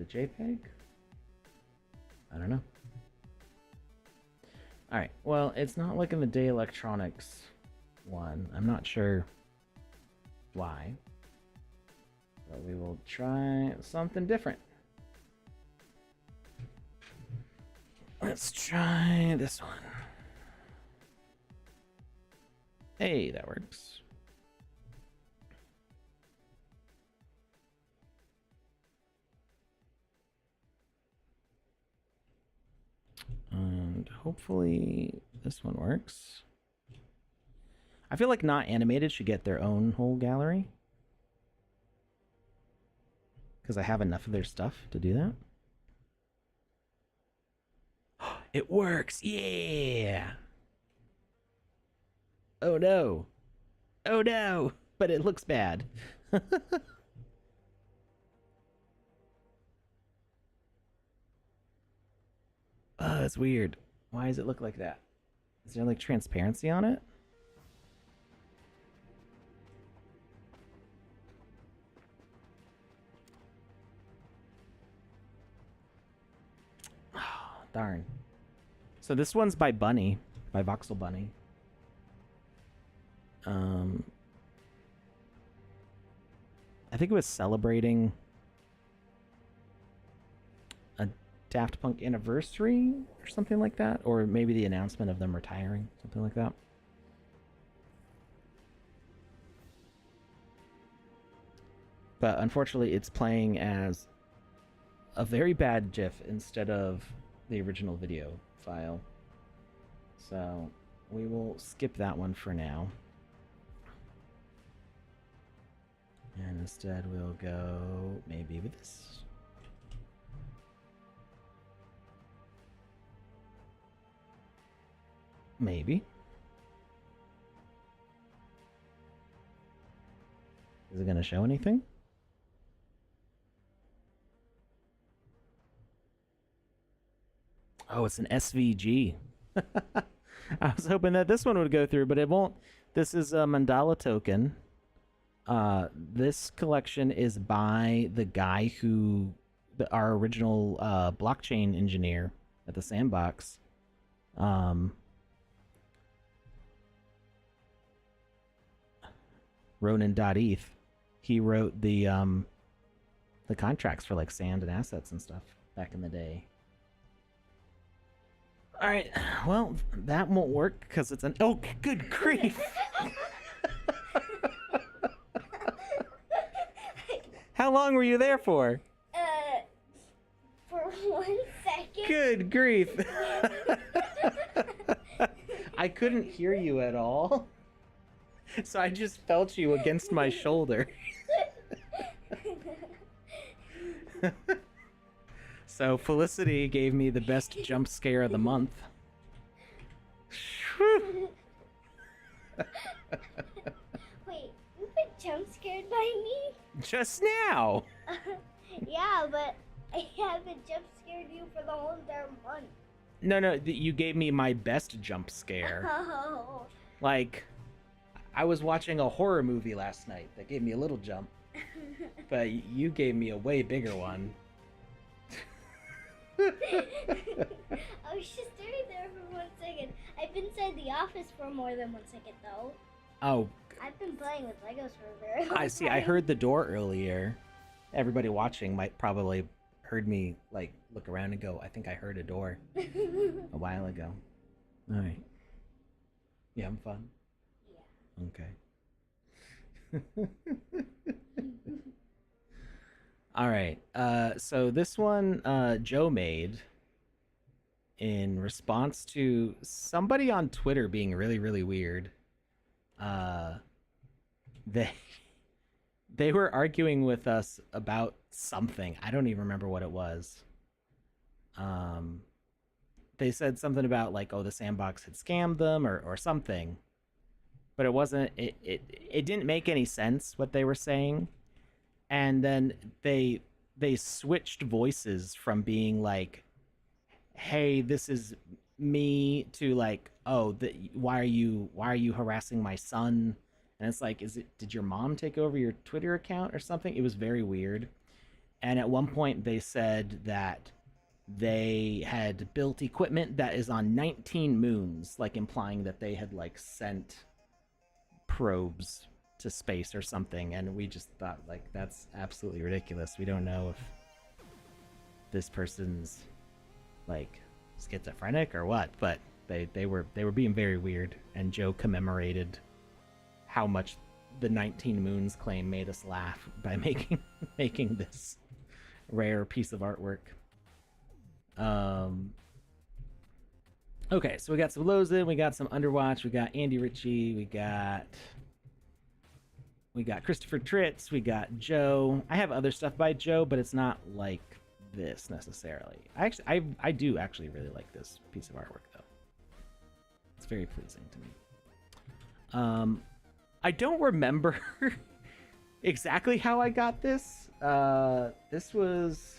JPEG? I don't know. Alright, well, it's not like in the Day Electronics one. I'm not sure why. But we will try something different. Let's try this one. Hey, that works. And hopefully this one works. I feel like Not Animated should get their own whole gallery, because I have enough of their stuff to do that. It works! Yeah! Oh no! Oh no! But it looks bad. Oh, that's weird. Why does it look like that? Is there like transparency on it? Oh, darn. So this one's by Bunny, by Voxel Bunny. I think it was celebrating a Daft Punk anniversary or something like that, or maybe the announcement of them retiring, something like that. But unfortunately, it's playing as a very bad GIF instead of the original video file. So we will skip that one for now. And instead we'll go maybe with this. Maybe. Is it going to show anything? Oh, it's an SVG. I was hoping that this one would go through, but it won't. This is a Mandala token. This collection is by the guy who, our original blockchain engineer at the Sandbox. Ronan.eth. He wrote the contracts for like sand and assets and stuff back in the day. All right, well, that won't work because it's an... Oh, good grief! How long were you there for? For 1 second. Good grief! I couldn't hear you at all, so I just felt you against my shoulder. So Felicity gave me the best jump scare of the month. Wait, you've been jump scared by me? Just now! Yeah, but I haven't jump scared you for the whole entire month. No, you gave me my best jump scare. Oh. Like, I was watching a horror movie last night that gave me a little jump. But you gave me a way bigger one. I was just standing there for 1 second. I've been inside the office for more than 1 second, though. Oh. I've been playing with Legos for a very long time. I see. I heard the door earlier. Everybody watching might probably heard me like look around and go, I think I heard a door a while ago. All right. You having fun? Yeah. Okay. All right. So this one Joe made in response to somebody on Twitter being really, really weird. They were arguing with us about something. I don't even remember what it was. They said something about like, oh, the Sandbox had scammed them or something. But it wasn't, it didn't make any sense what they were saying. And then they switched voices from being like, hey, this is me, to like, oh, why are you harassing my son? And it's like, did your mom take over your Twitter account or something? It was very weird. And at one point they said that they had built equipment that is on 19 moons, like implying that they had like sent probes to space or something. And we just thought, like, that's absolutely ridiculous. We don't know if this person's like schizophrenic or what, but they were being very weird. And Joe commemorated how much the 19 moons claim made us laugh by making this rare piece of artwork. Okay, so we got some Lozen, we got some Underwatch, we got Andy Ritchie, we got Christopher Tritz, we got Joe. I have other stuff by Joe, but it's not like this necessarily. I do actually really like this piece of artwork though. It's very pleasing to me. I don't remember exactly how I got this. This was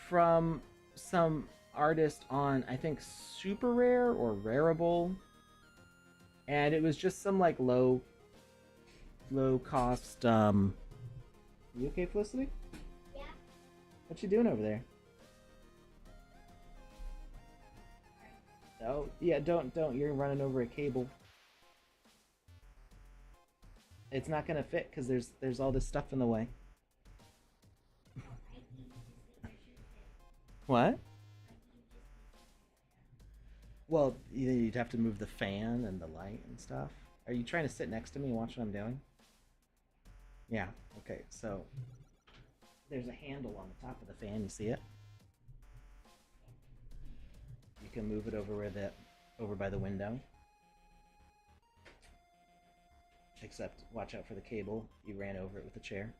from some artist on, I think, Super Rare or Rareable, and it was just some like low cost. You okay, Felicity? Yeah. What you doing over there? Oh yeah, don't. You're running over a cable. It's not gonna fit because there's all this stuff in the way. What? Well, you'd have to move the fan and the light and stuff. Are you trying to sit next to me and watch what I'm doing? Yeah, okay, so there's a handle on the top of the fan, you see it? You can move it over by the window. Except, watch out for the cable. You ran over it with the chair.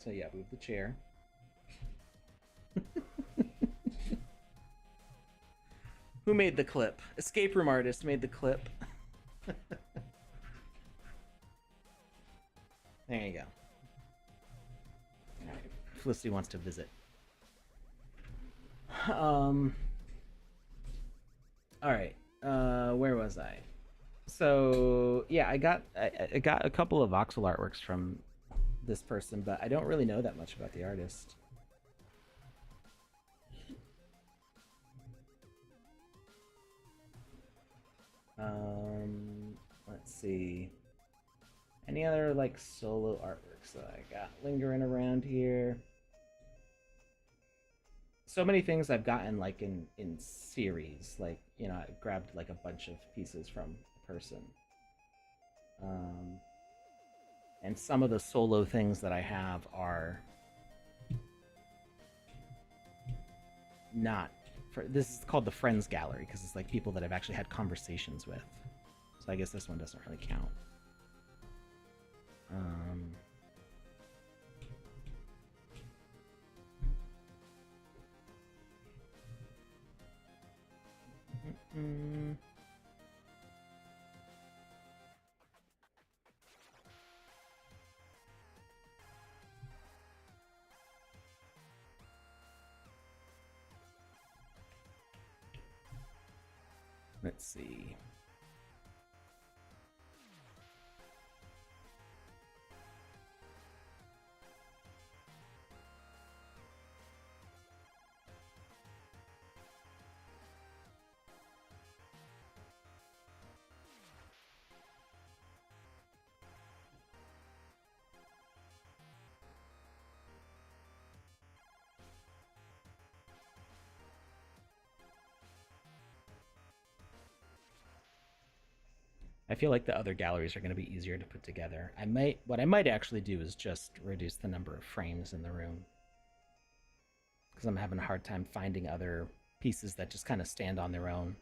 So yeah, move the chair. Who made the clip? Escape Room Artist made the clip. There you go. Alright. Felicity wants to visit. Alright. Where was I? So yeah, I got a couple of voxel artworks from this person, but I don't really know that much about the artist. Let's see. Any other like solo artworks that I got lingering around here? So many things I've gotten like in series, like, you know, I grabbed like a bunch of pieces from a person. And some of the solo things that I have are not for, this is called the Friends Gallery because it's like people that I've actually had conversations with. So I guess this one doesn't really count. Let's see. I feel like the other galleries are going to be easier to put together. What I might actually do is just reduce the number of frames in the room, because I'm having a hard time finding other pieces that just kind of stand on their own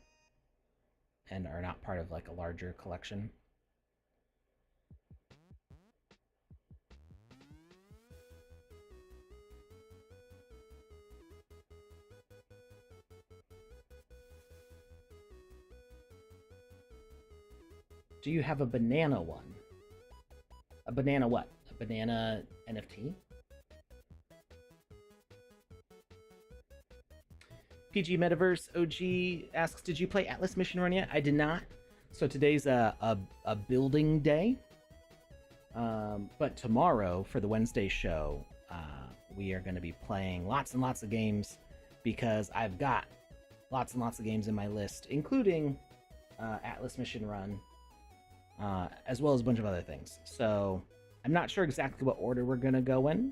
and are not part of like a larger collection. Do you have a banana one? A banana what? A banana NFT? PG Metaverse OG asks, did you play Atlas Mission Run yet? I did not. So today's a building day. But tomorrow for the Wednesday show, we are going to be playing lots and lots of games because I've got lots and lots of games in my list, including Atlas Mission Run, as well as a bunch of other things. So I'm not sure exactly what order we're going to go in,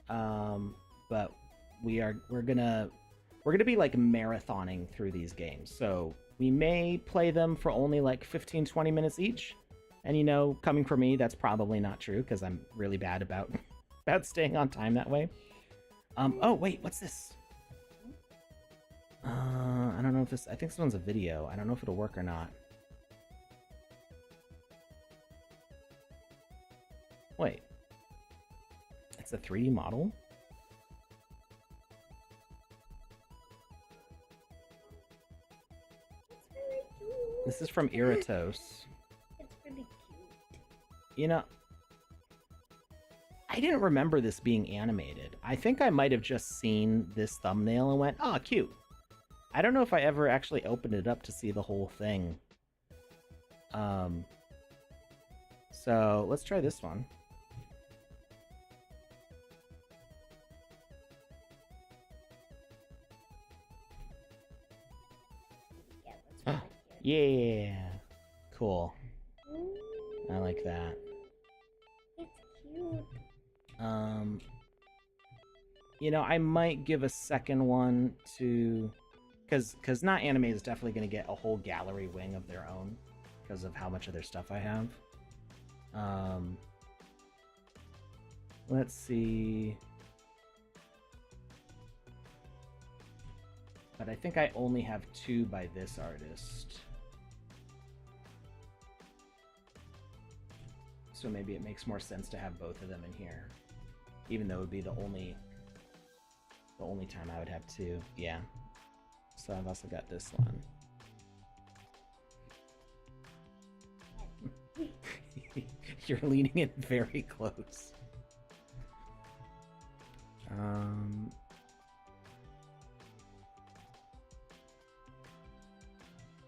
but we're gonna be like marathoning through these games. So we may play them for only like 15-20 minutes each. And you know, coming from me, that's probably not true because I'm really bad about staying on time that way. Oh wait, what's this? I don't know if this. I think this one's a video. I don't know if it'll work or not. Wait, it's a 3D model. It's really cute. This is from Iratos. It's really cute. You know, I didn't remember this being animated. I think I might have just seen this thumbnail and went, oh, cute. I don't know if I ever actually opened it up to see the whole thing. So let's try this one. Yeah, that's really cute. Yeah. Cool. I like that. It's cute. You know, I might give a second one to... Because Not Anime is definitely going to get a whole gallery wing of their own because of how much of their stuff I have. Let's see. But I think I only have 2 by this artist. So maybe it makes more sense to have both of them in here. Even though it would be the only time I would have 2. Yeah. So I've also got this one. You're leaning in very close.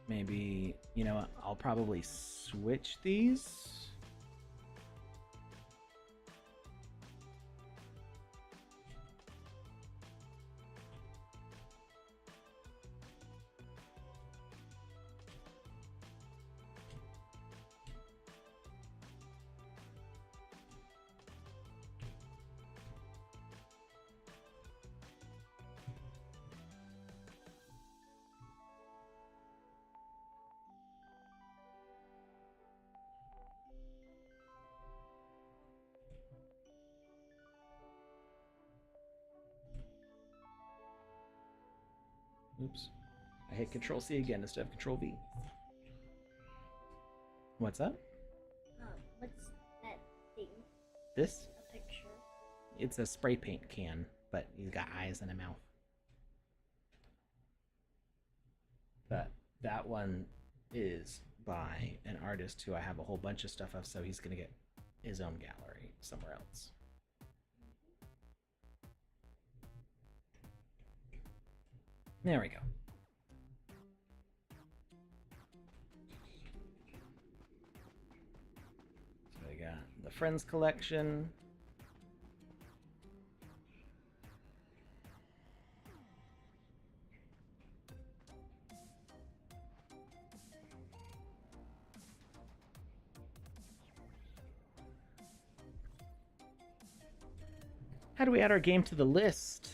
Maybe, you know what, I'll probably switch these. Oops. I hit Control C again instead of Control V. What's up? What's that thing? This? A picture. It's a spray paint can, but he's got eyes and a mouth. But that one is by an artist who I have a whole bunch of stuff of, so he's gonna get his own gallery somewhere else. There we go. So I got the Friends collection. How do we add our game to the list?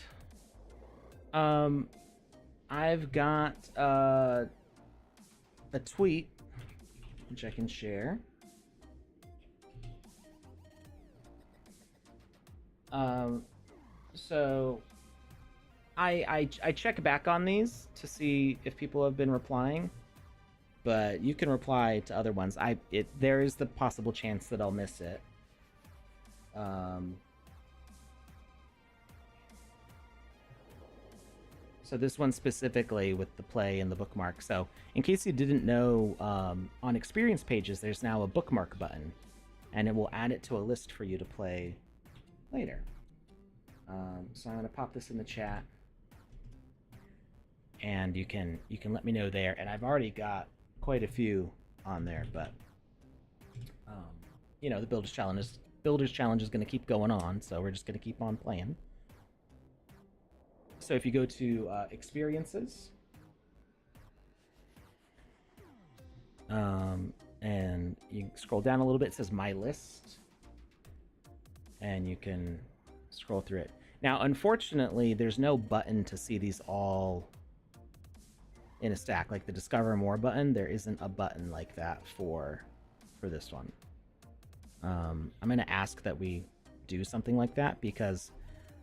I've got a tweet which I can share. So I check back on these to see if people have been replying, but you can reply to other ones. There is the possible chance that I'll miss it. So this one specifically with the play and the bookmark. So in case you didn't know, on experience pages, there's now a bookmark button, and it will add it to a list for you to play later. So I'm gonna pop this in the chat, and you can let me know there. And I've already got quite a few on there, but you know, the builders challenge is going to keep going on, so we're just going to keep on playing. So if you go to experiences, and you scroll down a little bit, it says my list, and you can scroll through it. Now, unfortunately, there's no button to see these all in a stack. Like the discover more button, there isn't a button like that for this one. I'm going to ask that we do something like that, because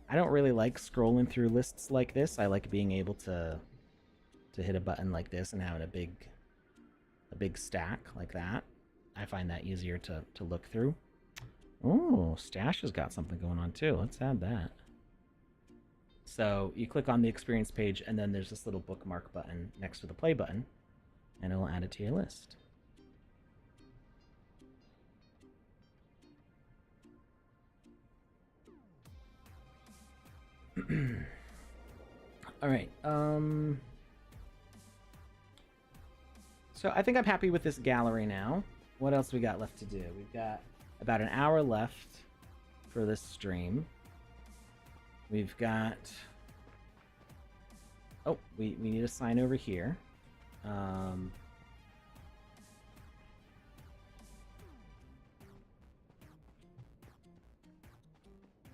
I don't really like scrolling through lists like this. I like being able to hit a button like this and having a big stack like that. I find that easier to look through. Oh, Stash has got something going on too. Let's add that. So you click on the experience page, and then there's this little bookmark button next to the play button, and it will add it to your list. All right. So I think I'm happy with this gallery now. What else we got left to do? We've got about an hour left for this stream. We've got... Oh, we need a sign over here. I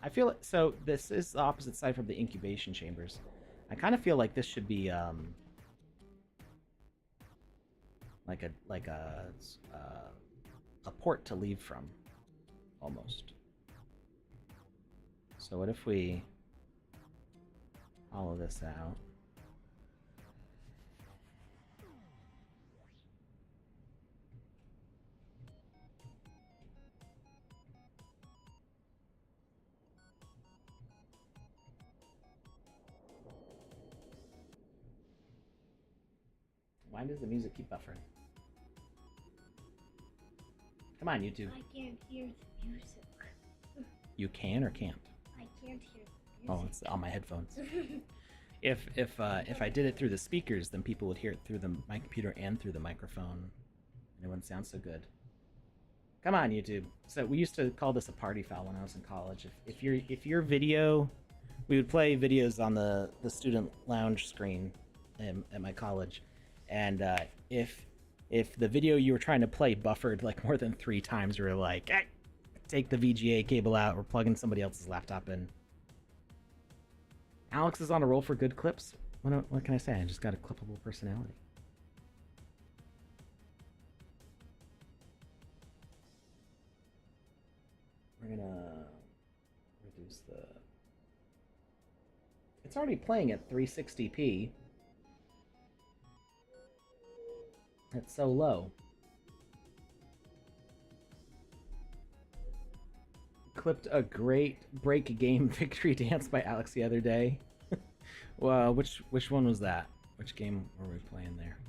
feel it, so this is the opposite side from the incubation chambers. I kind of feel like this should be like a port to leave from, almost. So what if we hollow this out? Why does the music keep buffering? Come on, YouTube. I can't hear the music. You can or can't? I can't hear the music. Oh, it's on my headphones. If I did it through the speakers, then people would hear it through my computer and through the microphone, and it wouldn't sound so good. Come on, YouTube. So we used to call this a party foul when I was in college. If your video, we would play videos on the student lounge screen at my college, and if the video you were trying to play buffered like more than 3 times, you were like, hey, take the VGA cable out, we're plugging somebody else's laptop in. Alex is on a roll for good clips. What can I say? I just got a clippable personality. We're gonna reduce the... It's already playing at 360p. It's so low. Clipped a great break game victory dance by Alex the other day. Well, which one was that? Which game were we playing there?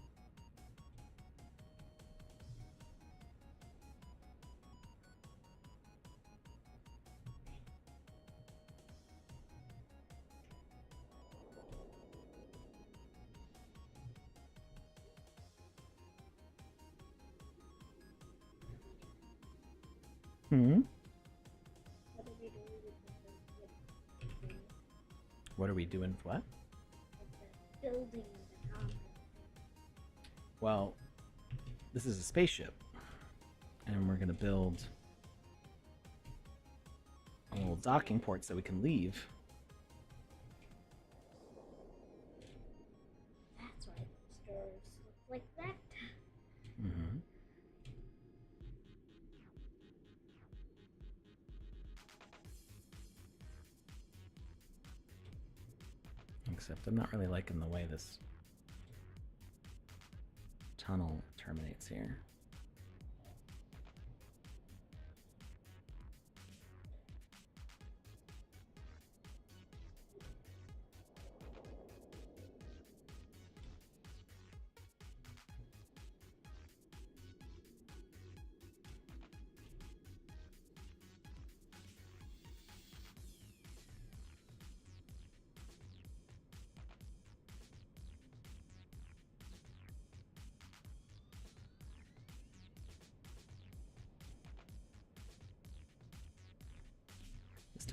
What are we doing with what? Building the top. Well, this is a spaceship, and we're gonna build a little docking port so we can leave. That's why the stars look like that. Mm-hmm. Except I'm not really liking the way this tunnel terminates here.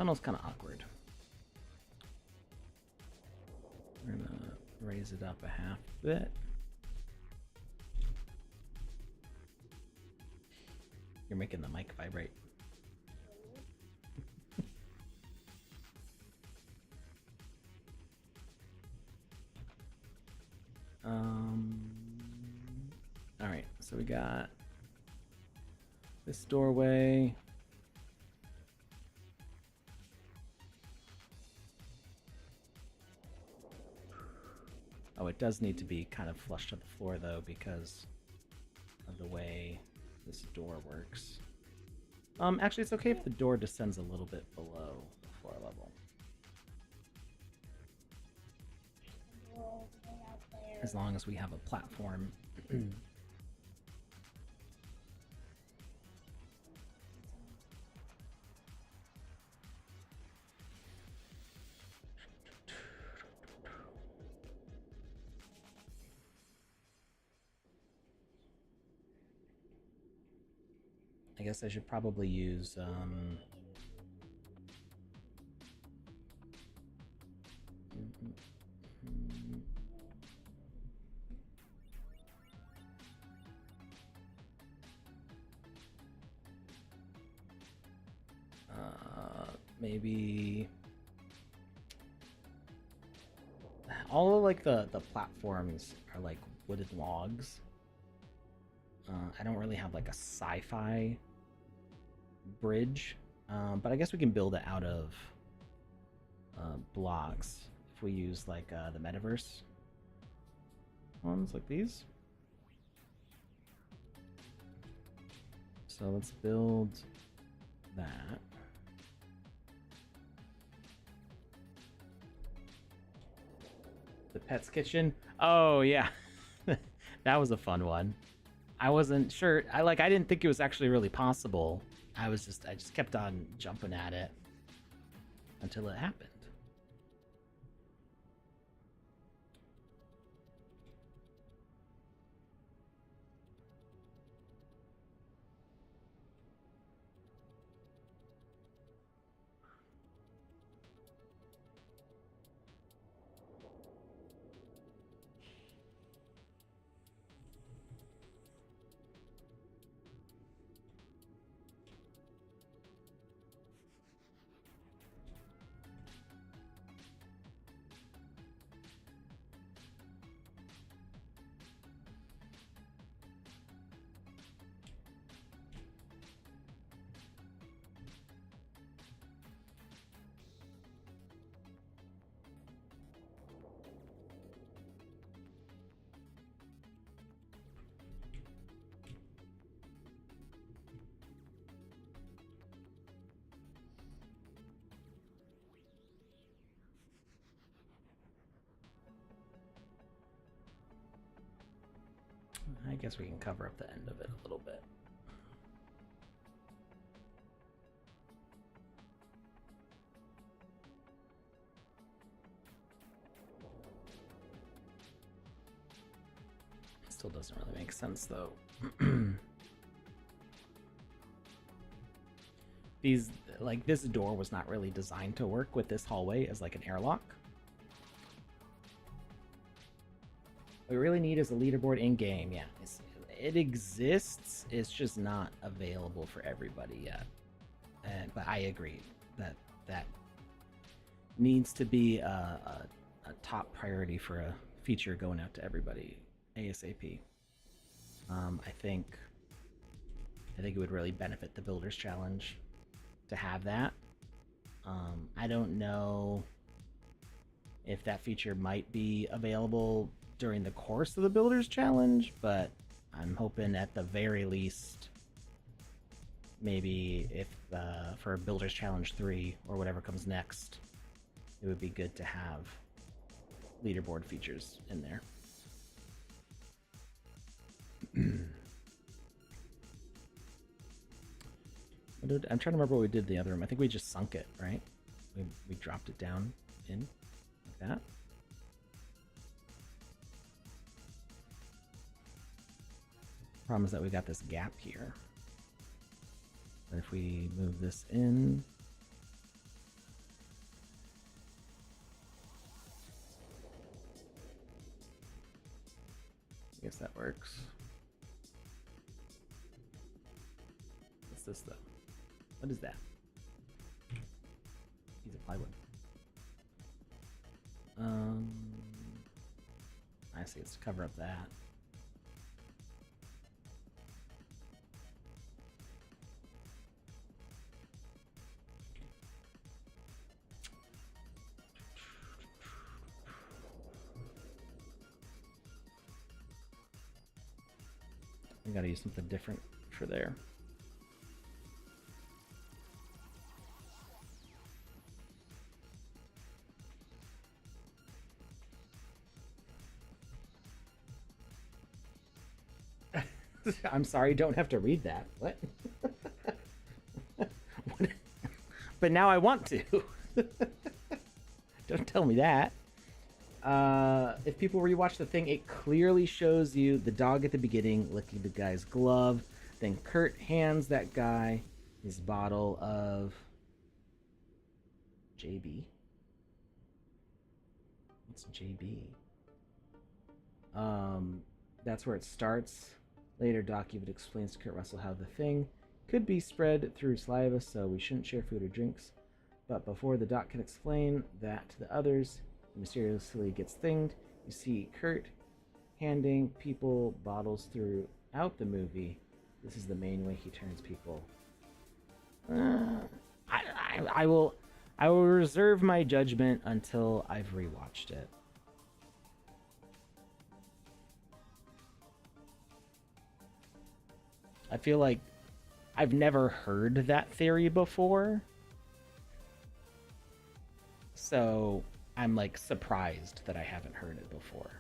tunnel's kind of awkward. We're gonna raise it up a half bit. You're making the mic vibrate. All right, so we got this doorway. Oh, it does need to be kind of flush to the floor though, because of the way this door works. Actually, it's okay if the door descends a little bit below the floor level. As long as we have a platform. I guess I should probably use maybe all of like the platforms are like wooden logs. I don't really have like a sci-fi bridge, but I guess we can build it out of blocks if we use like the metaverse ones like these. So let's build that. The Pet's Kitchen. Oh yeah, that was a fun one. I wasn't sure. I didn't think it was actually really possible. I just kept on jumping at it until it happened. I guess we can cover up the end of it a little bit. Still doesn't really make sense though. This door was not really designed to work with this hallway as like an airlock. What we really need is a leaderboard in game. Yeah, it exists. It's just not available for everybody yet. But I agree that that needs to be a top priority for a feature going out to everybody ASAP. I think it would really benefit the Builders Challenge to have that. I don't know if that feature might be available during the course of the Builders Challenge, but I'm hoping at the very least, maybe if for Builders Challenge 3 or whatever comes next, it would be good to have leaderboard features in there. I'm trying to remember what we did in the other room. I think we just sunk it, right? We dropped it down in like that. Problem is that we got this gap here. But if we move this in that works. What's this though? What is that? Piece of plywood. I see. It's to cover up that. I gotta use something different for there. I'm sorry, you don't have to read that. What? What? But now I want to. Don't tell me that. If people rewatch the thing, it clearly shows you the dog at the beginning licking the guy's glove. Then Kurt hands that guy his bottle of JB. What's JB? That's where it starts. Later, Doc even explains to Kurt Russell how the thing could be spread through saliva, so we shouldn't share food or drinks. But before the Doc can explain that to the others, he mysteriously gets thinged. You see Kurt handing people bottles throughout the movie. This is the main way he turns people. I will reserve my judgment until I've rewatched it. I feel like I've never heard that theory before. So I'm like surprised that I haven't heard it before.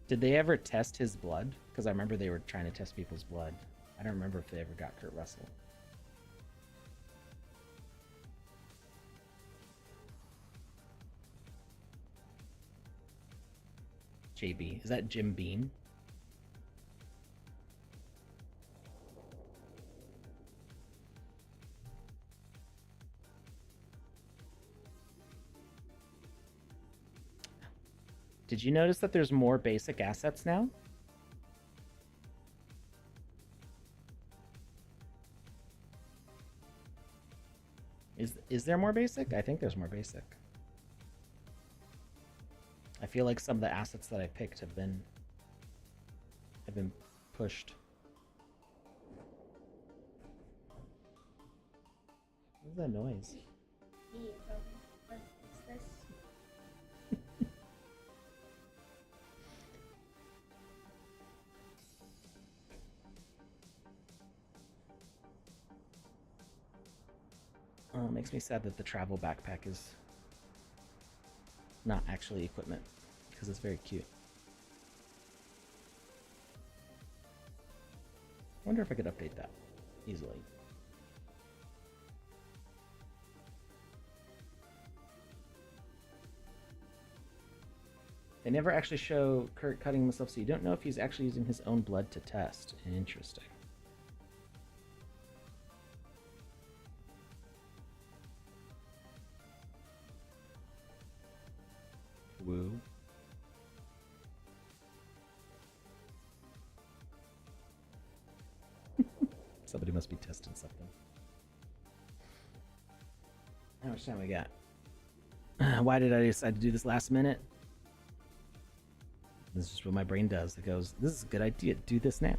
Did they ever test his blood? Because I remember they were trying to test people's blood. I don't remember if they ever got Kurt Russell. JB. Is that Jim Beam? Did you notice that there's more basic assets now? Is there more basic? I think there's more basic. I feel like some of the assets that I picked have been pushed. What's that noise? What is this? It makes me sad that the travel backpack is not actually equipment, because it's very cute. I wonder if I could update that easily. They never actually show Kurt cutting himself, so you don't know if he's actually using his own blood to test. Interesting. Woo. Somebody must be testing something. How much time we got? Why did I decide to do this last minute? This is just what my brain does. It goes, this is a good idea. Do this now.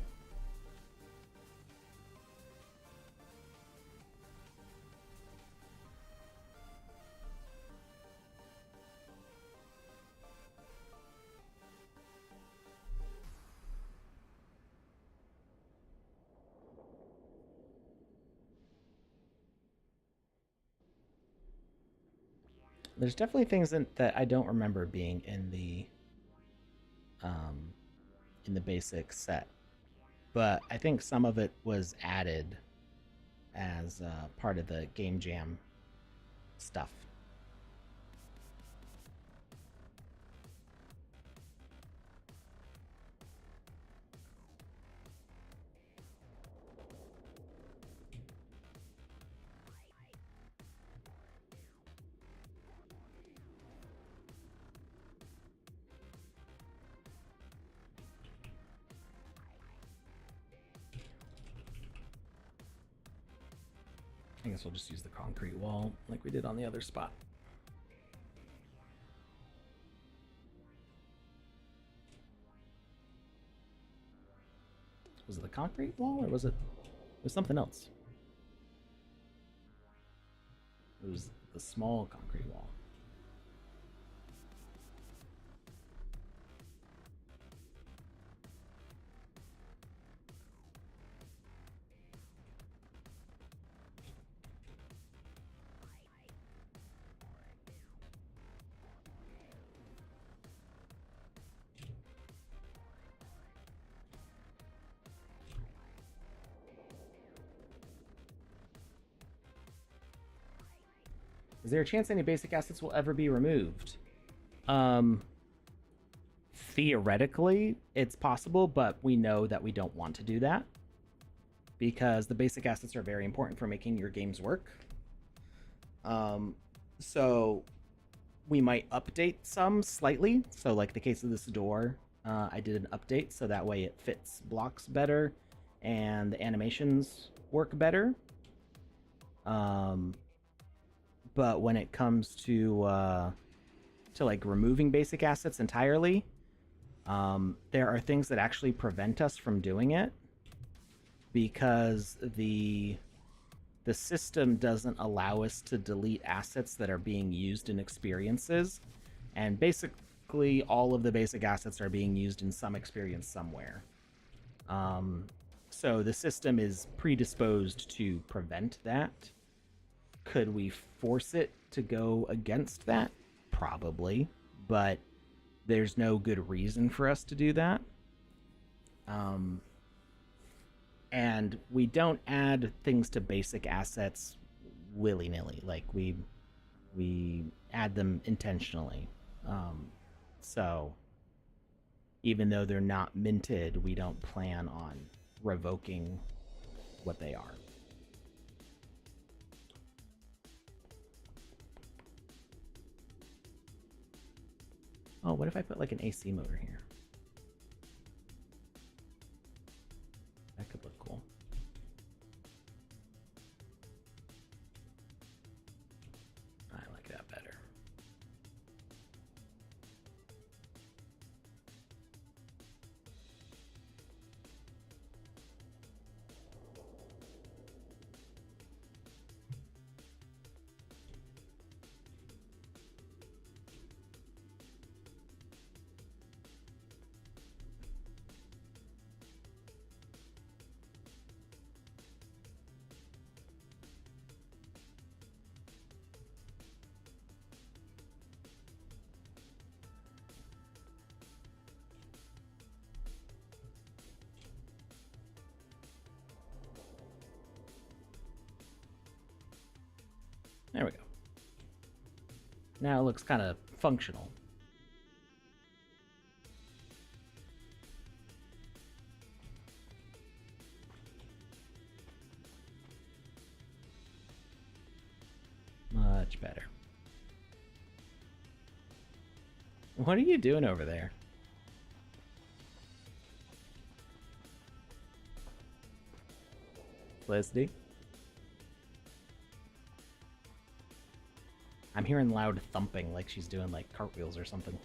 There's definitely things that I don't remember being in the basic set, but I think some of it was added as part of the game jam stuff. I guess we'll just use the concrete wall like we did on the other spot. Was it the concrete wall or was it something else? It was the small concrete wall. Is there a chance any basic assets will ever be removed? Theoretically, it's possible, but we know that we don't want to do that because the basic assets are very important for making your games work. So we might update some slightly. So like the case of this door, I did an update so that way it fits blocks better and the animations work better. But when it comes to like removing basic assets entirely, there are things that actually prevent us from doing it because the system doesn't allow us to delete assets that are being used in experiences, and basically all of the basic assets are being used in some experience somewhere. So the system is predisposed to prevent that. Could we force it to go against that? Probably, but there's no good reason for us to do that. And we don't add things to basic assets willy-nilly. Like we add them intentionally. So even though they're not minted, we don't plan on revoking what they are. Oh, what if I put like an AC motor here? That could look cool. I like that better. There we go. Now it looks kind of functional. Much better. What are you doing over there? Felicity? I'm hearing loud thumping like she's doing like cartwheels or something.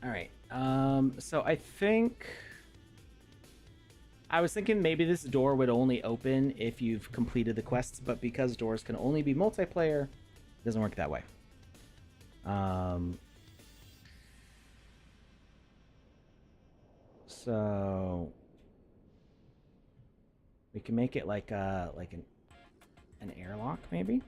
Alright, so I think... I was thinking maybe this door would only open if you've completed the quests, but because doors can only be multiplayer, it doesn't work that way. So we can make it like an airlock, maybe?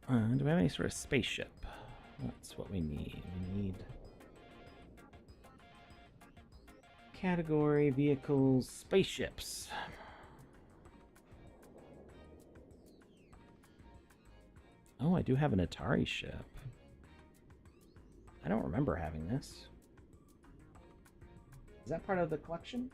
Do we have any sort of spaceship? That's what we need. We need category, vehicles, spaceships. Oh, I do have an Atari ship. I don't remember having this. Is that part of the collection?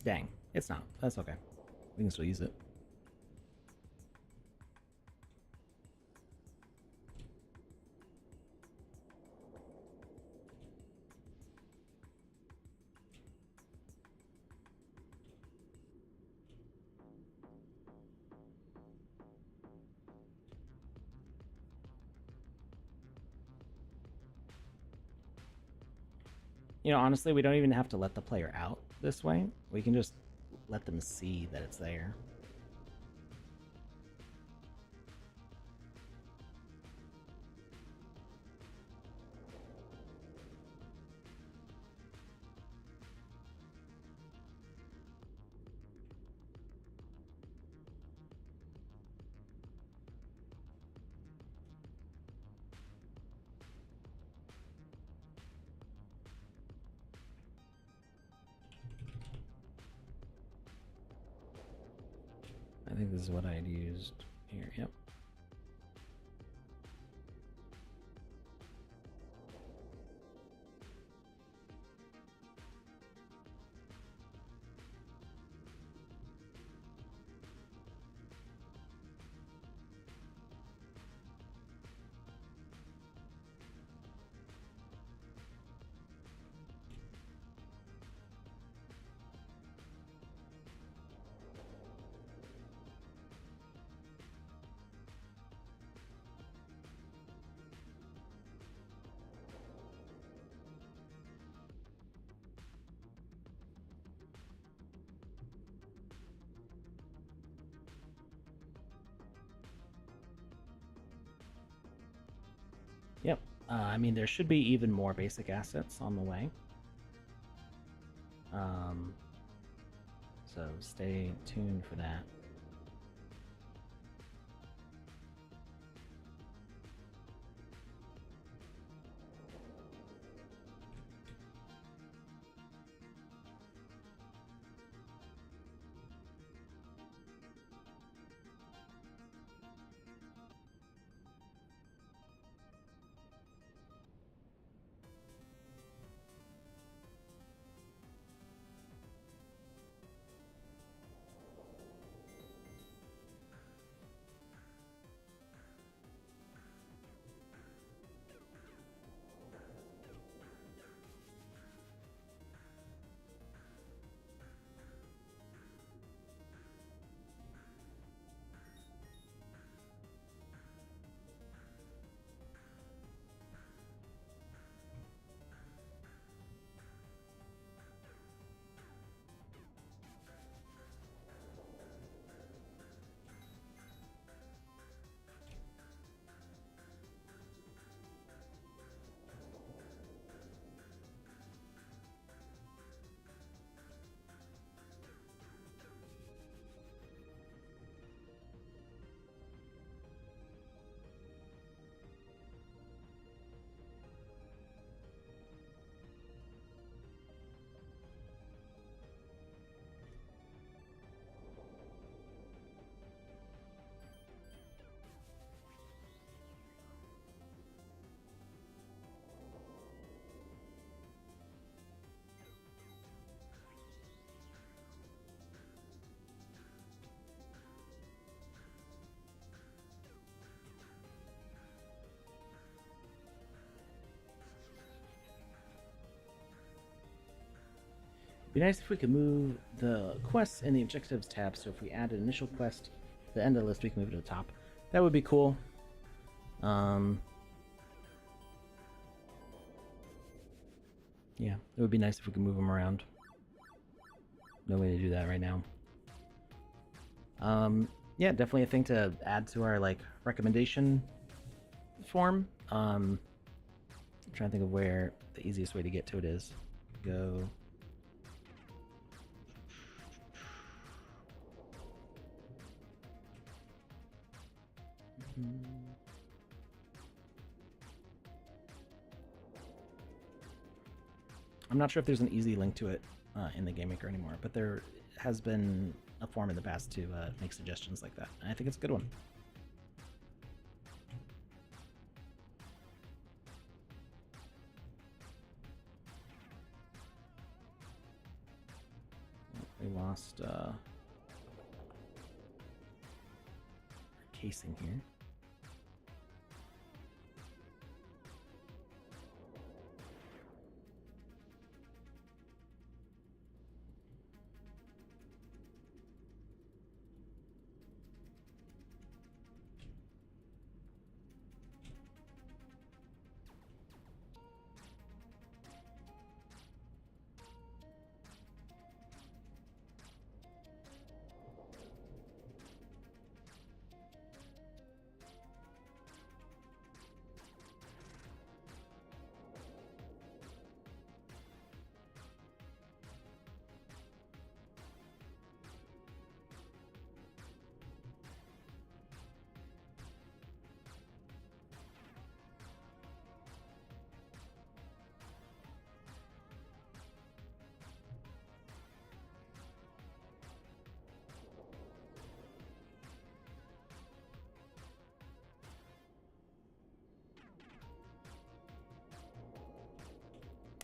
Dang, it's not. That's okay. We can still use it. You know, honestly, we don't even have to let the player out this way. We can just let them see that it's there. I think this is what I had used here. Yep. Yep. I mean, there should be even more basic assets on the way. So stay tuned for that. Be nice if we could move the quests in the objectives tab, so if we add an initial quest to the end of the list, we can move it to the top. That would be cool. Yeah, it would be nice if we could move them around. No way to do that right now. Yeah, definitely a thing to add to our like recommendation form. I'm trying to think of where the easiest way to get to it is. Go I'm not sure if there's an easy link to it in the Game Maker anymore, but there has been a form in the past to make suggestions like that, and I think it's a good one. We lost our casing here.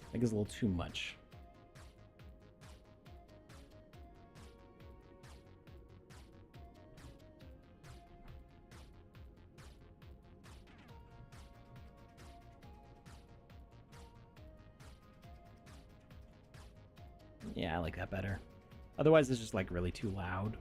I think it's a little too much. Yeah, I like that better. Otherwise, it's just like really too loud.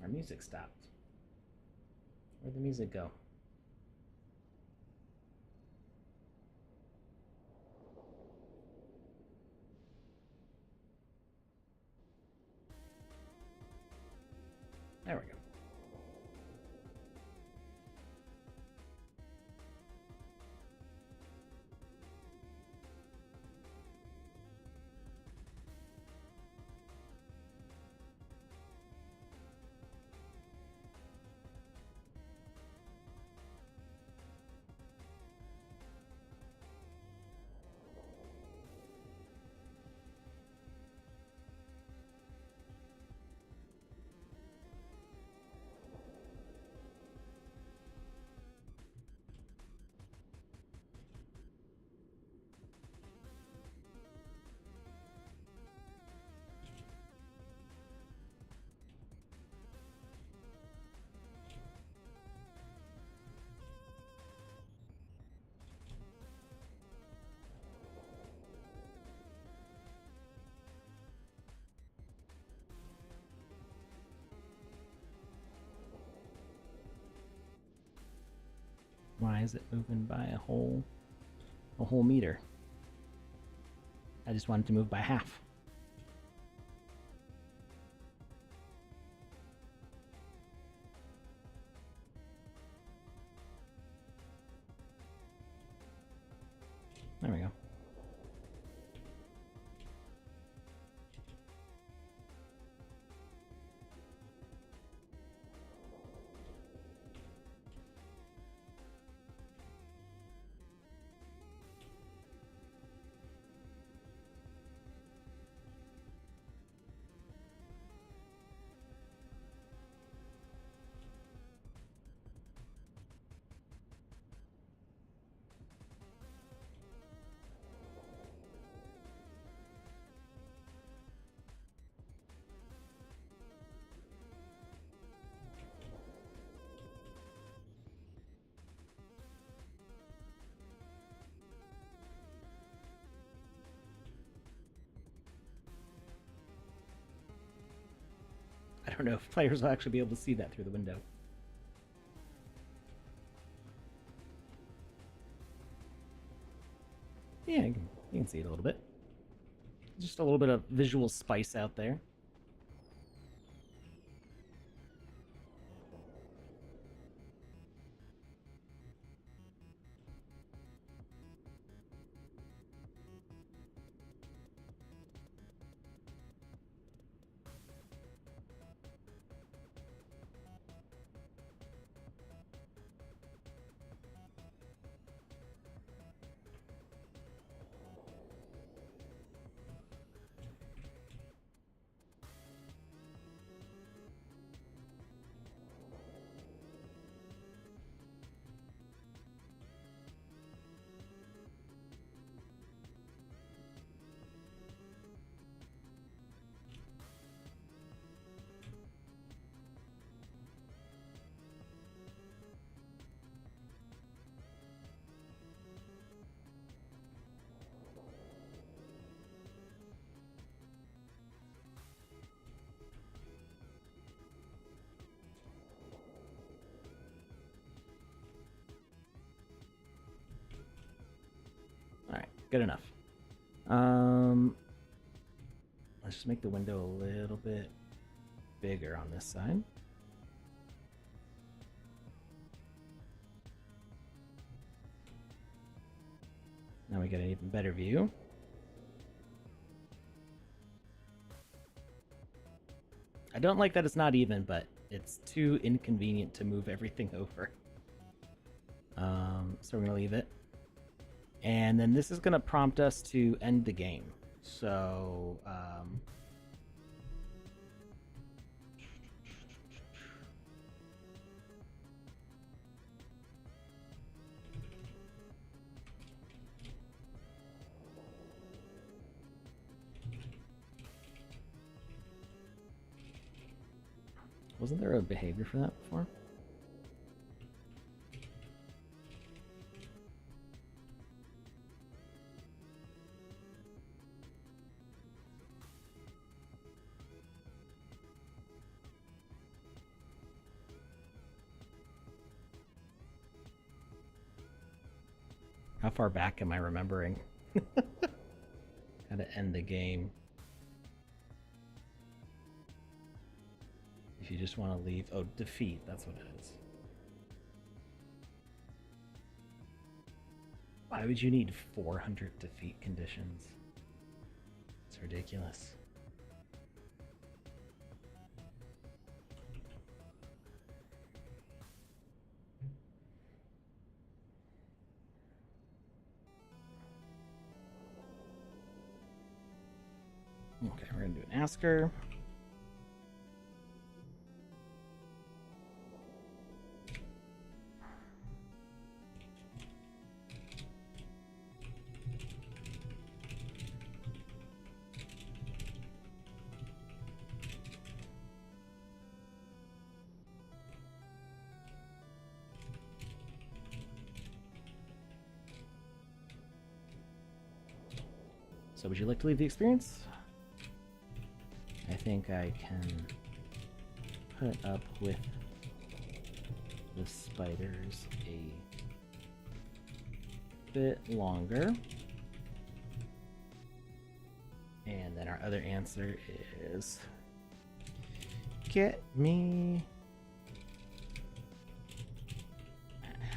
Our music stopped. Where'd the music go? There we go. is it moving by a whole meter? I just wanted to move by half. There we go. I don't know if players will actually be able to see that through the window. Yeah, you can see it a little bit. Just a little bit of visual spice out there. Good enough. Let's just make the window a little bit bigger on this side. Now we get an even better view. I don't like that it's not even, but it's too inconvenient to move everything over. So we're gonna leave it. And then this is going to prompt us to end the game. So, wasn't there a behavior for that before? How far back am I remembering? How to end the game. If you just want to leave... Oh, defeat. That's what it is. Why would you need 400 defeat conditions? It's ridiculous. Okay, we're gonna do an asker. So would you like to leave the experience? I think I can put up with the spiders a bit longer. And then our other answer is get me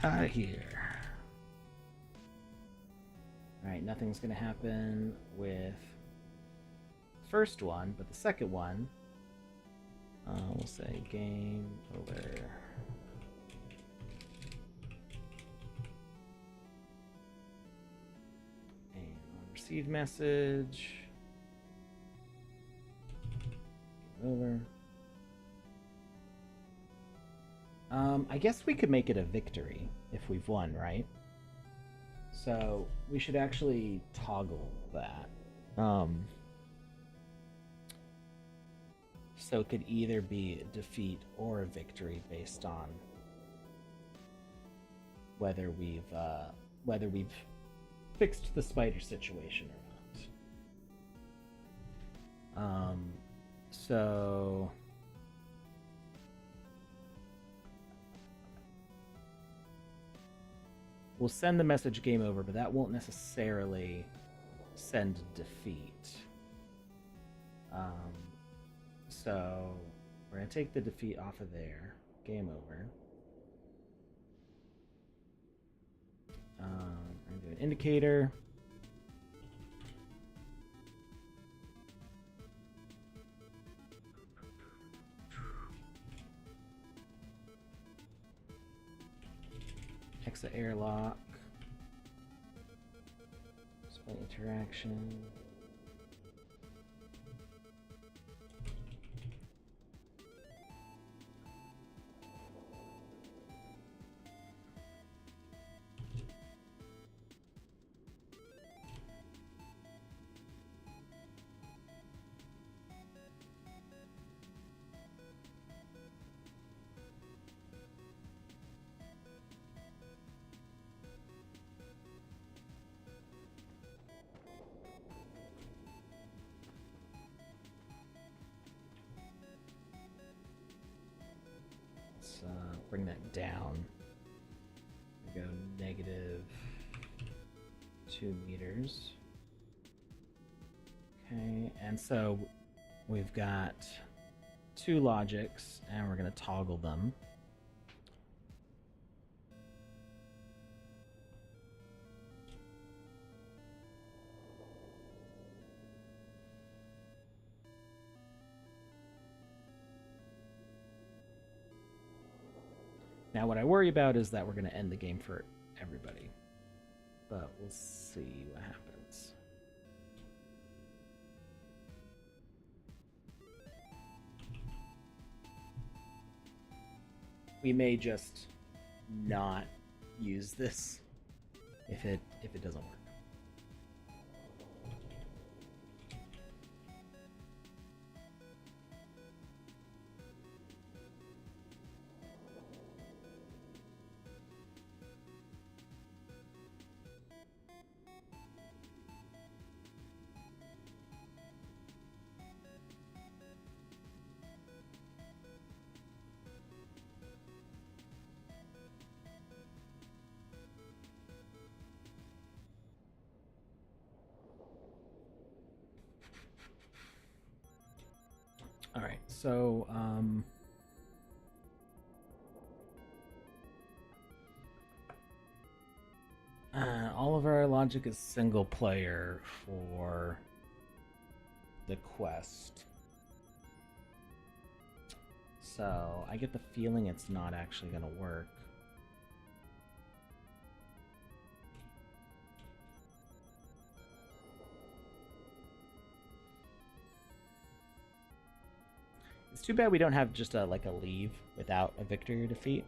out of here. Alright, nothing's gonna happen with the first one, but the second one, we'll say game over. And on receive message. Over. I guess we could make it a victory if we've won, right? So we should actually toggle that. So it could either be a defeat or a victory based on whether we've fixed the spider situation or not. So we'll send the message game over, but that won't necessarily send defeat. So we're gonna take the defeat off of there. Game over. We're gonna do an indicator. Exit airlock. Display interaction. Bring that down. We go -2 meters. Okay, and so we've got 2 logics, and we're going to toggle them. Now, what I worry about is that we're going to end the game for everybody, but we'll see what happens. We may just not use this if it doesn't work. All right, so all of our logic is single player for the quest. So I get the feeling it's not actually going to work. It's too bad we don't have just a leave without a victory or defeat.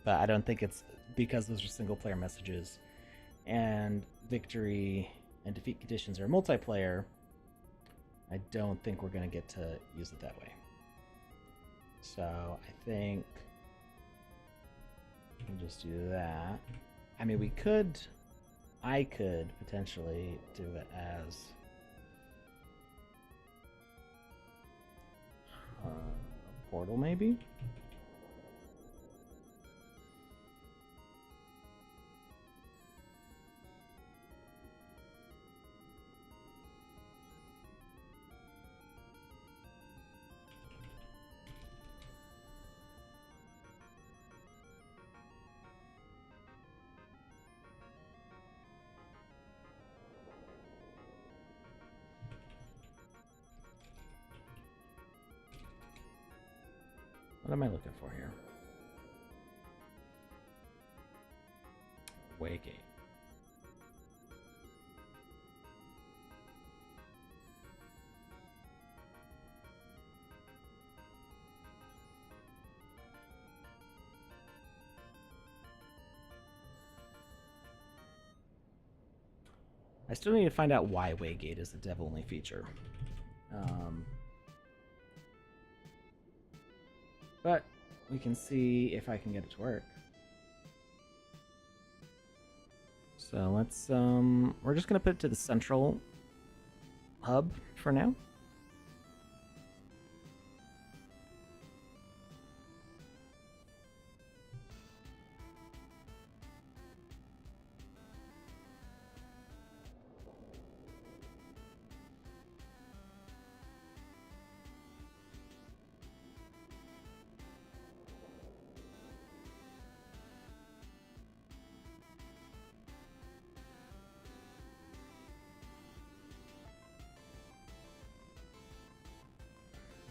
But I don't think it's because those are single player messages and victory and defeat conditions are multiplayer. I don't think we're going to get to use it that way. So I think we'll just do that. I mean, I could potentially do it as a portal, maybe? What am I looking for here? Waygate. I still need to find out why Waygate is a dev-only feature. But we can see if I can get it to work. So let's, we're just gonna put it to the central hub for now.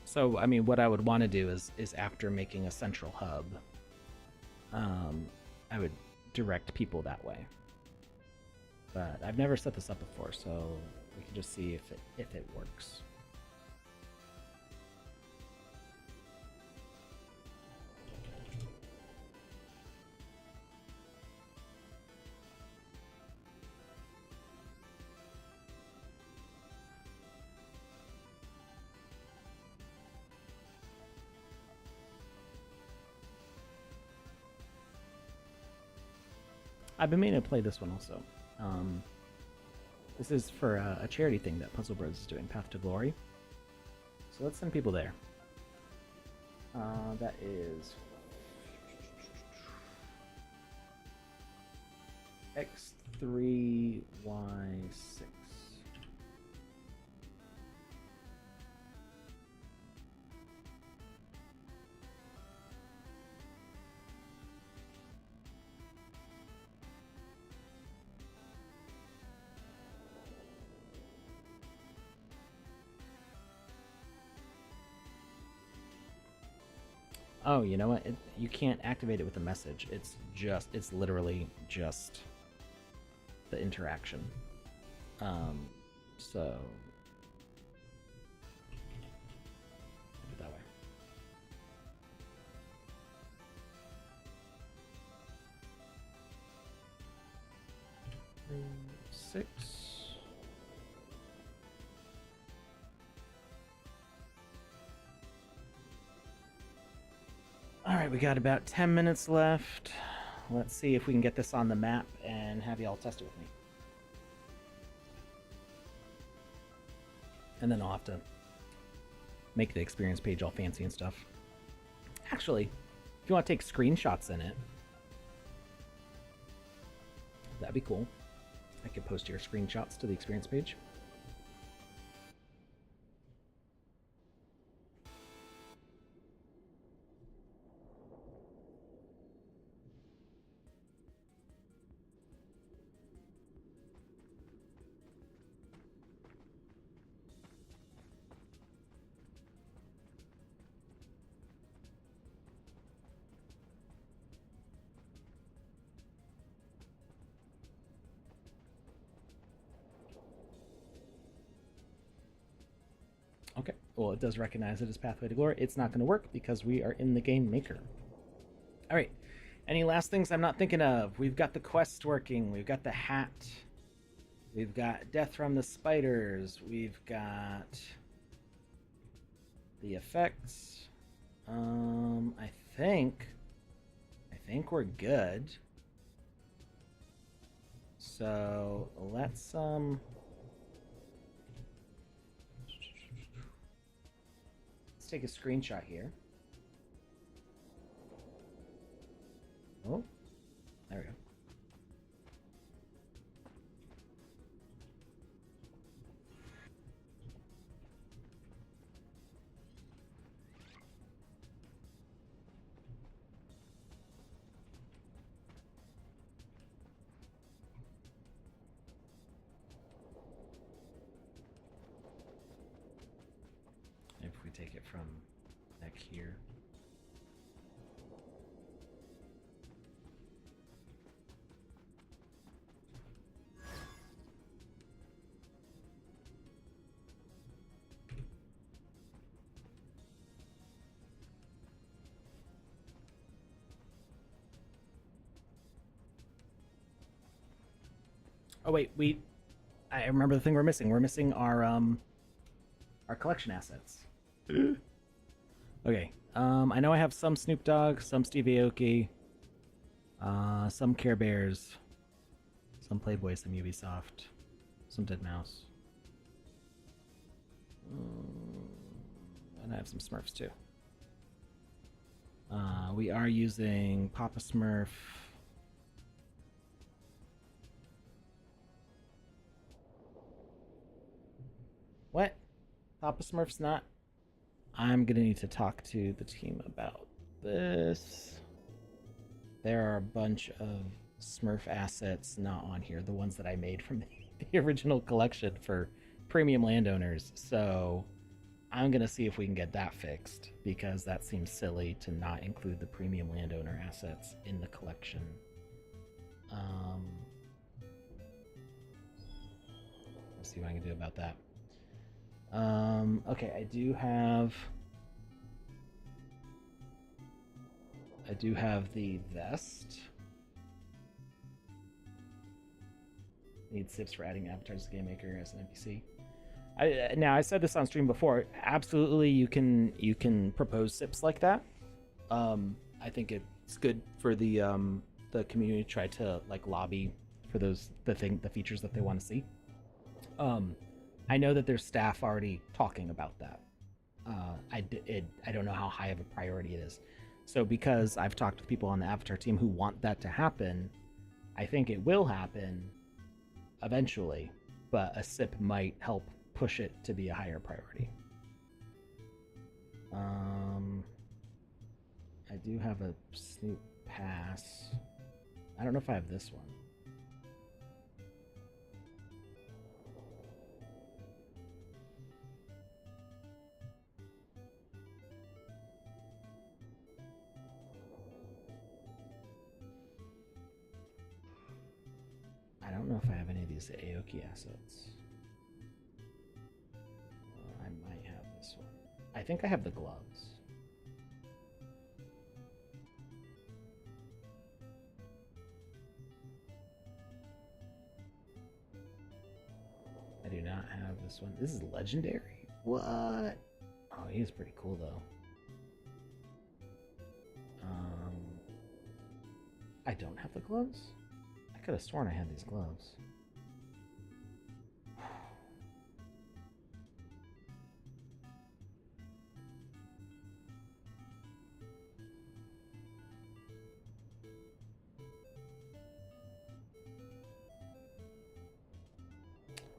So, I mean, what I would want to do is after making a central hub, I would direct people that way. But I've never set this up before, so we can just see if it works. I've been meaning to play this one also. This is for a charity thing that Puzzle Bros is doing, Path to Glory. So let's send people there. That is X3Y6. Oh, you know what? You can't activate it with a message. It's literally just the interaction. So do it that way. 6. All right, we got about 10 minutes left. Let's see if we can get this on the map and have you all test it with me. And then I'll have to make the experience page all fancy and stuff. Actually, if you want to take screenshots in it, that'd be cool. I could post your screenshots to the experience page. Okay, well, it does recognize it as Pathway to Glory. It's not going to work because we are in the Game Maker. All right, any last things I'm not thinking of? We've got the quest working. We've got the hat. We've got Death from the Spiders. We've got the effects. I think we're good. So let's take a screenshot here. Oh, there we go. If we take it from back here. Oh wait, I remember the thing we're missing. We're missing our collection assets. Okay. I know I have some Snoop Dogg, some Steve Aoki, some Care Bears, some Playboy, some Ubisoft, some Dead Mouse. And I have some Smurfs too. We are using Papa Smurf. What? Papa Smurf's not? I'm gonna need to talk to the team about this. There are a bunch of Smurf assets not on here, the ones that I made from the original collection for premium landowners. So I'm gonna see if we can get that fixed, because that seems silly to not include the premium landowner assets in the collection. Let's see what I can do about that. Okay, I do have the vest. Need sips for adding avatars to Game Maker as an NPC. Now I said this on stream before. Absolutely, you can propose sips like that. I think it's good for the community to try to like lobby for the features that they want to see. I know that there's staff already talking about that. I don't know how high of a priority it is. So because I've talked with people on the Avatar team who want that to happen, I think it will happen eventually, but a SIP might help push it to be a higher priority. I do have a Snoop Pass. I don't know if I have this one. I don't know if I have any of these Aoki assets. I might have this one. I think I have the gloves. I do not have this one. This is legendary? What? Oh, he is pretty cool though. I don't have the gloves? I could have sworn I had these gloves.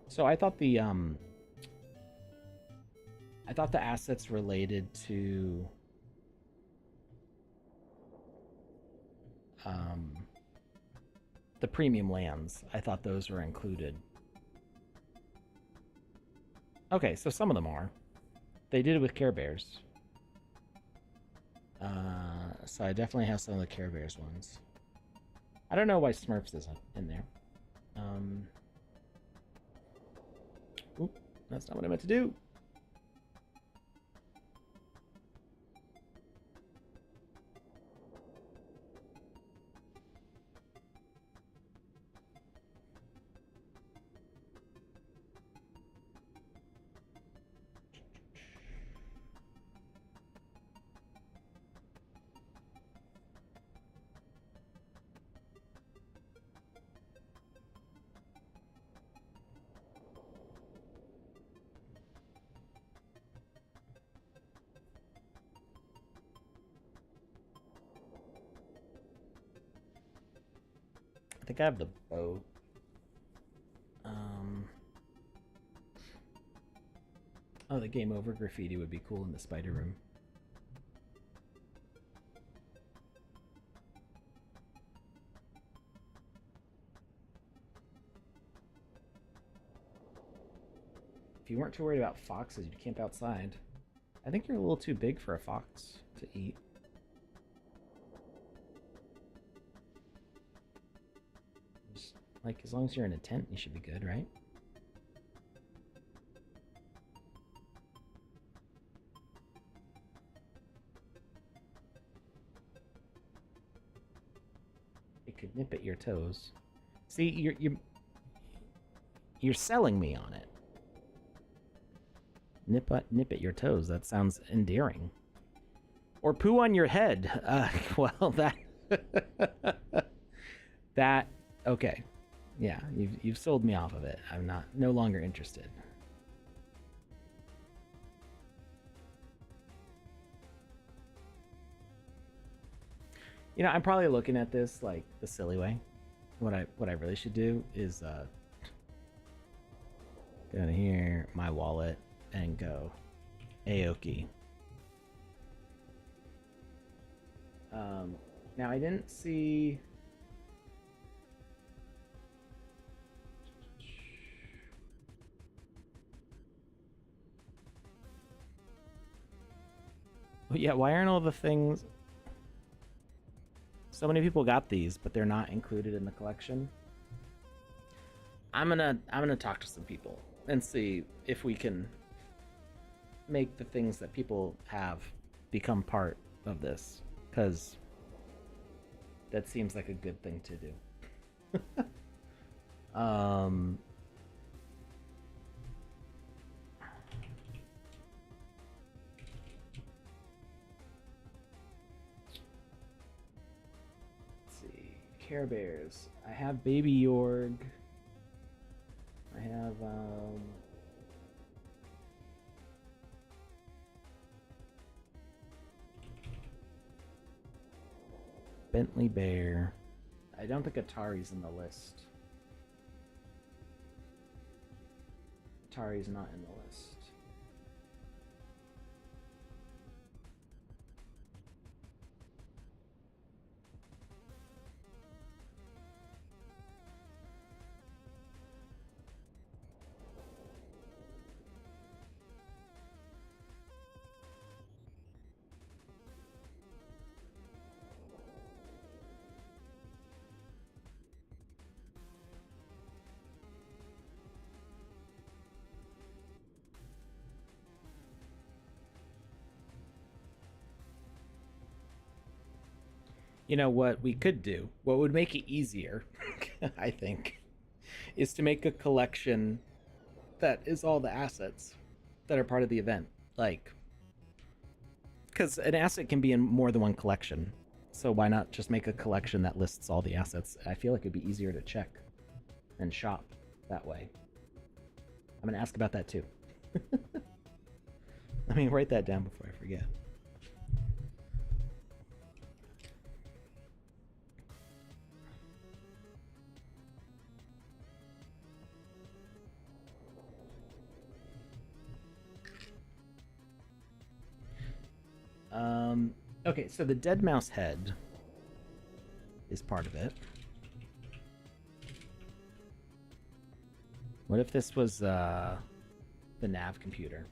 So I thought the assets related to the premium lands, I thought those were included. Okay, so some of them are. They did it with Care Bears. So I definitely have some of the Care Bears ones. I don't know why Smurfs isn't in there. Oop, that's not what I meant to do. I think I have the bow. Oh, the game over graffiti would be cool in the spider room. If you weren't too worried about foxes, you'd camp outside. I think you're a little too big for a fox to eat. Just, like, as long as you're in a tent, you should be good, right? It could nip at your toes. See, You're selling me on it. Nip at your toes. That sounds endearing. Or poo on your head. Well, that that okay. Yeah, you've sold me off of it. I'm no longer interested. You know, I'm probably looking at this like the silly way. What I really should do is go down here, my wallet, and go Aoki. Now I didn't see. Oh, yeah, why aren't all the things? So many people got these, but they're not included in the collection. I'm gonna talk to some people and see if we can make the things that people have become part of this, because that seems like a good thing to do. Let's see. Care Bears. I have Baby Yorg. I have Bentley Bear. I don't think Atari's in the list. Atari's not in the list. You know what we could do? What would make it easier, I think, is to make a collection that is all the assets that are part of the event. Like, because an asset can be in more than one collection. So why not just make a collection that lists all the assets? I feel like it'd be easier to check and shop that way. I'm going to ask about that too. Let me write that down before I forget. Okay, so the dead mouse head is part of it. What if this was the nav computer?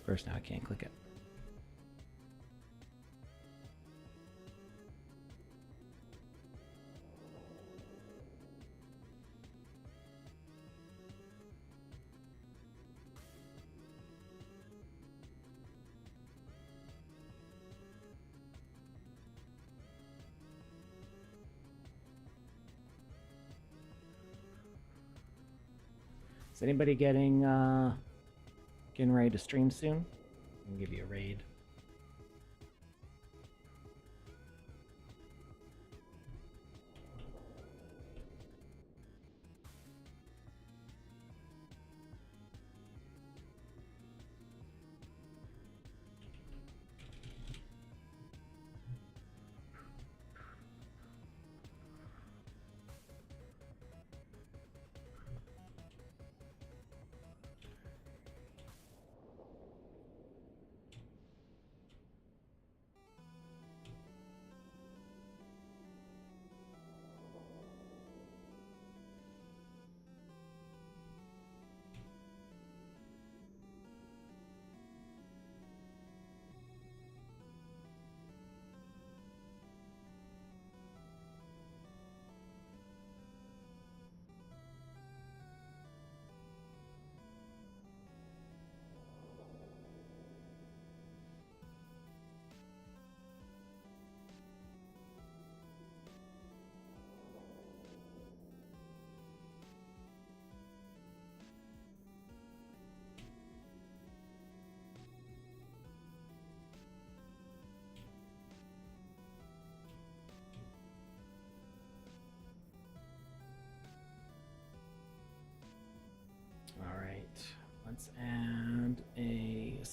First, now I can't click it. Is anybody getting ready to stream soon? I can give you a raid.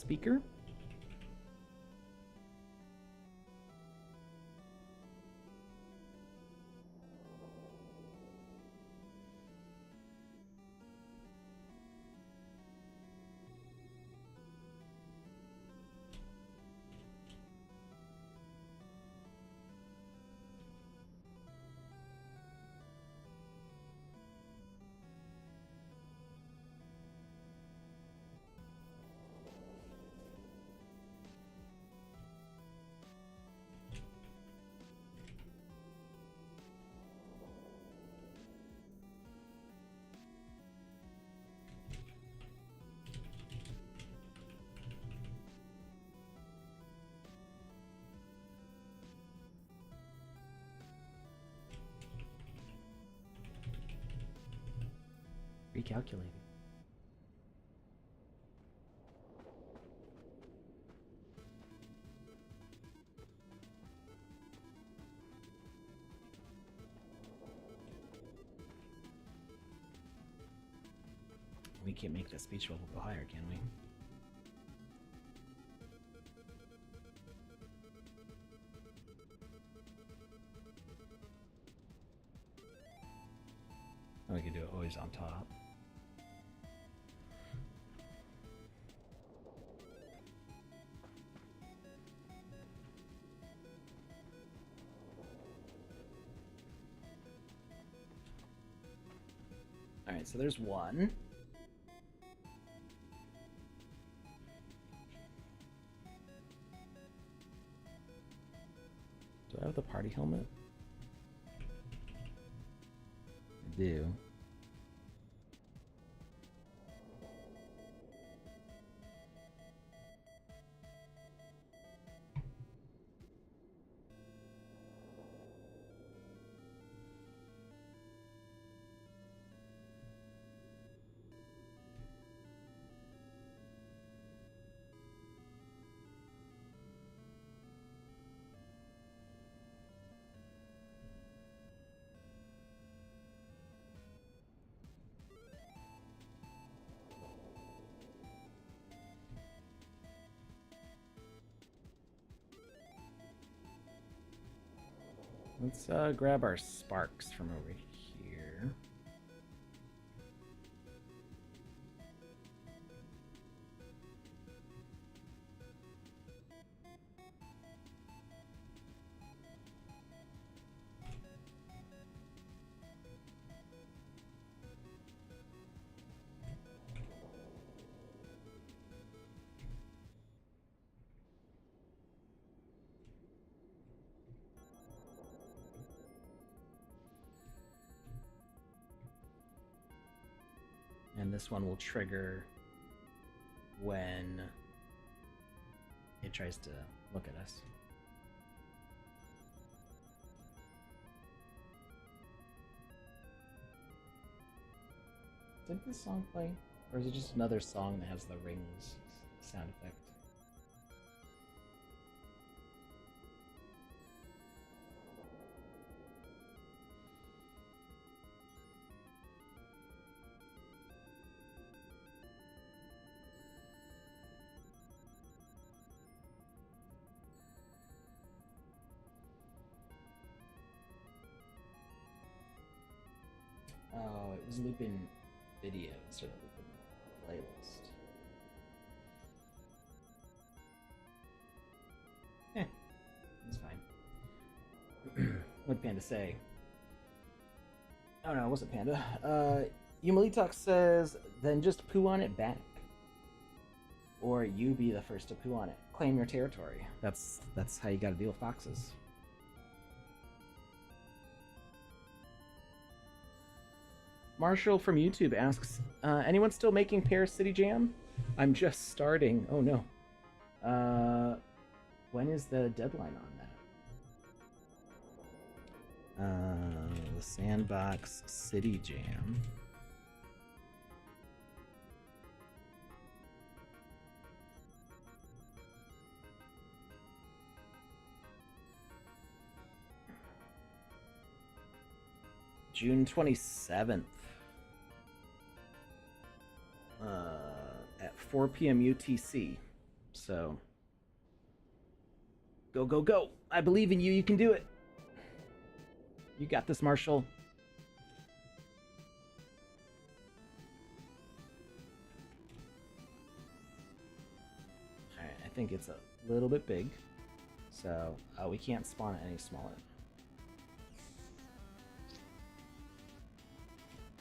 speaker. Recalculating. We can't make that speech level go higher, can we? We can do it always on top. All right, so there's one. Do I have the party helmet? I do. Let's grab our sparks from over here. And this one will trigger when it tries to look at us. Did this song play? Or is it just another song that has the rings sound effect? Oh, it was looping video instead of looping playlist. It's fine. What'd Panda say? Oh no, it wasn't Panda. Yumalitok says, then just poo on it back. Or you be the first to poo on it. Claim your territory. That's how you gotta deal with foxes. Marshall from YouTube asks, anyone still making Paris City Jam? I'm just starting. Oh no. When is the deadline on that? The Sandbox City Jam. June 27th. At 4 p.m. UTC. So go, go, go. I believe in you. You can do it. You got this, Marshall. All right, I think it's a little bit big. So we can't spawn it any smaller.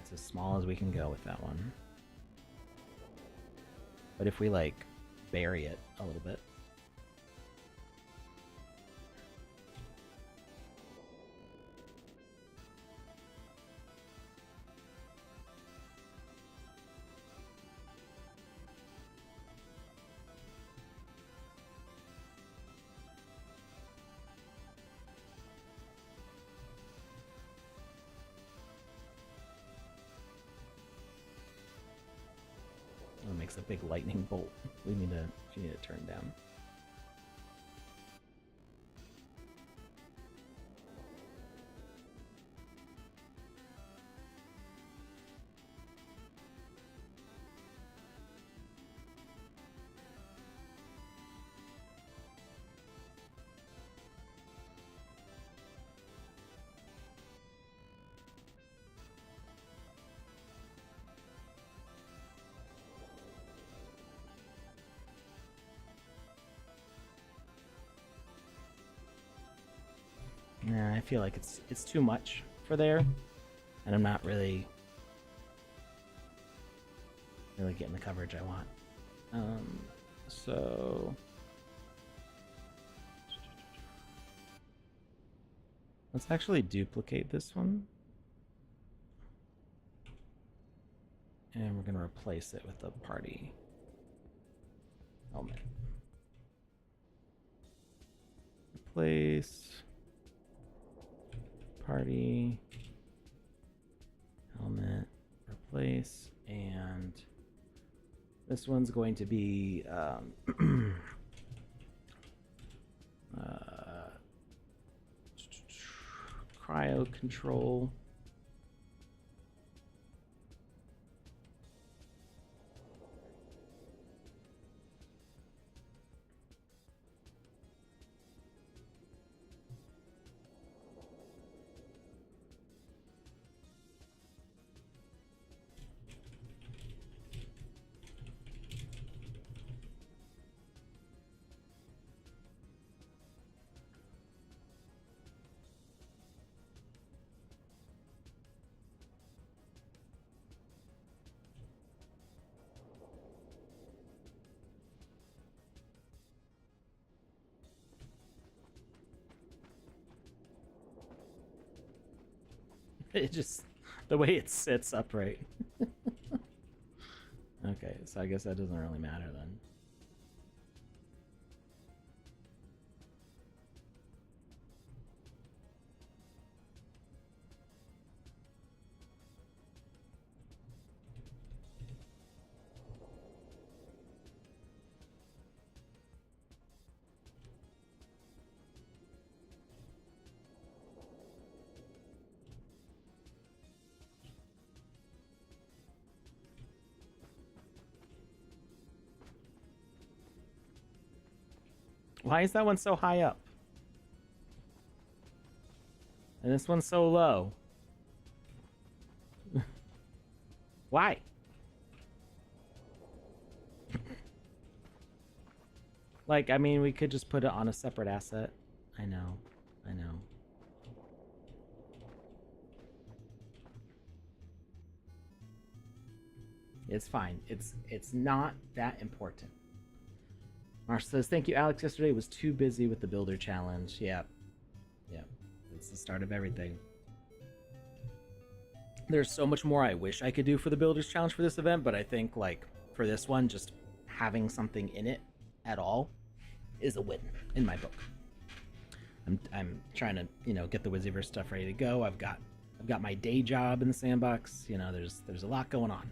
It's as small as we can go with that one. But if we like bury it a little bit. It makes a big lightning bolt. We need to turn down. Nah, I feel like it's too much for there, and I'm not really getting the coverage I want. So let's actually duplicate this one, and we're gonna replace it with a party helmet. Replace. Party helmet, replace, and this one's going to be cryo control. It just, the way it sits upright. Okay, so I guess that doesn't really matter then. Why is that one so high up? And this one's so low? Why? Like, I mean, we could just put it on a separate asset. I know. I know. It's fine. It's not that important. Marsh says, thank you, Alex. Yesterday was too busy with the Builder Challenge. Yep. Yep. It's the start of everything. There's so much more I wish I could do for the Builders Challenge for this event, but I think, like, for this one, just having something in it at all is a win in my book. I'm trying to, you know, get the Wizzyverse stuff ready to go. I've got my day job in the sandbox. You know, there's a lot going on.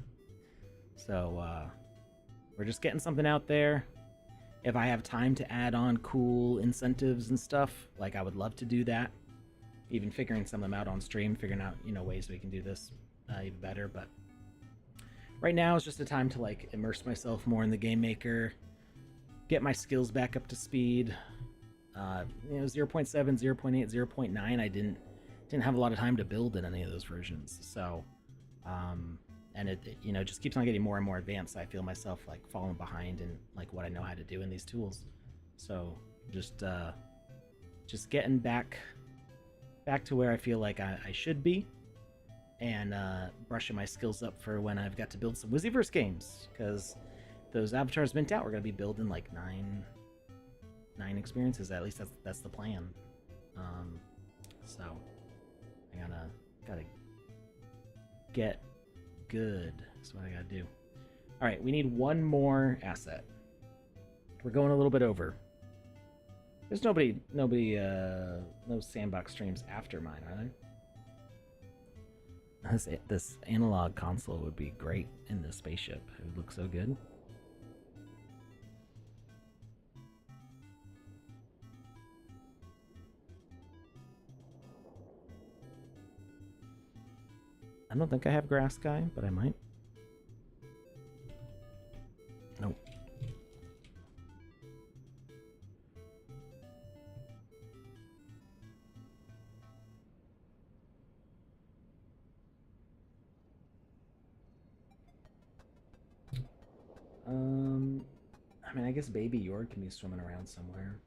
So we're just getting something out there. If I have time to add on cool incentives and stuff, like, I would love to do that. Even figuring some of them out on stream, figuring out, you know, ways we can do this even better. But right now is just a time to, like, immerse myself more in the Game Maker, get my skills back up to speed. 0.7, 0.8, 0.9, I didn't have a lot of time to build in any of those versions. So, and it just keeps on getting more and more advanced. I feel myself like falling behind in like what I know how to do in these tools. So just getting back to where I feel like I should be, and brushing my skills up for when I've got to build some Wizzyverse games, because those avatars mint out, we're gonna be building like nine experiences. At least that's the plan. So I gotta get good. That's what I gotta do. All right, we need one more asset. We're going a little bit over. There's no Sandbox streams after mine, are there? This analog console would be great in this spaceship. It would look so good. I don't think I have Grass Guy, but I might. Nope. I mean, I guess Baby Yord can be swimming around somewhere.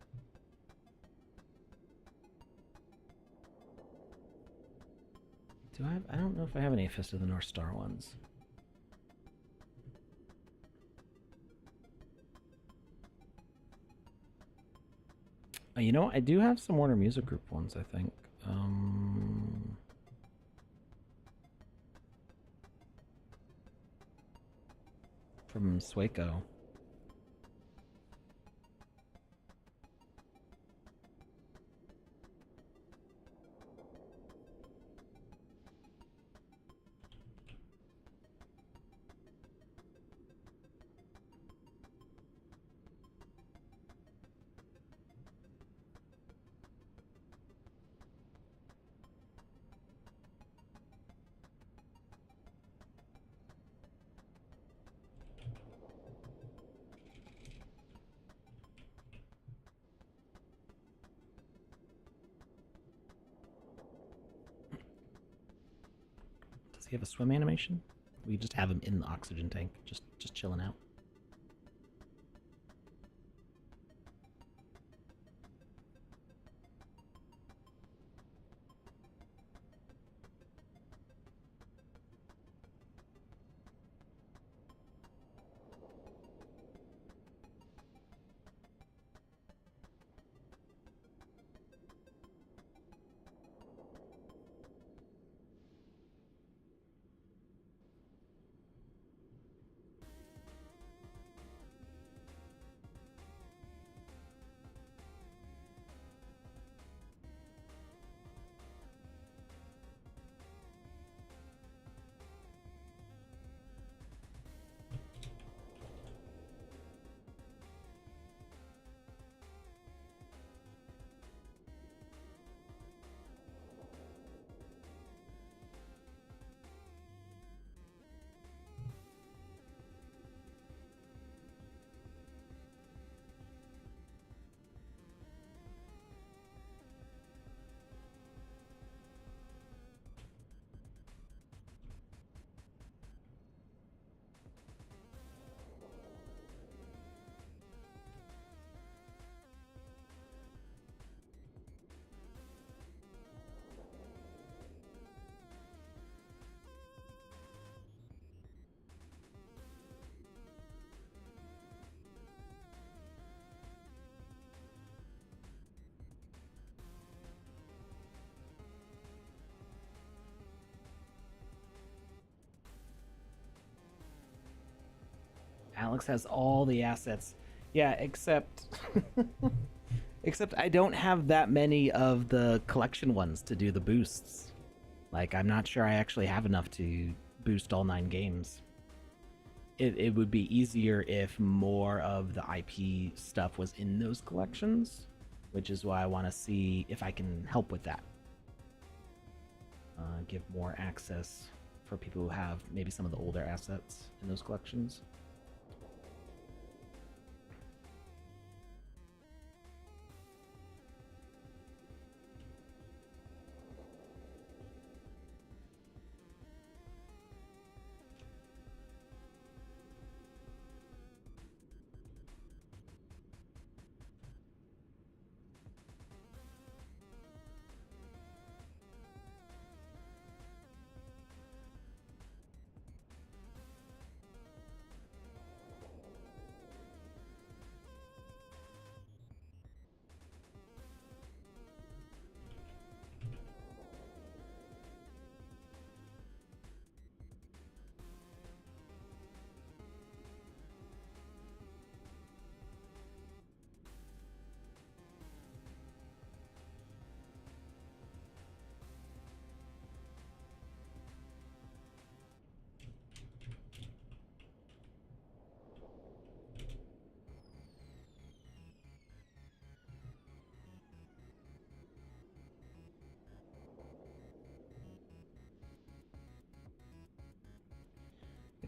Do I have? I don't know if I have any Fist of the North Star ones. You know, I do have some Warner Music Group ones, I think. From Swaco. Does he have a swim animation? We just have him in the oxygen tank, just chilling out. Alex has all the assets. Yeah, except except I don't have that many of the collection ones to do the boosts. Like, I'm not sure I actually have enough to boost all 9 games. It would be easier if more of the IP stuff was in those collections, which is why I want to see if I can help with that. Give more access for people who have maybe some of the older assets in those collections.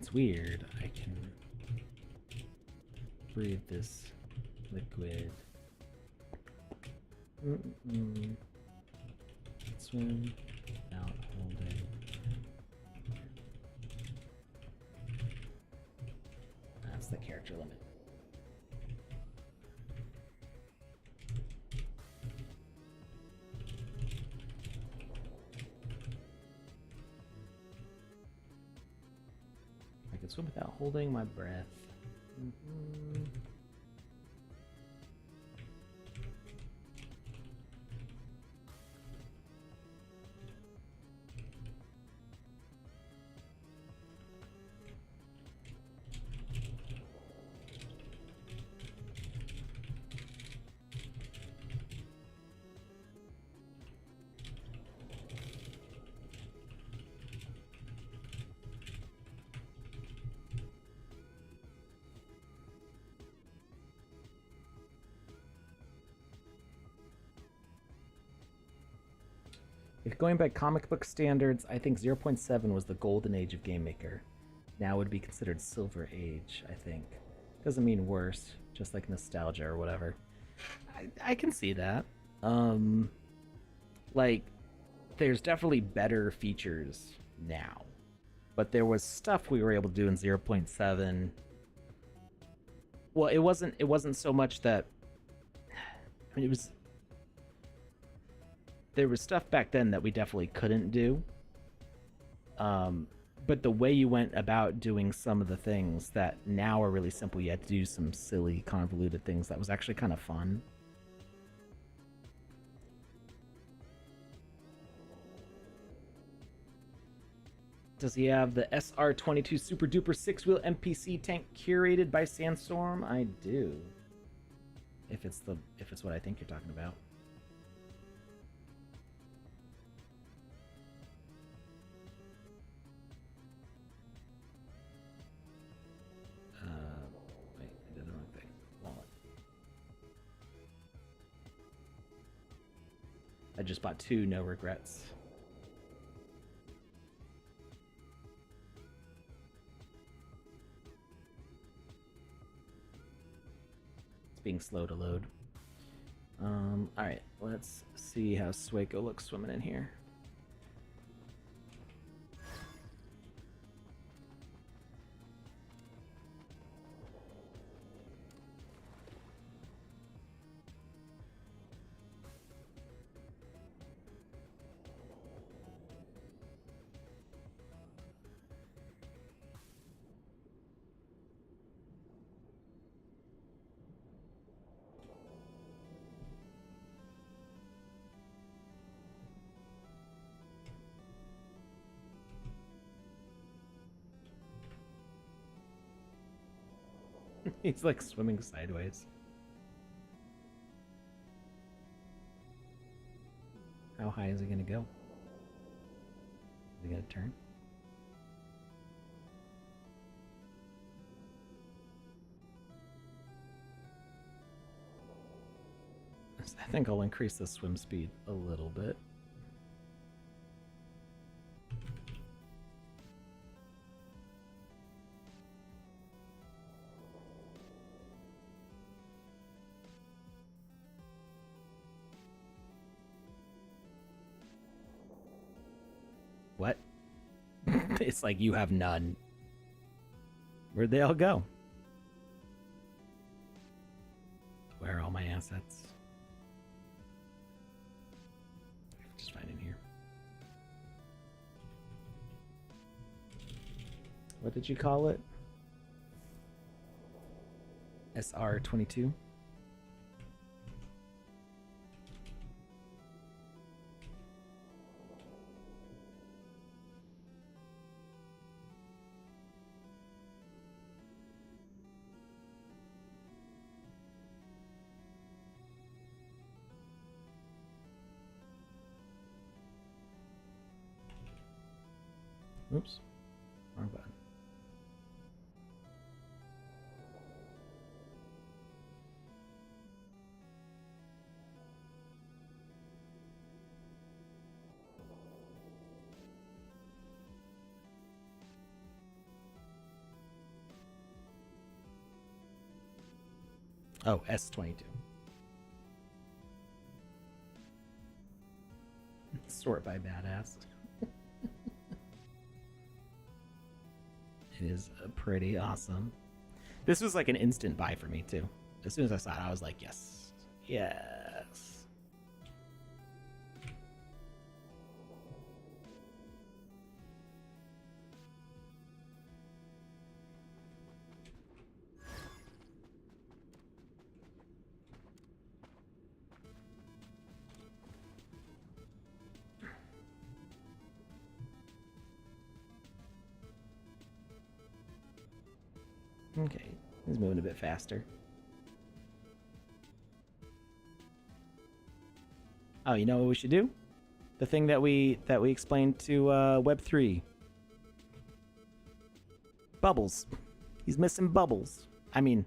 It's weird. I can breathe this liquid. Swim without holding. That's the character limit. I can swim without holding my breath. If going by comic book standards, I think 0.7 was the golden age of Game Maker. Now would be considered Silver Age, I think. Doesn't mean worse, just like nostalgia or whatever. I can see that. Like, there's definitely better features now. But there was stuff we were able to do in 0.7. Well, it wasn't so much that... I mean, there was stuff back then that we definitely couldn't do. But the way you went about doing some of the things that now are really simple, you had to do some silly, convoluted things that was actually kind of fun. Does he have the SR22 Super Duper 6-wheel NPC tank curated by Sandstorm? I do. If it's what I think you're talking about. Wait, I did the wrong thing. Wallet. I just bought 2 no regrets. Being slow to load. Alright, let's see how Sueco looks swimming in here. He's like swimming sideways. How high is he gonna go? Is he gonna turn? I think I'll increase the swim speed a little bit. What? It's like you have none. Where'd they all go? Where are all my assets? Just find in here. What did you call it? SR22? Oops, wrong button. Oh, S22. Sort by badass. It is pretty awesome. This was like an instant buy for me too. As soon as I saw it, I was like, yes. Yes. Okay, he's moving a bit faster. Oh, you know what we should do? The thing that we explained to Web3. Bubbles. He's missing bubbles. I mean,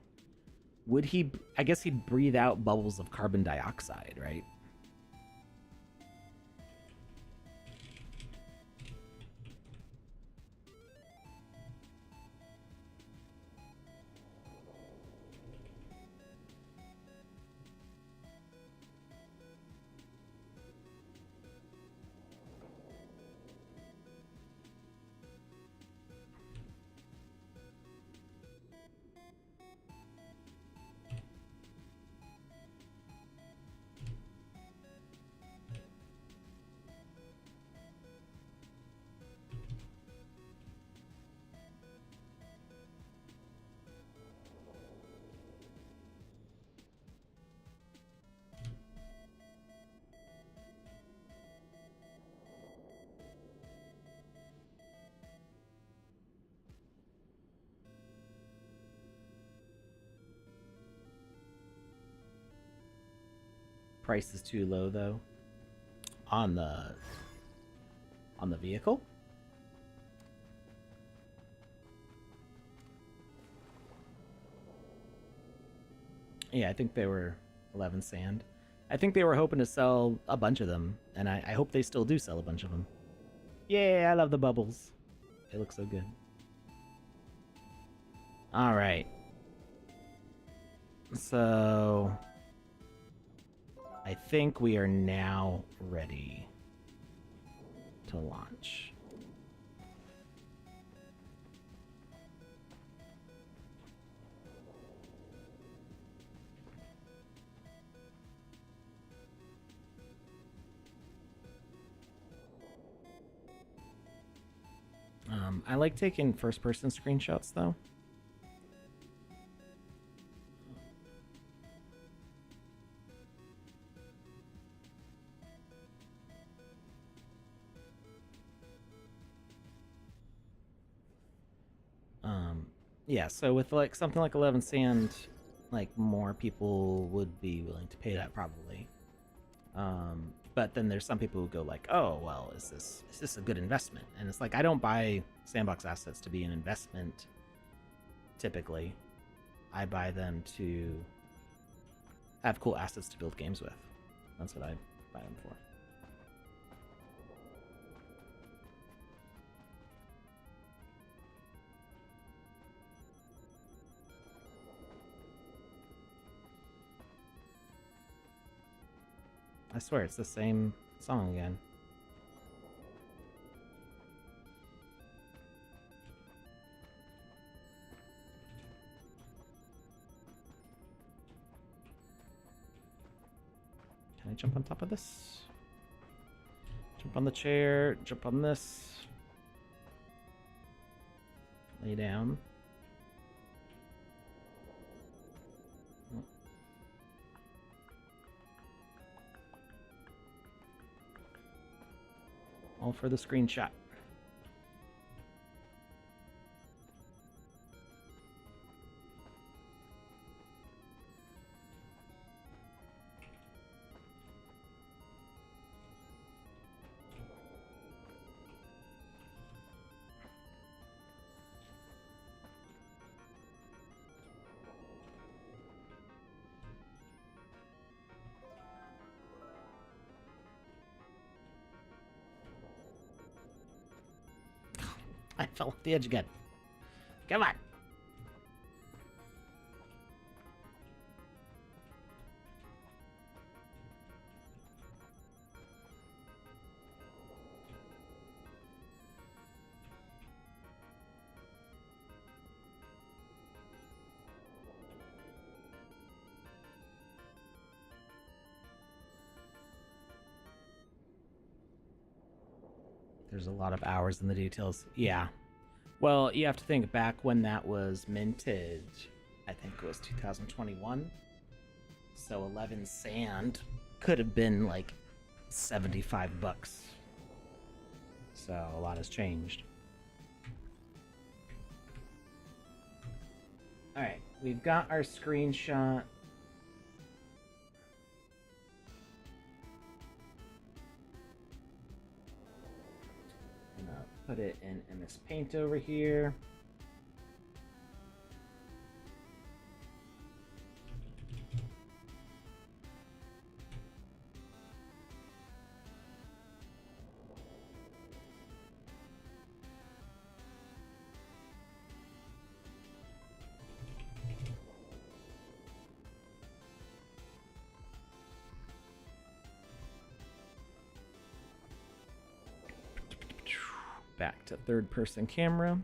would he? I guess he'd breathe out bubbles of carbon dioxide, right? Price is too low though on the vehicle. Yeah, I think they were 11 sand. I think they were hoping to sell a bunch of them, and I hope they still do sell a bunch of them. Yeah, I love the bubbles. They look so good. All right. So I think we are now ready to launch. I like taking first-person screenshots, though. Yeah, so with like something like 11 sand, like more people would be willing to pay that probably. But then there's some people who go like, oh, well, is this a good investment? And it's like, I don't buy Sandbox assets to be an investment typically. I buy them to have cool assets to build games with. That's what I buy them for. I swear, it's the same song again. Can I jump on top of this? Jump on the chair, jump on this. Lay down. All for the screenshot. I fell off the edge again. Come on. There's a lot of hours in the details. Yeah. Well, you have to think back when that was minted. I think it was 2021. So 11 sand could have been like 75 bucks. So a lot has changed. All right, we've got our screenshot. I'm gonna put it in MS Paint over here. Back to third person camera.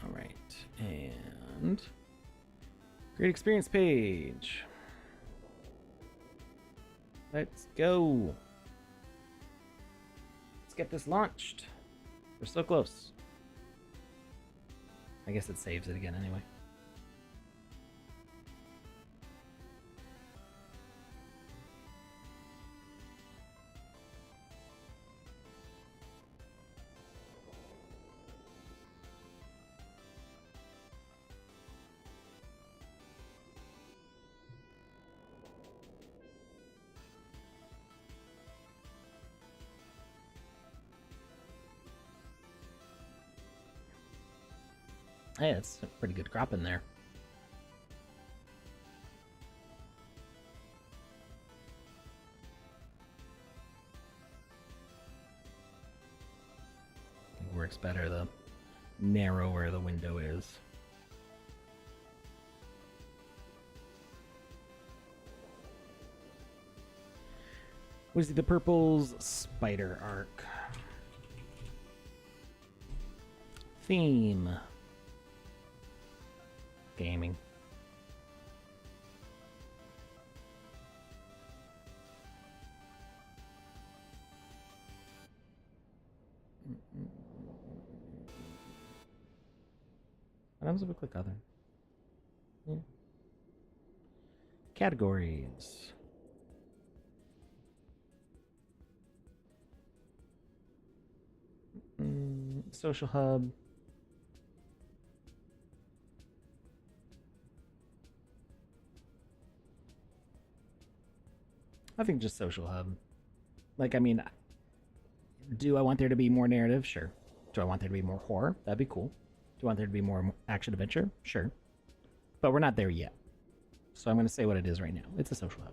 All right, and great experience page. Let's go. Let's get this launched. We're so close. I guess it saves it again anyway. Hey, it's a pretty good crop in there. It works better the narrower the window is. Was the Purple's spider arc? Theme. Gaming. What happens if we click other? Yeah. Categories. Social hub. I think just social hub. Like, I mean, do I want there to be more narrative? Sure. Do I want there to be more horror? That'd be cool. Do I want there to be more action adventure? Sure. But we're not there yet. So I'm going to say what it is right now. It's a social hub.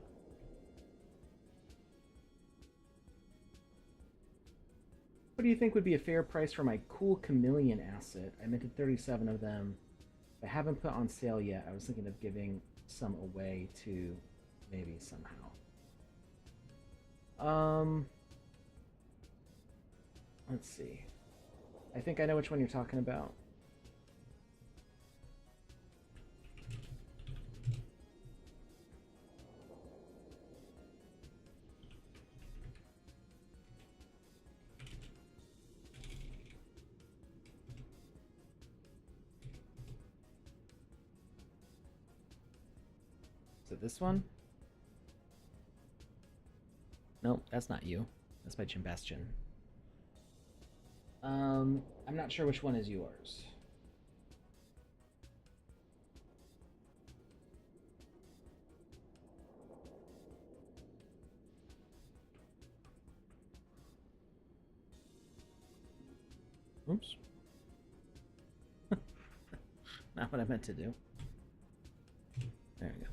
What do you think would be a fair price for my cool chameleon asset? I minted 37 of them. I haven't put on sale yet. I was thinking of giving some away to maybe somehow. Let's see. I think I know which one you're talking about. Is it this one? Nope, that's not you. That's by Jim Bastion. I'm not sure which one is yours. Oops. Not what I meant to do. There we go.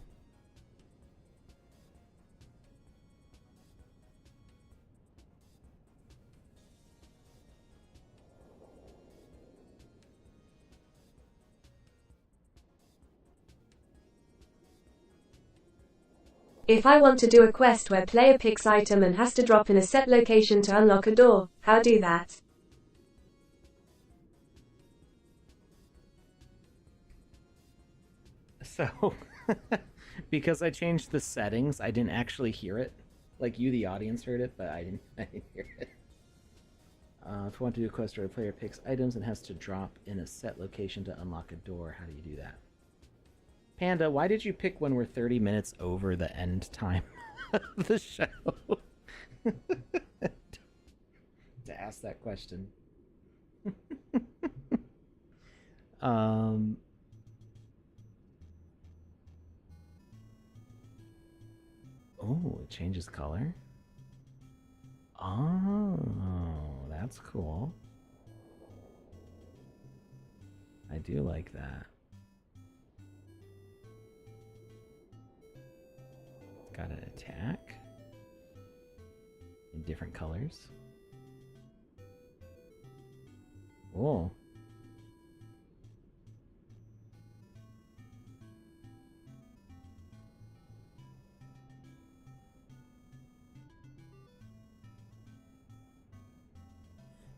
If I want to do a quest where player picks item and has to drop in a set location to unlock a door, how do that? So, because I changed the settings, I didn't actually hear it. Like you, the audience, heard it, but I didn't hear it. If you want to do a quest where a player picks items and has to drop in a set location to unlock a door, how do you do that? Panda, why did you pick when we're 30 minutes over the end time of the show? To ask that question. Oh, it changes color. Oh, that's cool. I do like that. Got an attack in different colors. Oh.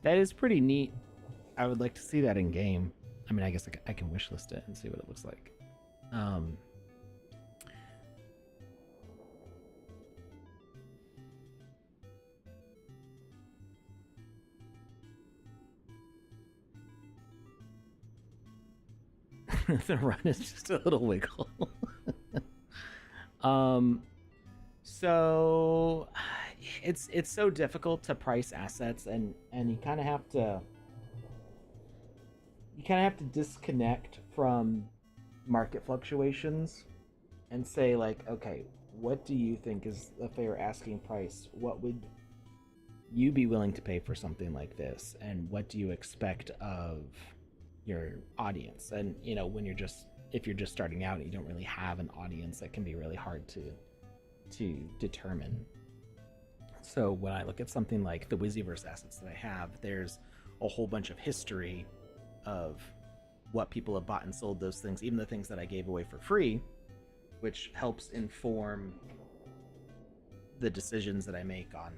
That is pretty neat. I would like to see that in game. I mean, I guess I can wishlist it and see what it looks like. The run is just a little wiggle. So it's so difficult to price assets, and you kind of have to disconnect from market fluctuations and say, like, okay, what do you think is a fair asking price? What would you be willing to pay for something like this, and what do you expect of your audience? And you know, when if you're just starting out and you don't really have an audience, that can be really hard to determine. So when I look at something like the Wiziverse assets that I have, there's a whole bunch of history of what people have bought and sold those things, even the things that I gave away for free, which helps inform the decisions that I make on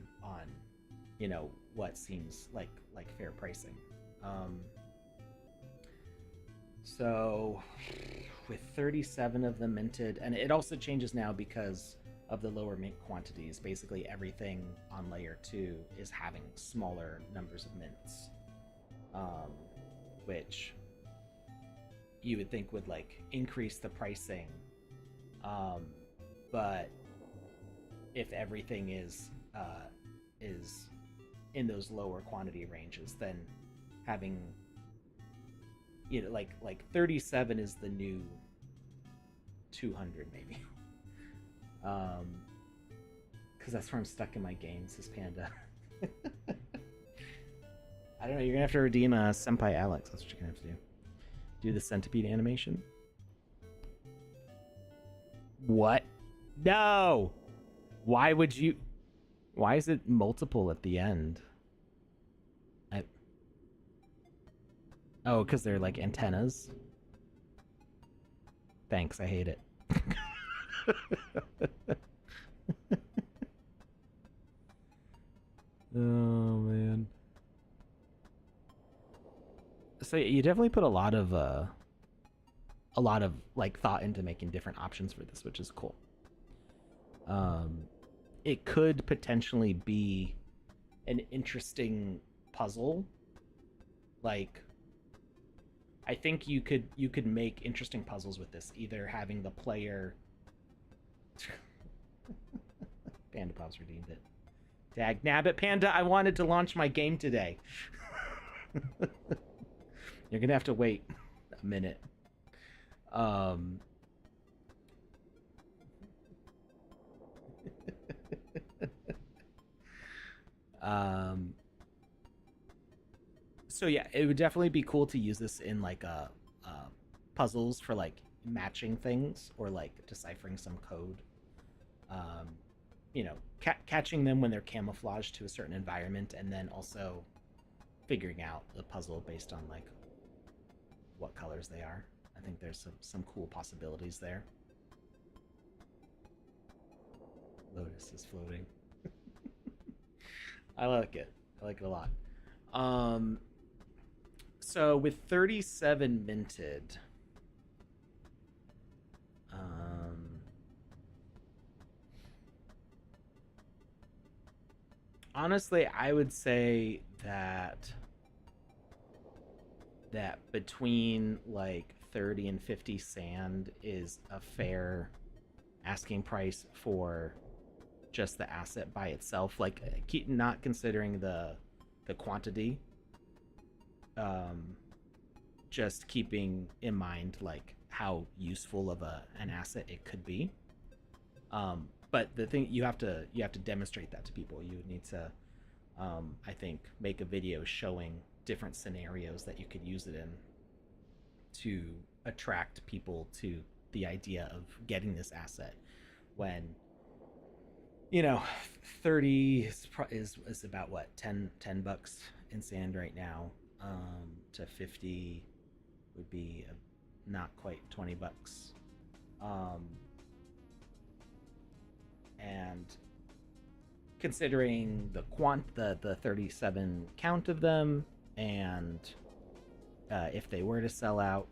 you know, what seems like fair pricing. So with 37 of them minted, and it also changes now because of the lower mint quantities. Basically everything on layer 2 is having smaller numbers of mints, which you would think would like increase the pricing, but if everything is in those lower quantity ranges, then having, you know, like 37 is the new 200 maybe. Because that's where I'm stuck in my game, says Panda. I don't know, you're gonna have to redeem Senpai Alex. That's what you're gonna have to do. Do the centipede animation. What? No! Why would you... Why is it multiple at the end? Oh, because they're like antennas? Thanks, I hate it. Oh, man. So you definitely put a lot of like thought into making different options for this, which is cool. It could potentially be an interesting puzzle. Like, I think you could make interesting puzzles with this, either having the player PandaPops redeemed it. Dag nabbit, Panda, I wanted to launch my game today. You're gonna have to wait a minute. So yeah, it would definitely be cool to use this in like puzzles for like matching things or like deciphering some code. You know, catching them when they're camouflaged to a certain environment, and then also figuring out the puzzle based on like what colors they are. I think there's some cool possibilities there. Lotus is floating. I like it. I like it a lot. So with 37 minted, honestly, I would say that between like 30 and 50 sand is a fair asking price for just the asset by itself. Like, keep not considering the quantity. Just keeping in mind like how useful of an asset it could be. But the thing, you have to demonstrate that to people. You need to, I think, make a video showing different scenarios that you could use it in to attract people to the idea of getting this asset. When, you know, 30 is about what, 10 bucks in sand right now. To 50 would be not quite 20 bucks. And considering the the 37 count of them, and if they were to sell out,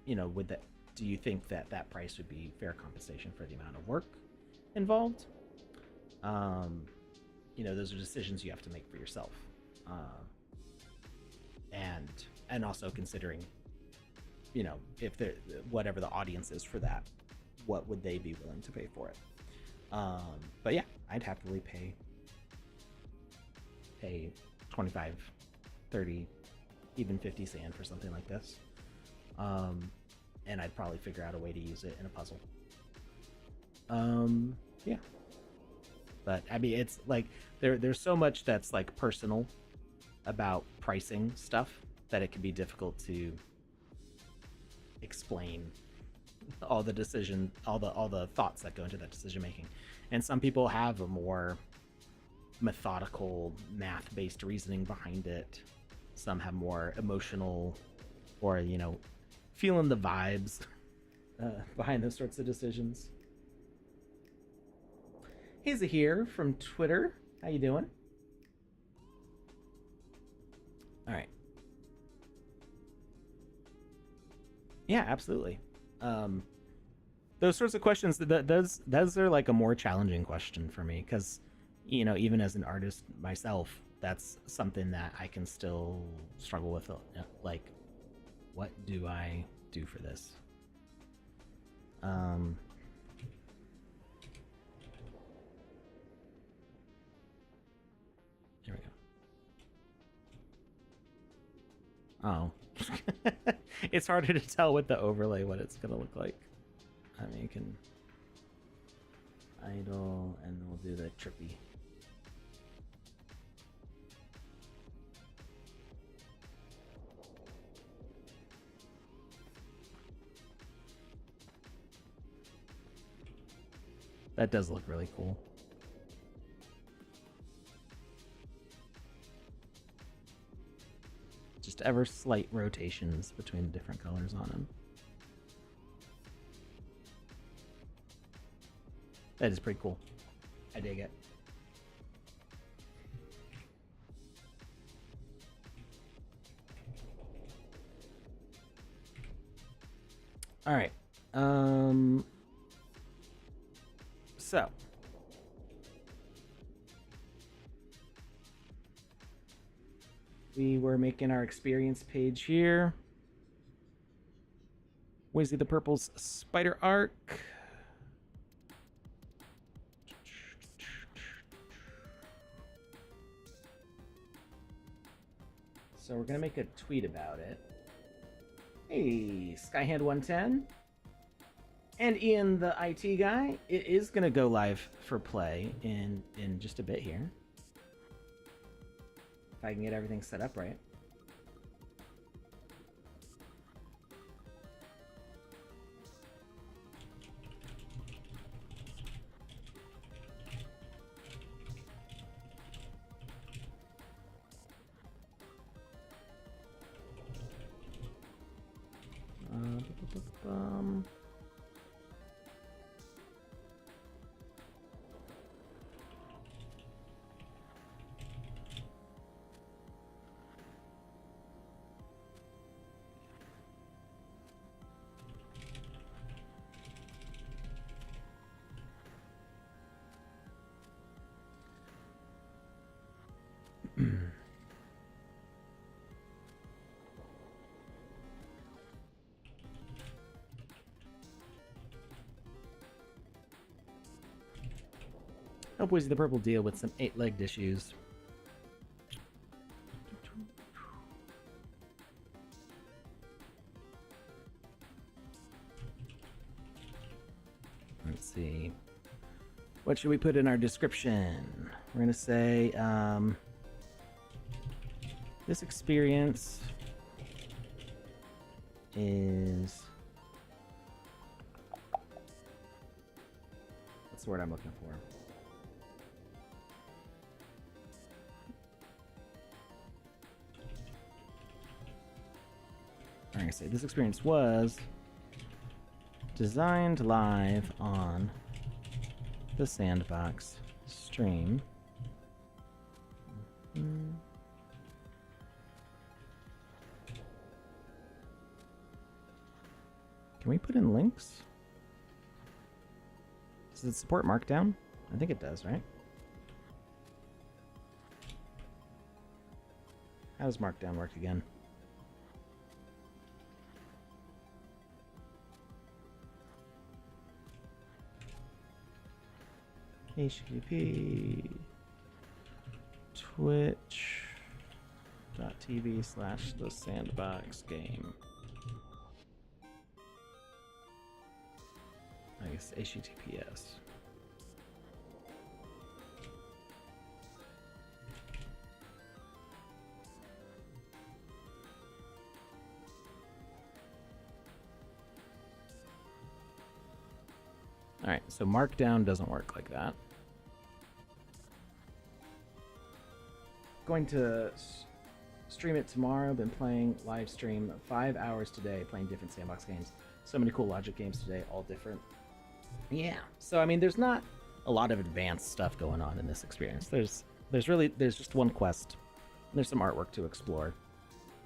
you know, do you think that price would be fair compensation for the amount of work involved? You know, those are decisions you have to make for yourself. And also considering, you know, if whatever the audience is for that, what would they be willing to pay for it? But yeah, I'd happily pay 25, 30, even 50 sand for something like this. And I'd probably figure out a way to use it in a puzzle. Yeah. But I mean, it's like there's so much that's like personal about pricing stuff that it can be difficult to explain all the thoughts that go into that decision making. And some people have a more methodical, math-based reasoning behind it. Some have more emotional, or, you know, feeling the vibes behind those sorts of decisions. He's here from Twitter. How you doing? All right. Yeah, absolutely. Those sorts of questions, those are like a more challenging question for me, because, you know, even as an artist myself, that's something that I can still struggle with. Like, what do I do for this? Here we go. Oh. It's harder to tell with the overlay what it's gonna look like. I mean, you can idle and we'll do the trippy. That does look really cool. Just ever slight rotations between the different colors on them. That is pretty cool. I dig it. All right. So we were making our experience page here. Wizzy the Purple's spider arc. So we're gonna make a tweet about it. Hey, Skyhand110 and Ian the IT guy. It is gonna go live for play in just a bit here. If I can get everything set up right. Help Wizzy the Purple deal with some 8-legged issues. Let's see. What should we put in our description? We're going to say, this experience is... What's the word I'm looking for? I'm going to say this experience was designed live on the Sandbox stream. Can we put in links? Does it support Markdown? I think it does, right? How does Markdown work again? HTTP twitch.tv/the Sandbox Game. I guess HTTPS. Alright, so Markdown doesn't work like that. Going to stream it tomorrow. Been playing live stream 5 hours today, playing different Sandbox games. So many cool Logic games today, all different. Yeah, so I mean, there's not a lot of advanced stuff going on in this experience. There's just one quest. There's some artwork to explore.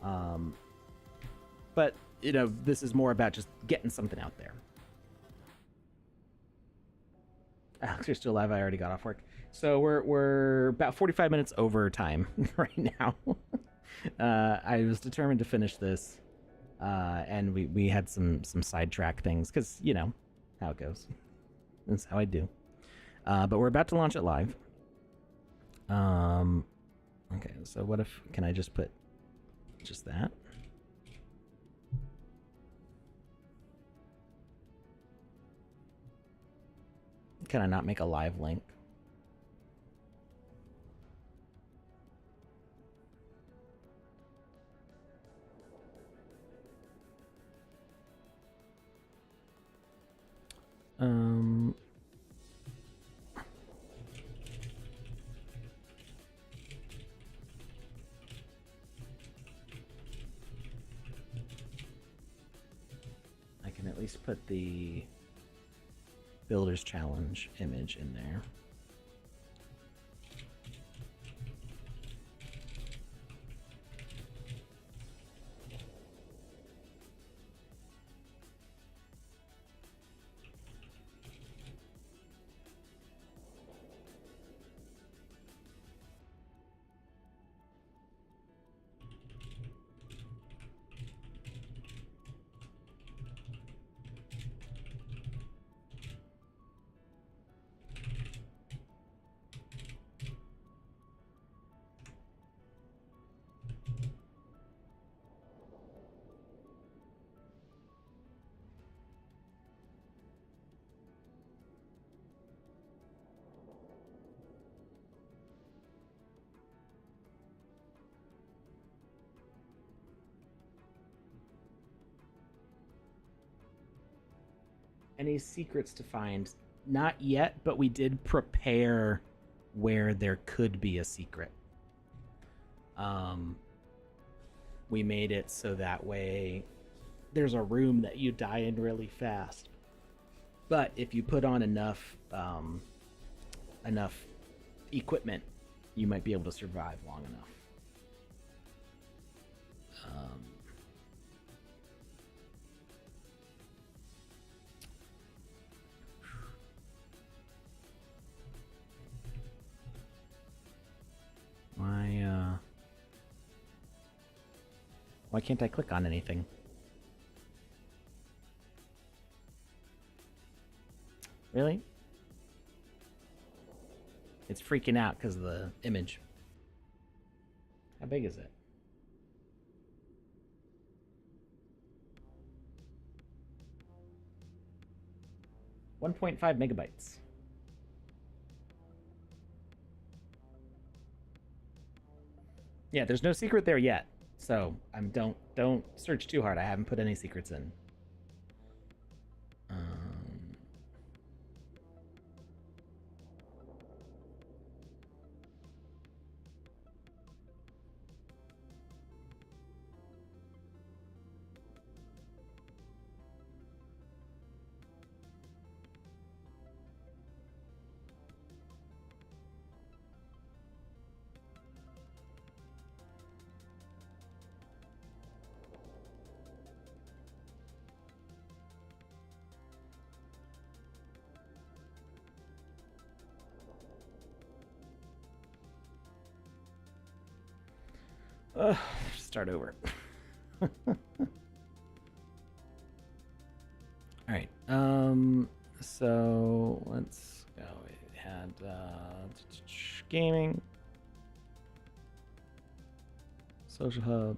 But you know, this is more about just getting something out there. Alex, you're still alive. I already got off work. So we're about 45 minutes over time right now. I was determined to finish this, and we had some sidetrack things because you know how it goes. That's how I do. But we're about to launch it live. Okay, so what if can I just put just that? Can I not make a live link? I can at least put the Builder's Challenge image in there. Any secrets to find? Not yet, but we did prepare where there could be a secret. We made it so that way there's a room that you die in really fast. But if you put on enough equipment, you might be able to survive long enough. Why can't I click on anything? Really? It's freaking out because of the image. How big is it? .5 megabytes. Yeah, there's no secret there yet. So don't search too hard. I haven't put any secrets in. Start over. All right. So let's go. It had gaming, social hub.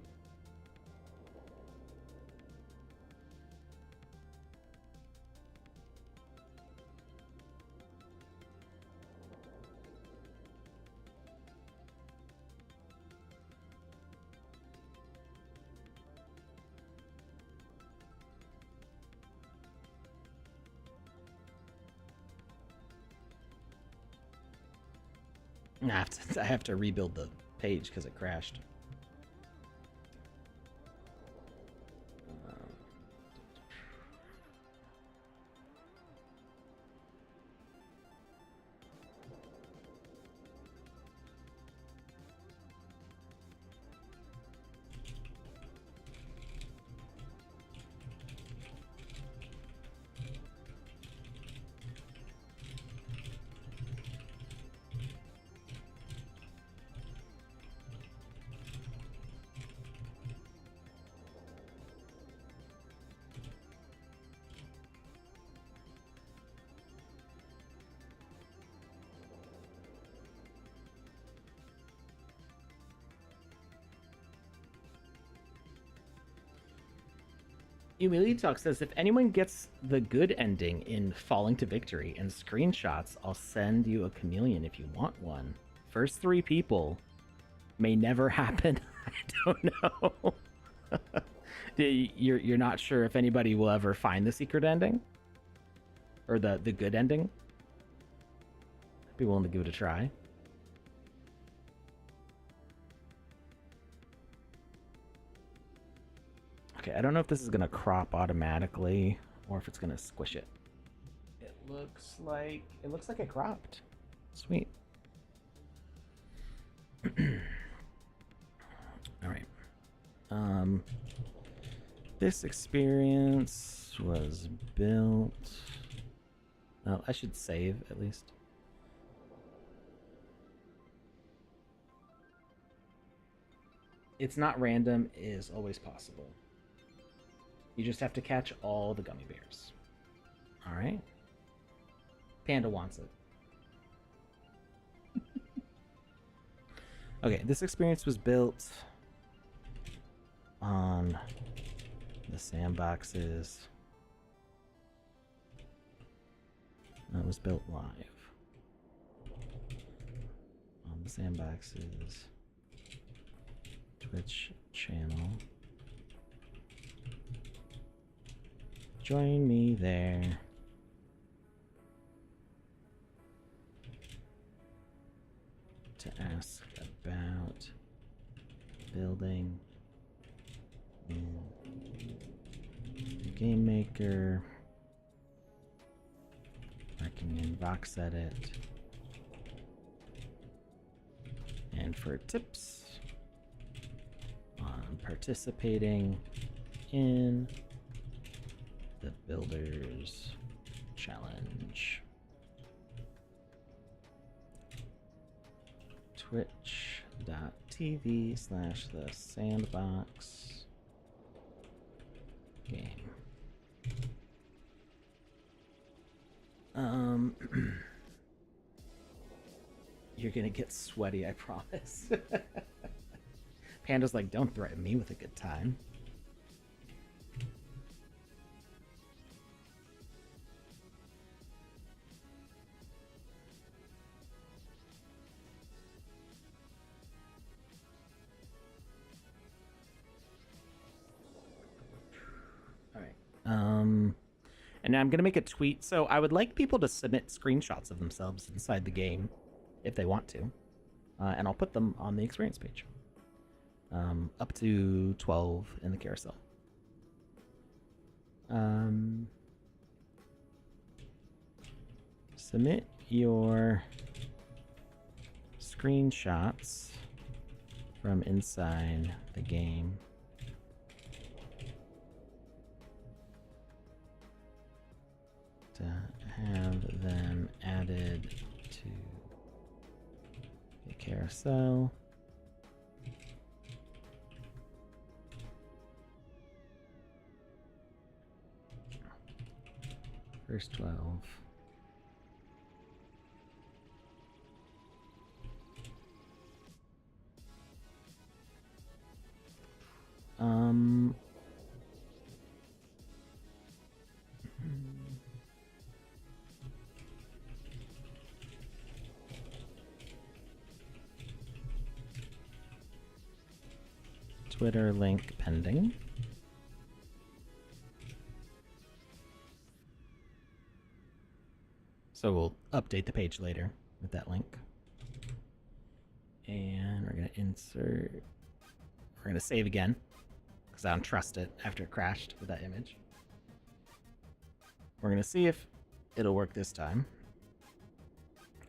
I have to rebuild the page because it crashed. Humility Talk says, if anyone gets the good ending in Falling to Victory and screenshots, I'll send you a chameleon if you want one. First 3 people may never happen. I don't know. You're not sure if anybody will ever find the secret ending? Or the good ending? I'd be willing to give it a try. Okay, I don't know if this is going to crop automatically or if it's going to squish it. It looks like it cropped. Sweet. All right. This experience was built. Oh, I should save at least. It's not random is always possible. You just have to catch all the gummy bears. All right. Panda wants it. Okay, this experience was built on the sandboxes. It was built live on the sandboxes Twitch channel. Join me there. To ask about building in Game Maker. Working in VoxEdit. And for tips on participating in the Builders Challenge. Twitch.tv/the Sandbox Game. You're gonna get sweaty, I promise. Panda's like, don't threaten me with a good time. All right. And now I'm gonna make a tweet. So I would like people to submit screenshots of themselves inside the game, if they want to, and I'll put them on the experience page. Up to 12 in the carousel. Submit your screenshots from inside the game. To have them added to the carousel. First 12. Twitter link pending. So we'll update the page later with that link. And we're going to insert. We're going to save again because I don't trust it after it crashed with that image. We're going to see if it'll work this time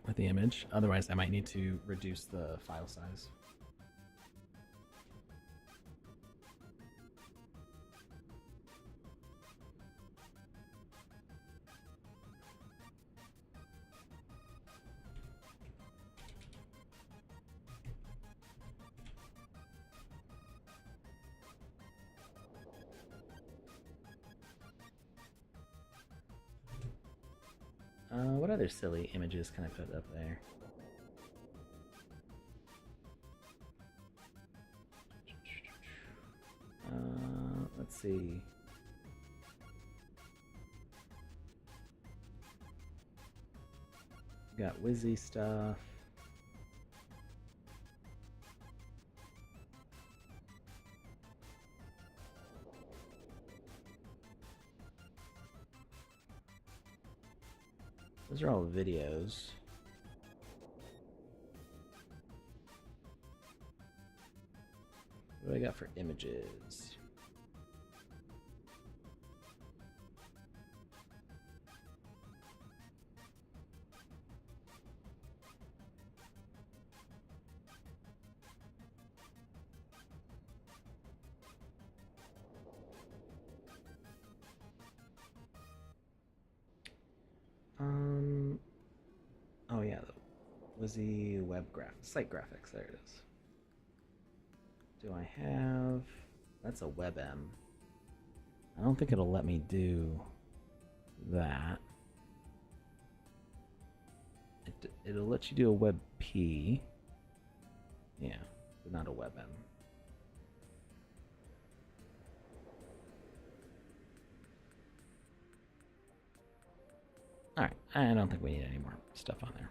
with the image. Otherwise, I might need to reduce the file size. What other silly images can I put up there? Let's see. Got Wizzy stuff. Those are all videos. What do I got for images? Oh yeah, the Wizzy web site graphics. There it is. Do I have? That's a WebM. I don't think it'll let me do that. It'll let you do a WebP. Yeah, but not a WebM. All right, I don't think we need any more stuff on there.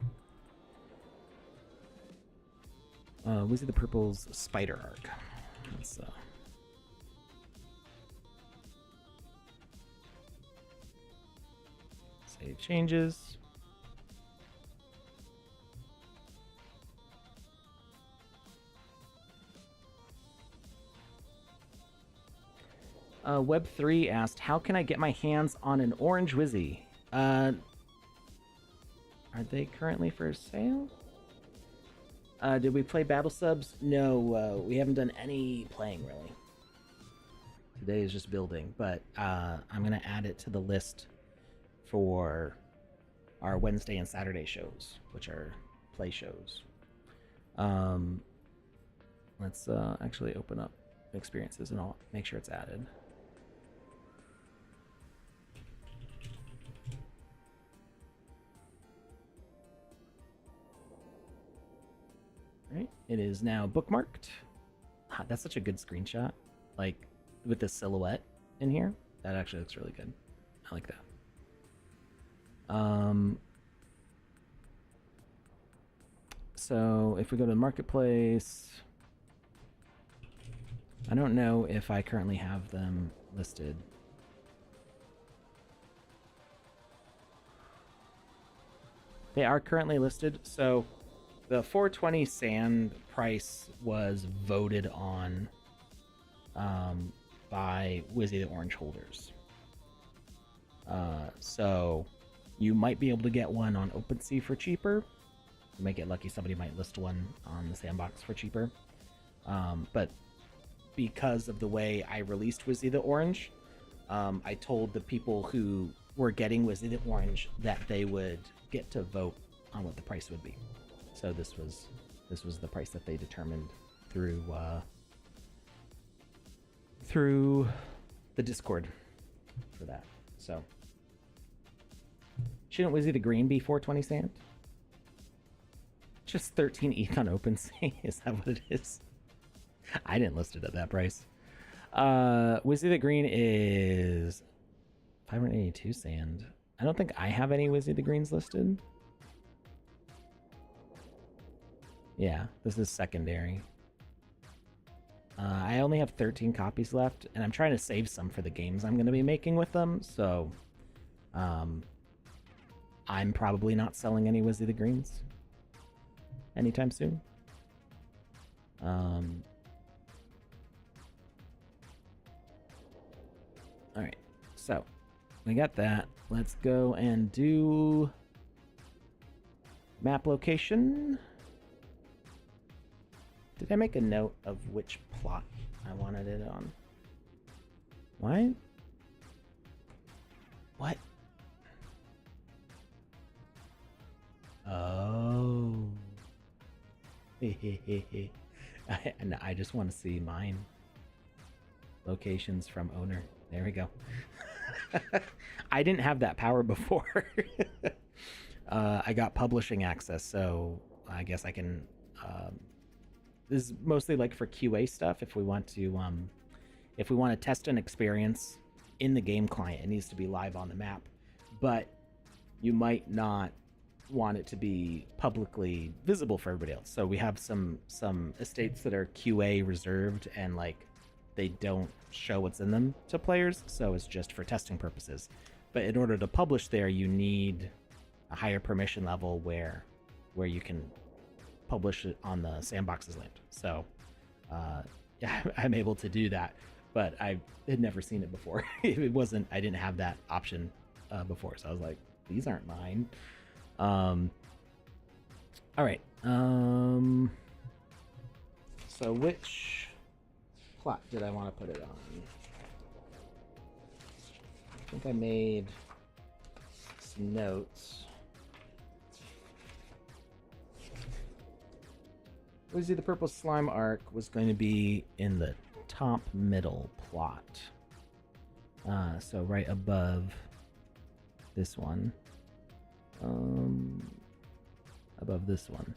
Wizzy the Purple's spider arc. Let's save changes. Web3 asked, how can I get my hands on an orange Wizzy? Are they currently for sale? Did we play Battle Subs? No, we haven't done any playing, really. Today is just building, but I'm going to add it to the list for our Wednesday and Saturday shows, which are play shows. Let's actually open up experiences and I'll make sure it's added. All right, it is now bookmarked. That's such a good screenshot, like with the silhouette in here. That actually looks really good. I like that. So if we go to the marketplace, I don't know if I currently have them listed. They are currently listed, so the 420 sand price was voted on by Wizzy the Orange holders. So you might be able to get one on OpenSea for cheaper. You might get lucky, somebody might list one on the Sandbox for cheaper. But because of the way I released Wizzy the Orange, I told the people who were getting Wizzy the Orange that they would get to vote on what the price would be. So this was the price that they determined through the Discord for that. So shouldn't Wizzy the Green be 420 sand? Just 13 ETH on OpenSea. Is that what it is? I didn't list it at that price. Wizzy the Green is 582 sand. I don't think I have any Wizzy the Greens listed. Yeah, this is secondary. I only have 13 copies left, and I'm trying to save some for the games I'm going to be making with them, so I'm probably not selling any Wizzy the Greens anytime soon. Alright, so we got that. Let's go and do map location. Did I make a note of which plot I wanted it on? What? What? Oh. I just want to see mine. Locations from owner. There we go. I didn't have that power before. I got publishing access, so I guess I can... this is mostly like for QA stuff. If we want to test an experience in the game client, it needs to be live on the map. But you might not want it to be publicly visible for everybody else. So we have some estates that are QA reserved and like they don't show what's in them to players, so it's just for testing purposes. But in order to publish there, you need a higher permission level where you can publish it on the Sandbox's land. So yeah, I'm able to do that, but I had never seen it before. I didn't have that option before, so I was like, these aren't mine. All right. So which plot did I want to put it on? I think I made some notes. Wizzy the Purple Slime arc was going to be in the top middle plot. So right above this one. Above this one.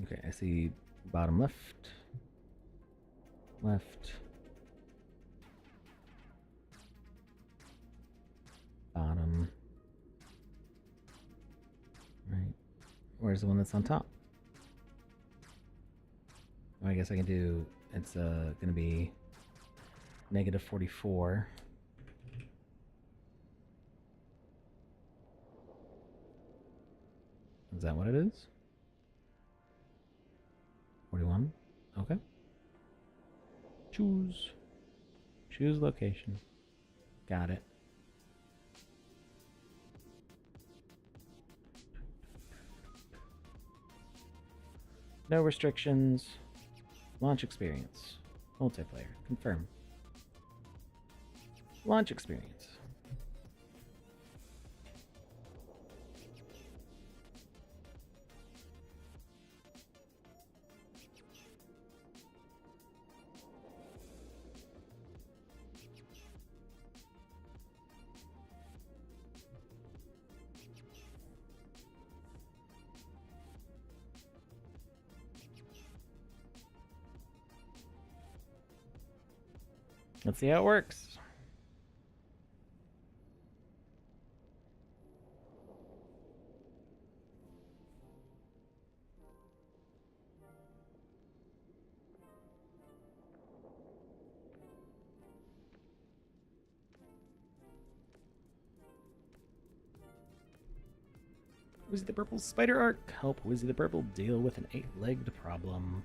Okay, I see bottom left, bottom, right. Where's the one that's on top? Oh, I guess I can do, it's gonna be -44. Is that what it is? 41. Okay. Choose. Choose location. Got it. No restrictions. Launch experience. Multiplayer. Confirm. Launch experience. Let's see how it works. Wizzy the Purple's spider arc. Help Wizzy the Purple deal with an 8-legged problem.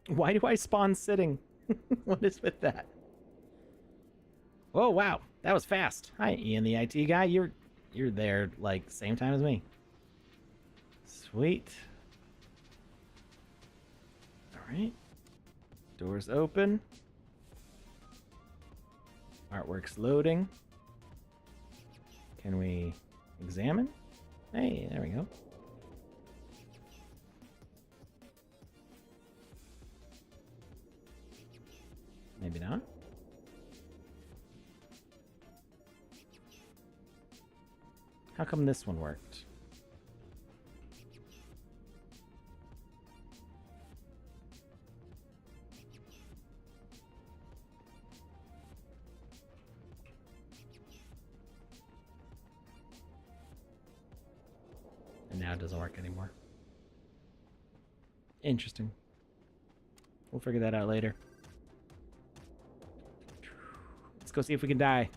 Why do I spawn sitting? What is with that? Oh wow, that was fast. Hi, Ian the IT guy. You're there like same time as me. Sweet. All right. Doors open. Artwork's loading. Can we examine? Hey, there we go. Maybe not. How come this one worked? And now it doesn't work anymore. Interesting. We'll figure that out later. Let's go see if we can die.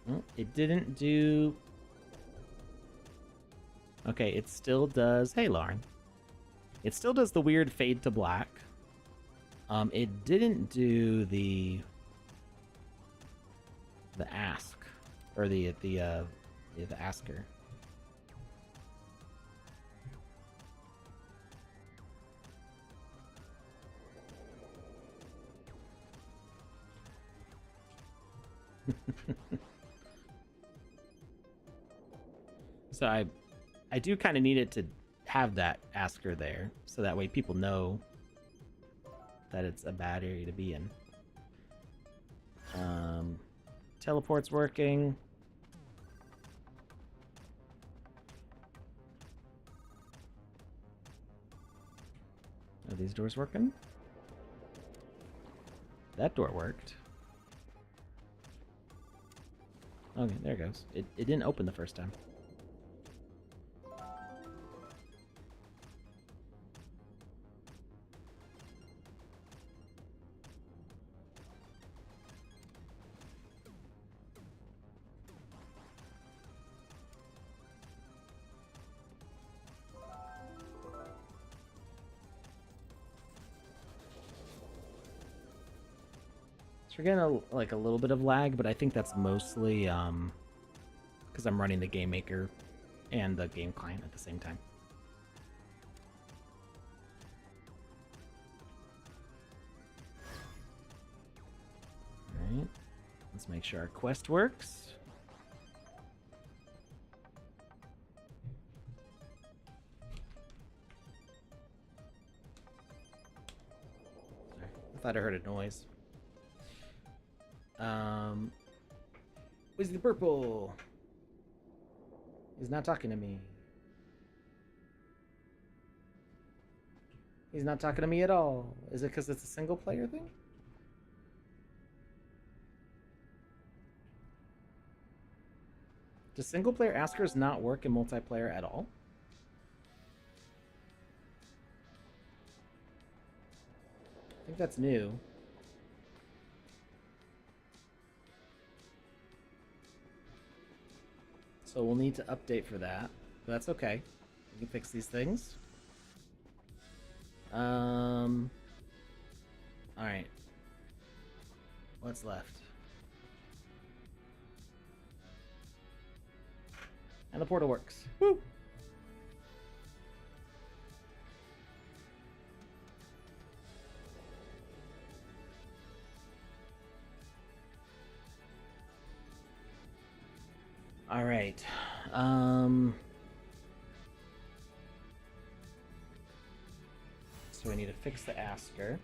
Oh, it didn't do... Okay, it still does... Hey, Lauren. It still does the weird fade to black. It didn't do the ask. Or the asker. So I do kind of need it to have that asker there, so that way people know that it's a bad area to be in. Teleport's working. Are these doors working? That door worked. Okay, there it goes. It didn't open the first time. We're getting like a little bit of lag, but I think that's mostly because I'm running the Game Maker and the game client at the same time. All right, let's make sure our quest works. Sorry, I thought I heard a noise. Where's the purple? He's not talking to me. He's not talking to me at all. Is it because it's a single player thing? Does single player askers not work in multiplayer at all? I think that's new. So we'll need to update for that. But that's okay. We can fix these things. Alright. What's left? And the portal works. Woo! All right. So we need to fix the asker.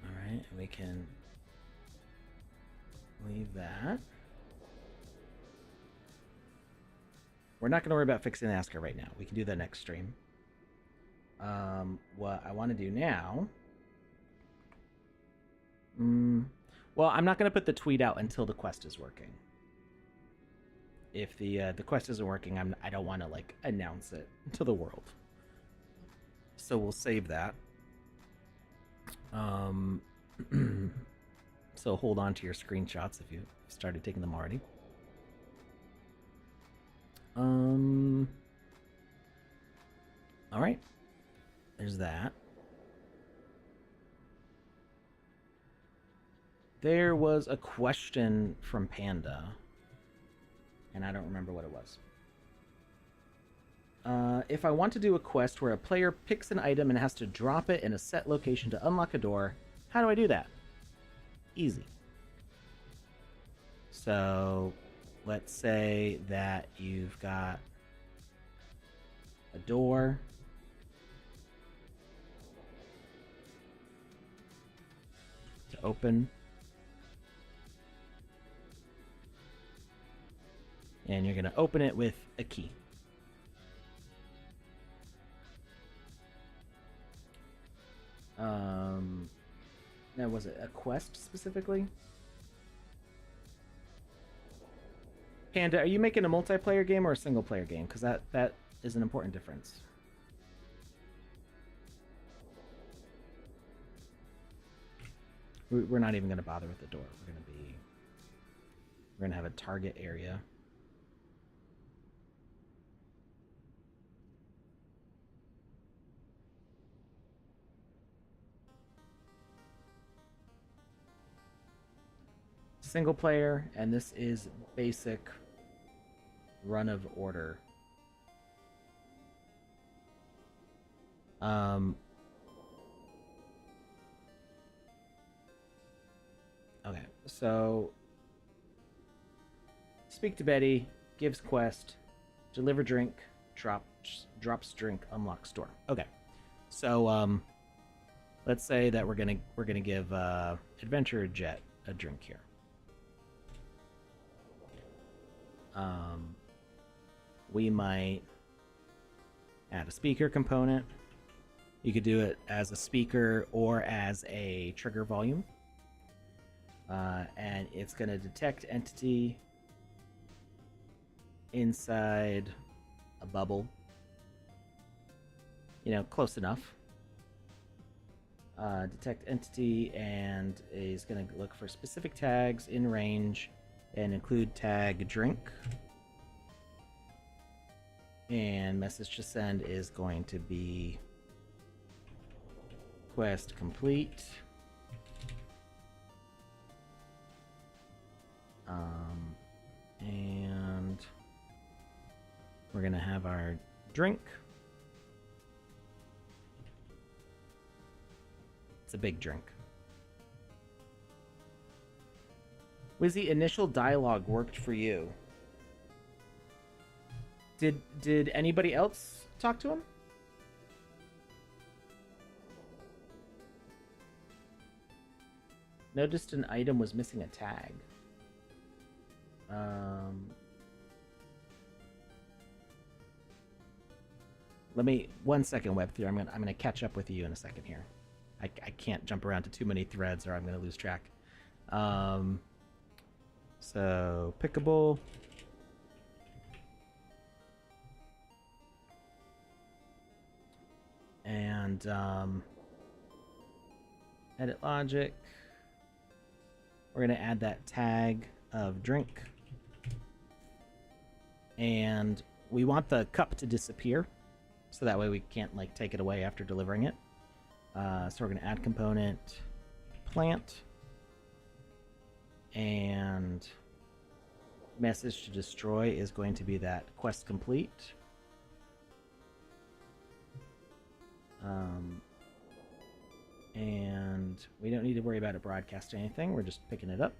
All right, we can leave that. We're not going to worry about fixing the asker right now. We can do that next stream. What I want to do now... well, I'm not going to put the tweet out until the quest is working. If the quest isn't working, I don't want to, like, announce it to the world. So we'll save that. So hold on to your screenshots if you started taking them already. All right. There's that. There was a question from Panda, and I don't remember what it was. If I want to do a quest where a player picks an item and has to drop it in a set location to unlock a door, how do I do that? Easy. So, let's say that you've got a door. To open. And you're going to open it with a key. Now, was it a quest specifically? Panda, are you making a multiplayer game or a single player game? Because that is an important difference. We're not even going to bother with the door. We're going to have a target area. Single player, and this is basic run of order. Okay, so speak to Betty, gives quest, deliver drink, drops drink, unlocks door. Okay, so let's say that we're gonna give Adventurer Jet a drink here. We might add a speaker component. You could do it as a speaker or as a trigger volume. And it's going to detect entity inside a bubble. You know, close enough. Detect entity, and is going to look for specific tags in range and include tag drink. And message to send is going to be quest complete. And we're going to have our drink. It's a big drink. Wizzy, initial dialogue worked for you. Did anybody else talk to him? Noticed an item was missing a tag. Let me 1 second, Web3. I'm gonna catch up with you in a second here. I can't jump around to too many threads or I'm gonna lose track. So pickable. And edit logic. We're gonna add that tag of drink. And we want the cup to disappear. So that way we can't like take it away after delivering it. So we're gonna add component plant. And message to destroy is going to be that quest complete. And we don't need to worry about it broadcasting anything. We're just picking it up.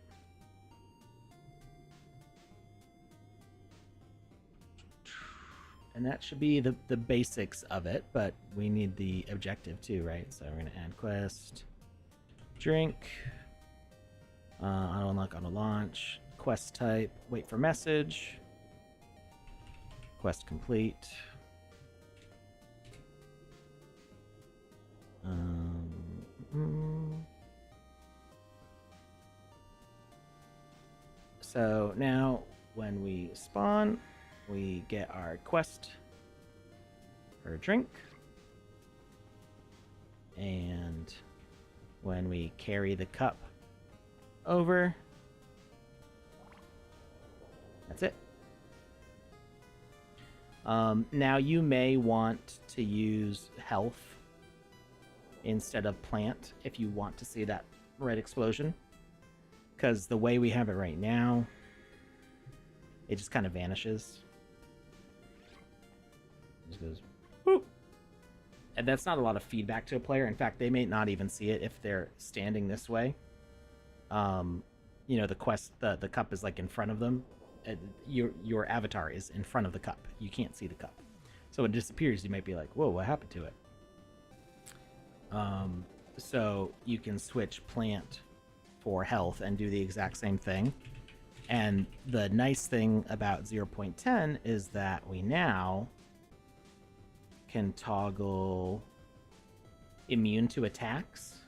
And that should be the basics of it, but we need the objective too, right? So we're going to add quest, drink, auto unlock, auto launch, quest type, wait for message, quest complete. So now when we spawn, we get our quest for a drink. And when we carry the cup over, that's it. Now you may want to use health instead of plant if you want to see that red explosion. Because the way we have it right now, it just kind of vanishes. It just goes, whoop. And that's not a lot of feedback to a player. In fact, they may not even see it if they're standing this way. You know, the quest, the cup is like in front of them. Your avatar is in front of the cup. You can't see the cup. So when it disappears, you might be like, whoa, what happened to it? So you can switch plant for health and do the exact same thing. And the nice thing about 0.10 is that we now can toggle immune to attacks,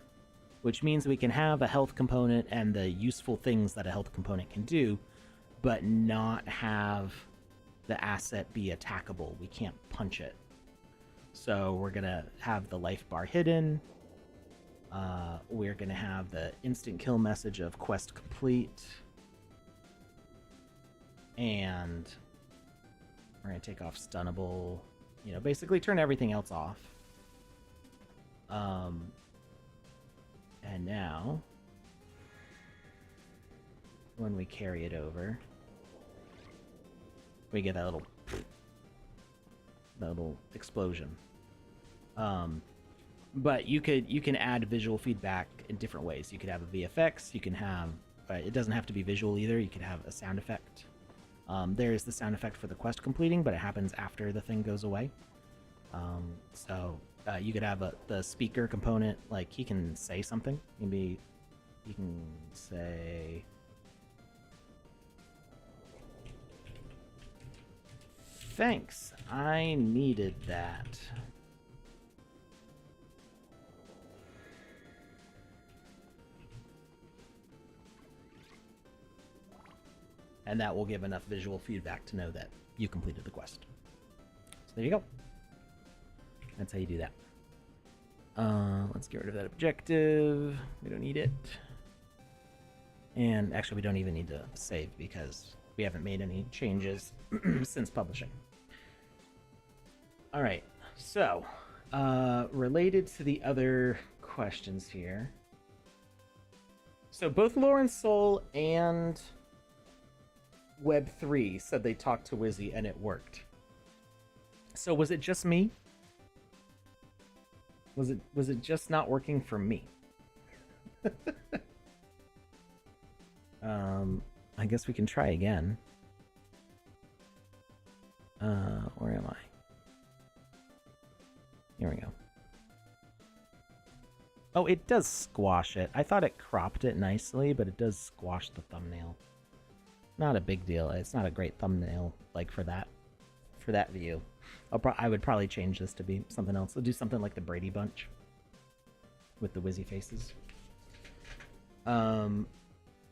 which means we can have a health component and the useful things that a health component can do, but not have the asset be attackable. We can't punch it. So we're going to have the life bar hidden. We're going to have the instant kill message of quest complete. And we're going to take off stunnable. You know, basically turn everything else off. And now, when we carry it over, we get that little explosion. But you can add visual feedback in different ways. You could have a VFX. You can have it doesn't have to be visual either. You could have a sound effect. There is the sound effect for the quest completing, but it happens after the thing goes away. So you could have the speaker component, like he can say something. Maybe he can say, "Thanks, I needed that." And that will give enough visual feedback to know that you completed the quest. So there you go. That's how you do that. Let's get rid of that objective. We don't need it. And actually, we don't even need to save because we haven't made any changes since publishing. All right. So, related to the other questions here. So both Lauren Soul and Web3 said they talked to Wizzy and it worked. So was it just me? Was it just not working for me? I guess we can try again. Where am I? Here we go. Oh, it does squash it. I thought it cropped it nicely, but it does squash the thumbnail. Not a big deal. It's not a great thumbnail like for that view. I would probably change this to be something else. I'll do something like the Brady Bunch with the Wizzy faces. Ian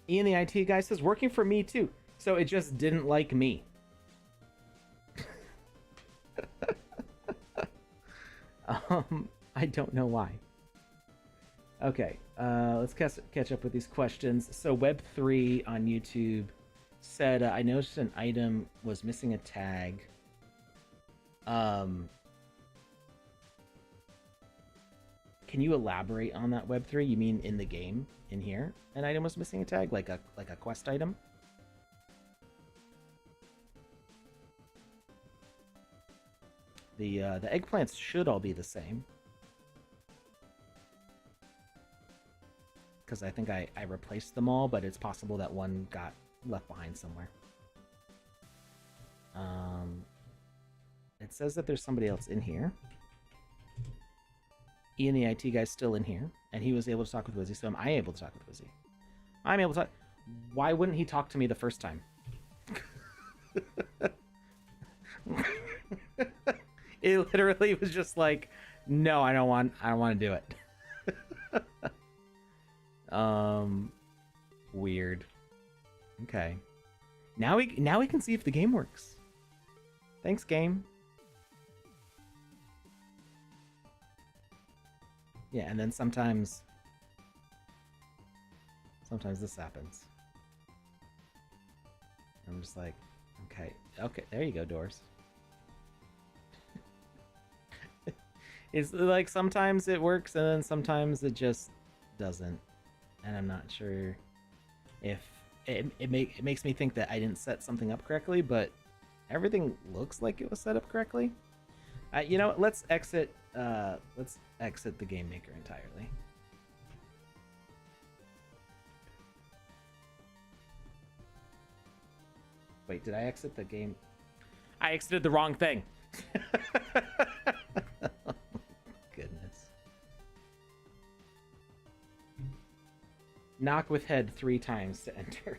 the IT guy says, working for me too. So it just didn't like me. I don't know why. Okay, let's catch up with these questions. So Web3 on YouTube said, I noticed an item was missing a tag. Can you elaborate on that, Web3? You mean in the game, in here? An item was missing a tag, like a quest item? The eggplants should all be the same. Because I think I replaced them all, but it's possible that one got left behind somewhere. It says that there's somebody else in here. Ian the IT guy's still in here, and he was able to talk with Wizzy, so am I able to talk with Wizzy? I'm able to talk. Why wouldn't he talk to me the first time? It literally was just like, no, I don't want to do it. Weird. Okay. Now we can see if the game works. Thanks, game. Yeah, and then sometimes this happens. I'm just like, okay, there you go, doors. It's like sometimes it works and then sometimes it just doesn't. And I'm not sure if it makes me think that I didn't set something up correctly, but everything looks like it was set up correctly. You know, let's exit the Game Maker entirely. Wait, did I exit the game? I exited the wrong thing. Goodness. Knock with head 3 times to enter.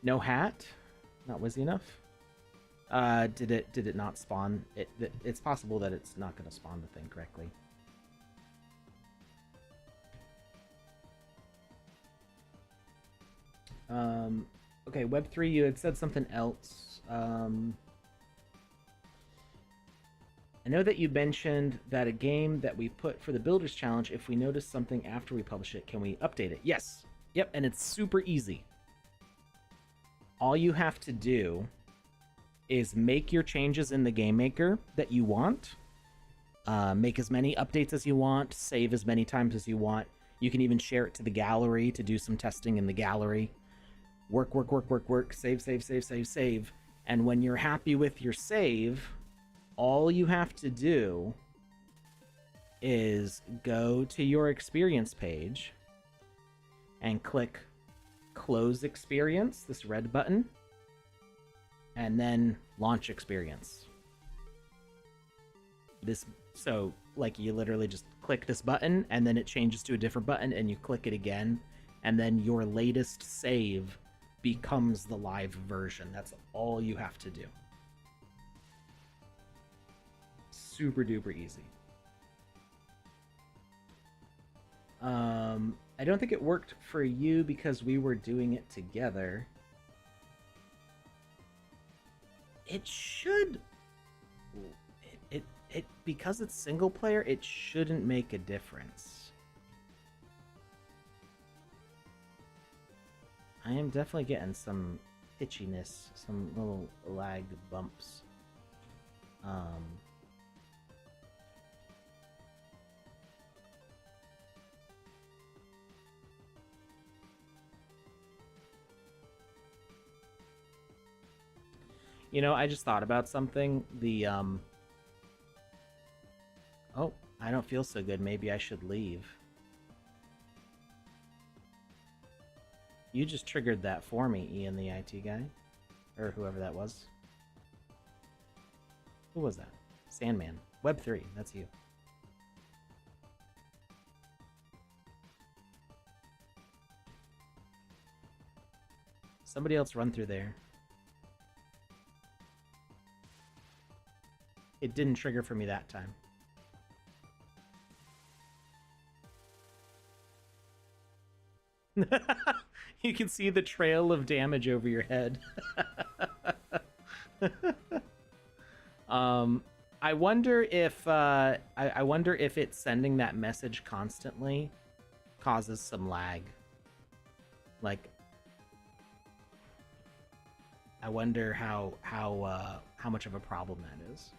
No hat? Not Wizzy enough? Did it not spawn? It's possible that it's not going to spawn the thing correctly. Okay, Web3, you had said something else. I know that you mentioned that a game that we put for the Builders Challenge, if we notice something after we publish it, can we update it? Yes. Yep, and it's super easy. All you have to do is make your changes in the Game Maker that you want. Make as many updates as you want, save as many times as you want. You can even share it to the gallery to do some testing in the gallery. Work, save. And when you're happy with your save, all you have to do is go to your experience page and click Close Experience, this red button, and then Launch Experience. So like you literally just click this button and then it changes to a different button and you click it again and then your latest save becomes the live version. That's all you have to do. Super duper easy. I don't think it worked for you because we were doing it together. It should... It because it's single player, it shouldn't make a difference. I am definitely getting some itchiness, some little lag bumps. You know, I just thought about something. Oh, I don't feel so good. Maybe I should leave. You just triggered that for me, Ian the IT guy. Or whoever that was. Who was that? Sandman. Web3, that's you. Somebody else run through there. It didn't trigger for me that time. You can see the trail of damage over your head. I wonder if I wonder if it's sending that message constantly causes some lag. Like, I wonder how much of a problem that is.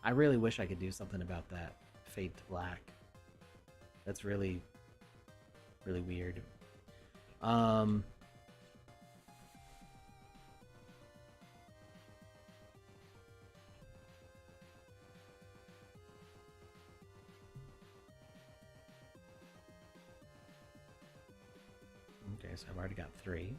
I really wish I could do something about that. Fade to black. That's really, really weird. Okay, so I've already got 3.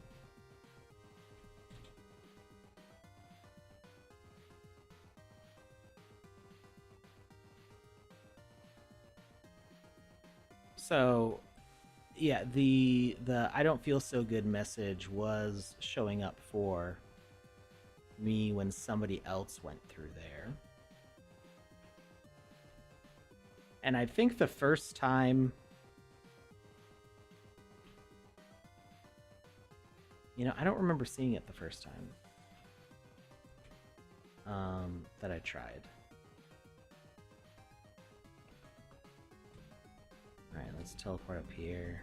So, yeah, the I don't feel so good message was showing up for me when somebody else went through there. And I think the first time, you know, I don't remember seeing it the first time that I tried. Alright, let's teleport up here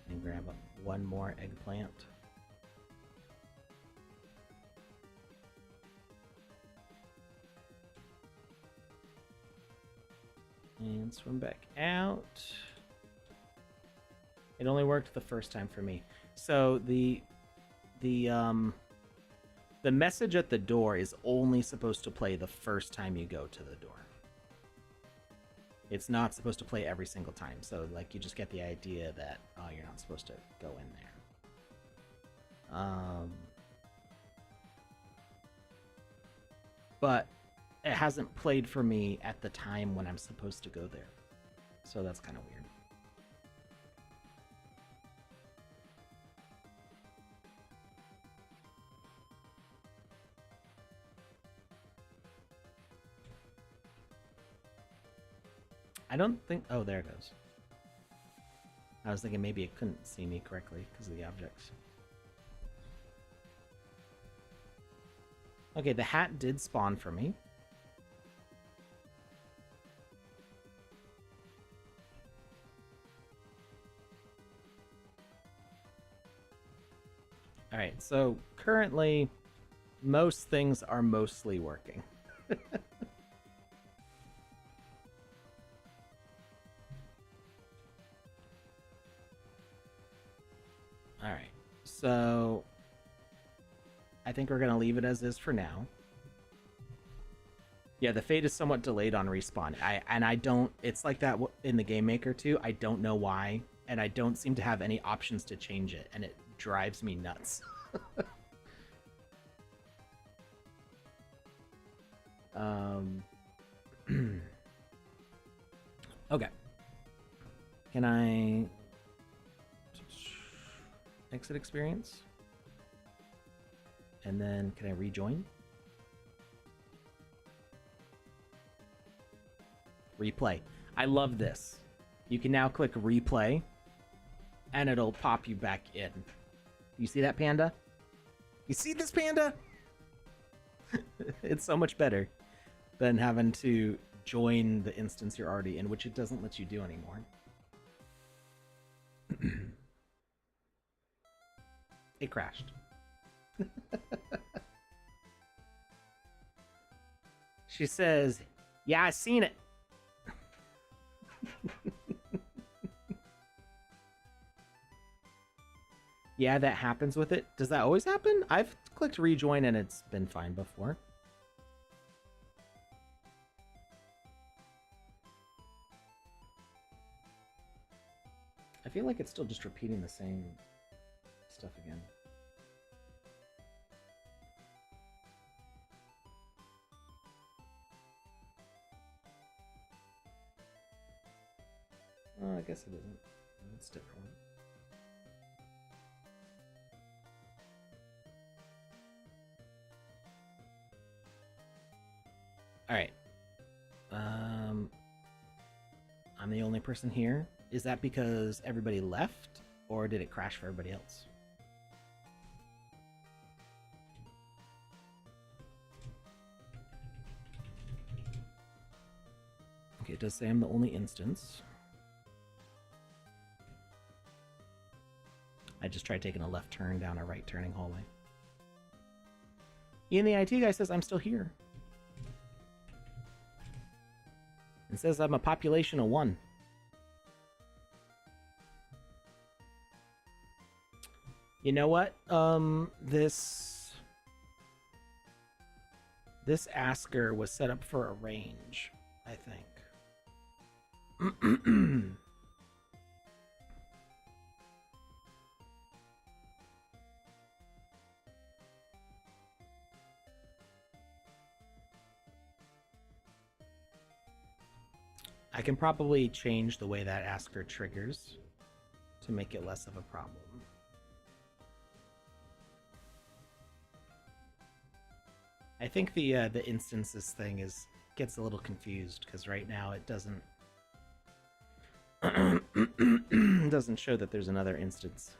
and grab one more eggplant. And swim back out. It only worked the first time for me. So the message at the door is only supposed to play the first time you go to the door. It's not supposed to play every single time. So, like, you just get the idea that, oh, you're not supposed to go in there. But it hasn't played for me at the time when I'm supposed to go there. So that's kind of weird. I don't think... Oh, there it goes. I was thinking maybe it couldn't see me correctly because of the objects. Okay, the hat did spawn for me. Alright, so currently most things are mostly working. Alright, so I think we're going to leave it as is for now. Yeah, the fade is somewhat delayed on respawn. I don't... It's like that in the Game Maker too. I don't know why, and I don't seem to have any options to change it, and it drives me nuts. Okay. Can I... Exit experience? And then can I rejoin? Replay. I love this. You can now click replay and it'll pop you back in. You see that, Panda? You see this, Panda? It's so much better than having to join the instance you're already in, which it doesn't let you do anymore. It crashed. She says, yeah, I seen it. Yeah, that happens with it. Does that always happen? I've clicked rejoin and it's been fine before. I feel like it's still just repeating the same stuff again. Oh, I guess it isn't. It's different. All right. I'm the only person here. Is that because everybody left, or did it crash for everybody else? Okay, it does say I'm the only instance. I just tried taking a left turn down a right turning hallway. Ian the IT guy says I'm still here. It says I'm a population of 1. You know what? This asker was set up for a range, I think. I can probably change the way that asker triggers to make it less of a problem. I think the instances thing gets a little confused because right now it doesn't doesn't show that there's another instance.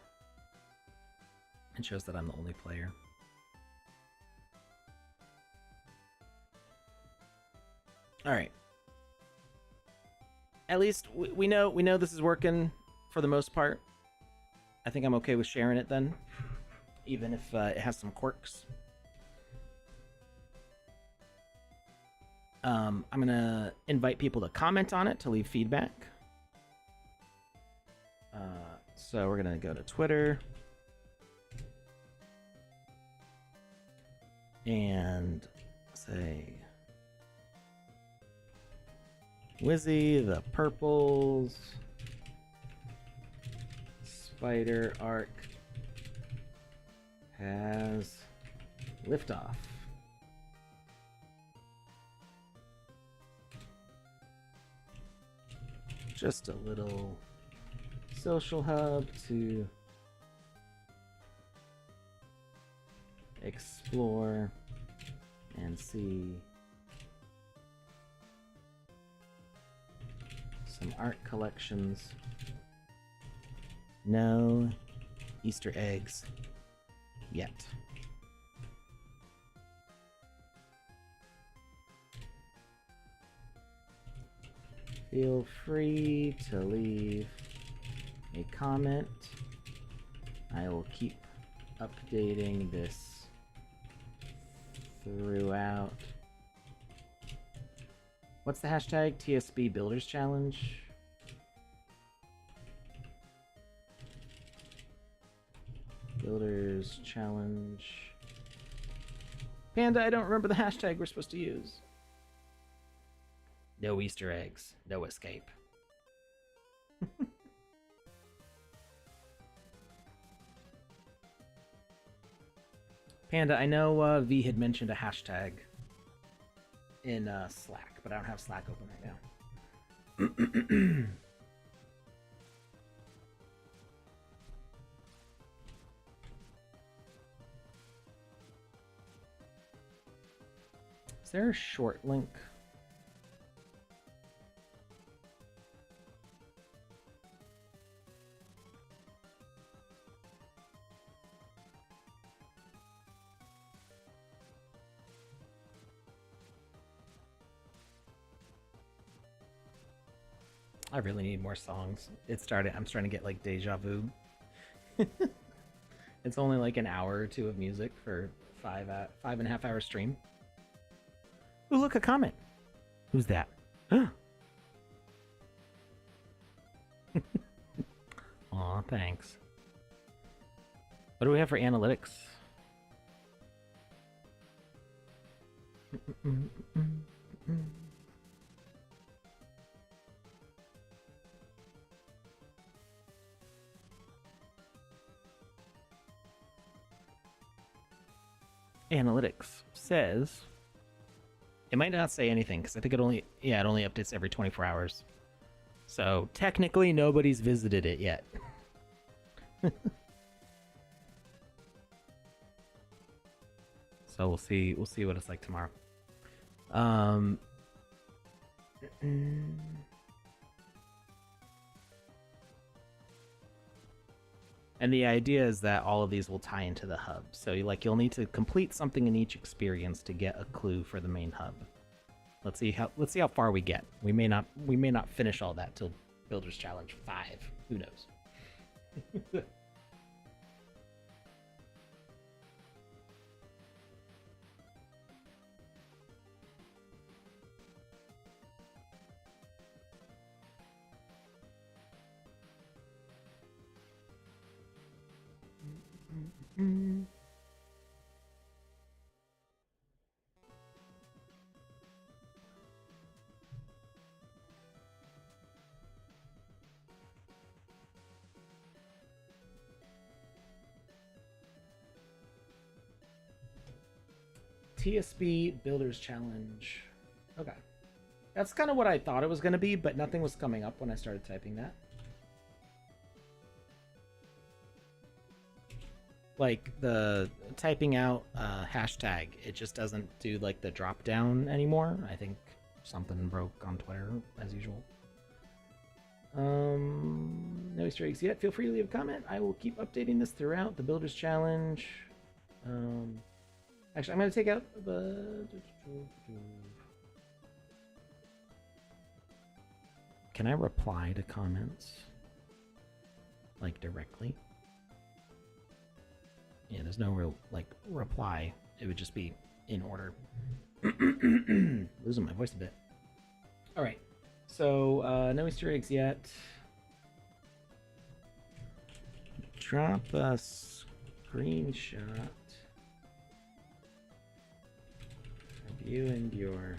It shows that I'm the only player. All right. At least we know this is working for the most part. I think I'm okay with sharing it then, even if it has some quirks. I'm gonna invite people to comment on it to leave feedback. So we're gonna go to Twitter and say Wizzy, the purples, spider arc has liftoff. Just a little social hub to explore and see some art collections. No Easter eggs yet. Feel free to leave a comment. I will keep updating this throughout. What's the hashtag? TSB Builders Challenge? Builders Challenge. Panda, I don't remember the hashtag we're supposed to use. No Easter eggs. No escape. Panda, I know V had mentioned a hashtag in Slack, but I don't have Slack open right now. Is there a short link? I really need more songs. I'm starting to get like deja vu. It's only like an hour or two of music for 5.5 hour stream. Ooh, look, a comment. Who's that? Aw, thanks. What do we have for analytics? Analytics says it might not say anything because I think it only updates every 24 hours. So technically nobody's visited it yet. So we'll see what it's like tomorrow. And the idea is that all of these will tie into the hub. So you'll need to complete something in each experience to get a clue for the main hub. Let's see how far we get. We may not finish all that till Builders Challenge 5. Who knows? TSB Builders Challenge. Okay. That's kind of what I thought it was going to be, but nothing was coming up when I started typing that. Like the typing out hashtag, it just doesn't do like the drop down anymore. I think something broke on Twitter as usual. No Easter eggs yet. Feel free to leave a comment. I will keep updating this throughout the Builders Challenge. Actually, I'm going to take out the... Can I reply to comments? Like, directly? Yeah, there's no real, like, reply. It would just be in order. Losing my voice a bit. Alright. So, no Easter eggs yet. Drop a screenshot of you and your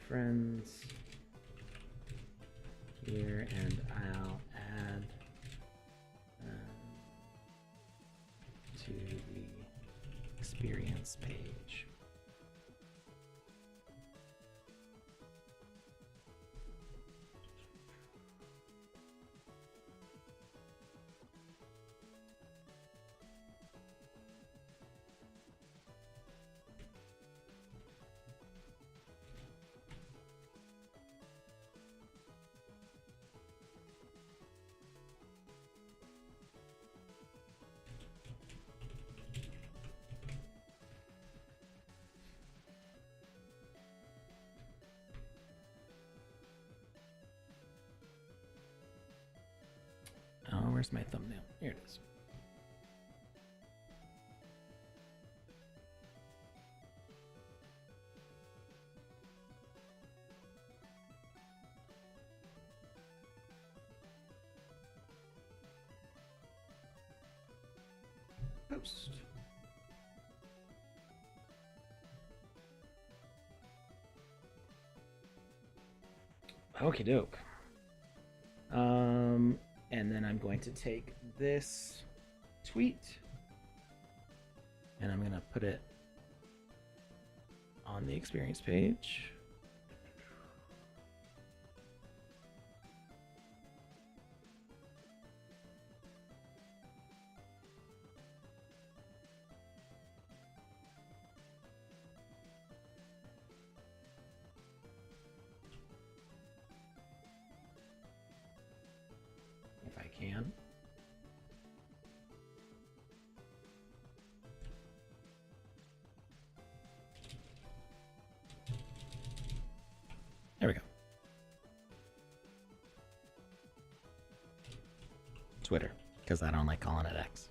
friends here, and I'll add to the experience page. Oh, where's my thumbnail? Here it is. Post. Okie doke. And then I'm going to take this tweet and I'm going to put it on the experience page. If I can. There we go. Twitter, because I don't like calling it X.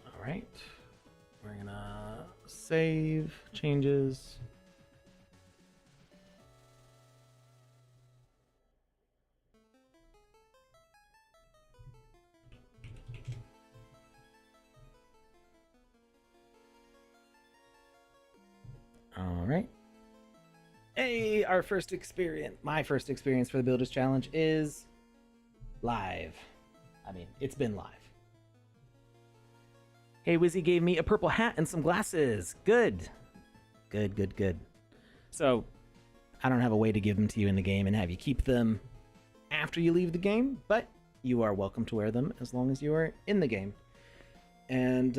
All right, we're gonna save changes. right. Hey, our first experience, my first experience for the Builders Challenge is live. I mean, it's been live. Hey, Wizzy gave me a purple hat and some glasses. Good. Good, good, good. So, I don't have a way to give them to you in the game and have you keep them after you leave the game, but you are welcome to wear them as long as you are in the game. And,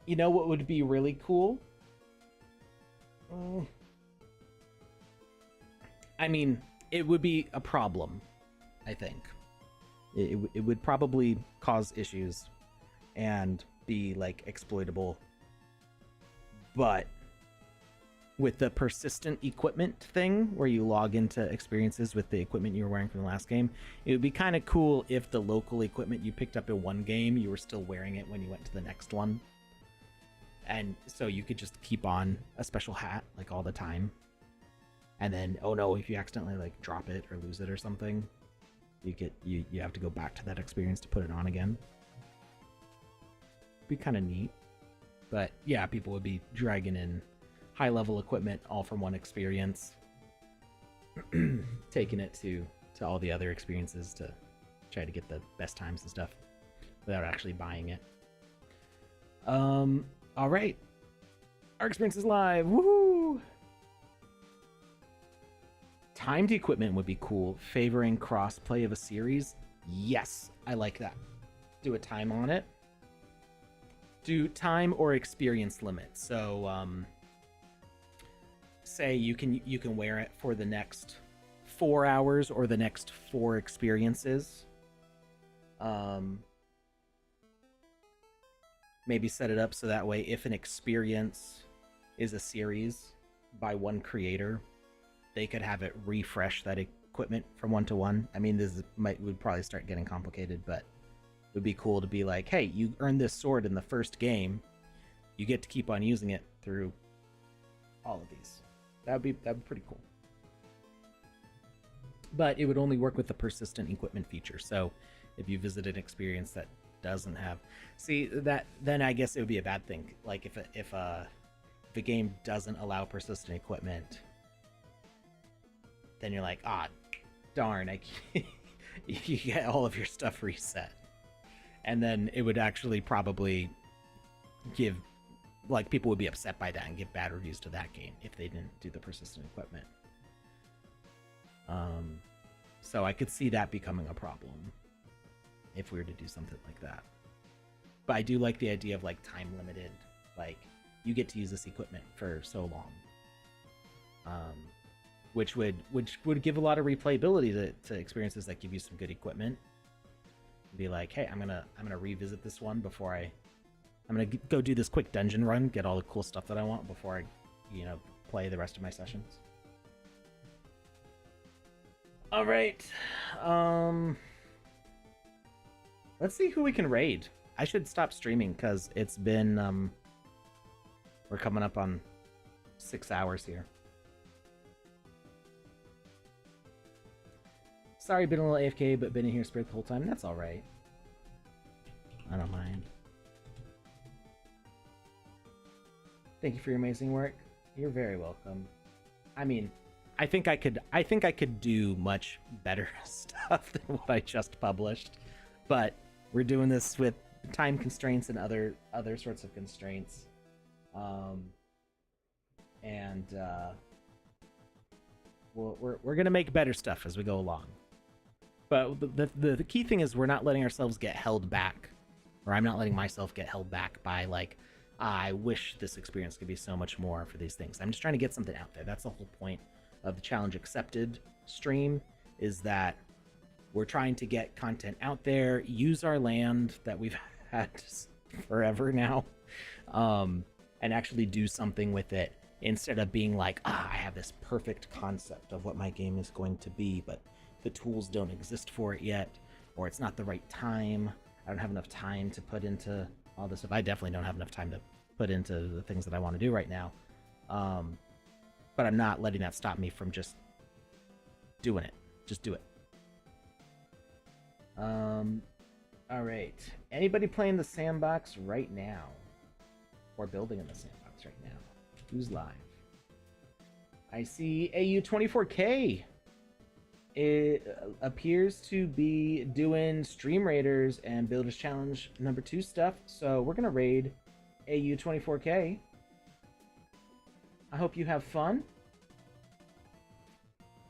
you know what would be really cool? I mean, it would be a problem, I think. It would probably cause issues and be, like, exploitable. But with the persistent equipment thing, where you log into experiences with the equipment you were wearing from the last game, it would be kind of cool if the local equipment you picked up in one game, you were still wearing it when you went to the next one. And so you could just keep on a special hat, like, all the time. And then, oh no, if you accidentally, like, drop it or lose it or something, you have to go back to that experience to put it on again. Be kind of neat. But yeah, people would be dragging in high-level equipment all from one experience, taking it to all the other experiences to try to get the best times and stuff without actually buying it. All right. Our experience is live. Woohoo! Timed equipment would be cool. Favoring cross-play of a series. Yes, I like that. Do a time on it. Do time or experience limit. So, say you can wear it for the next 4 hours or the next 4 experiences. Maybe set it up so that way if an experience is a series by one creator, they could have it refresh that equipment from 1 to 1. I mean, would probably start getting complicated, but it would be cool to be like, hey, you earned this sword in the first game. You get to keep on using it through all of these. That'd be pretty cool. But it would only work with the persistent equipment feature. So if you visit an experience that doesn't have, then I guess it would be a bad thing. Like if the game doesn't allow persistent equipment, then you're like, darn, you get all of your stuff reset. And then it would actually probably give, like, people would be upset by that and give bad reviews to that game if they didn't do the persistent equipment. So I could see that becoming a problem if we were to do something like that. But I do like the idea of, like, time limited, like, you get to use this equipment for so long. Which would give a lot of replayability to experiences that give you some good equipment. Be like, hey, I'm gonna revisit this one before I'm gonna go do this quick dungeon run, get all the cool stuff that I want before I, play the rest of my sessions. All right, let's see who we can raid. I should stop streaming because it's been we're coming up on 6 hours here. Sorry, been a little AFK, but been in here spirit the whole time. That's all right. I don't mind. Thank you for your amazing work. You're very welcome. I mean, I think I could do much better stuff than what I just published, but we're doing this with time constraints and other sorts of constraints. We're gonna make better stuff as we go along. But the key thing is we're not letting ourselves get held back, or I'm not letting myself get held back by, like, I wish this experience could be so much more for these things. I'm just trying to get something out there. That's the whole point of the Challenge Accepted stream, is that we're trying to get content out there, use our land that we've had forever now, and actually do something with it, instead of being like, I have this perfect concept of what my game is going to be, but the tools don't exist for it yet, or it's not the right time. I don't have enough time to put into all this stuff. I definitely don't have enough time to put into the things that I want to do right now. But I'm not letting that stop me from just doing it. Just do it. All right. Anybody playing the sandbox right now? Or building in the sandbox right now? Who's live? I see AU24K. It appears to be doing Stream Raiders and Builders Challenge number 2 stuff. So we're going to raid AU24K. I hope you have fun.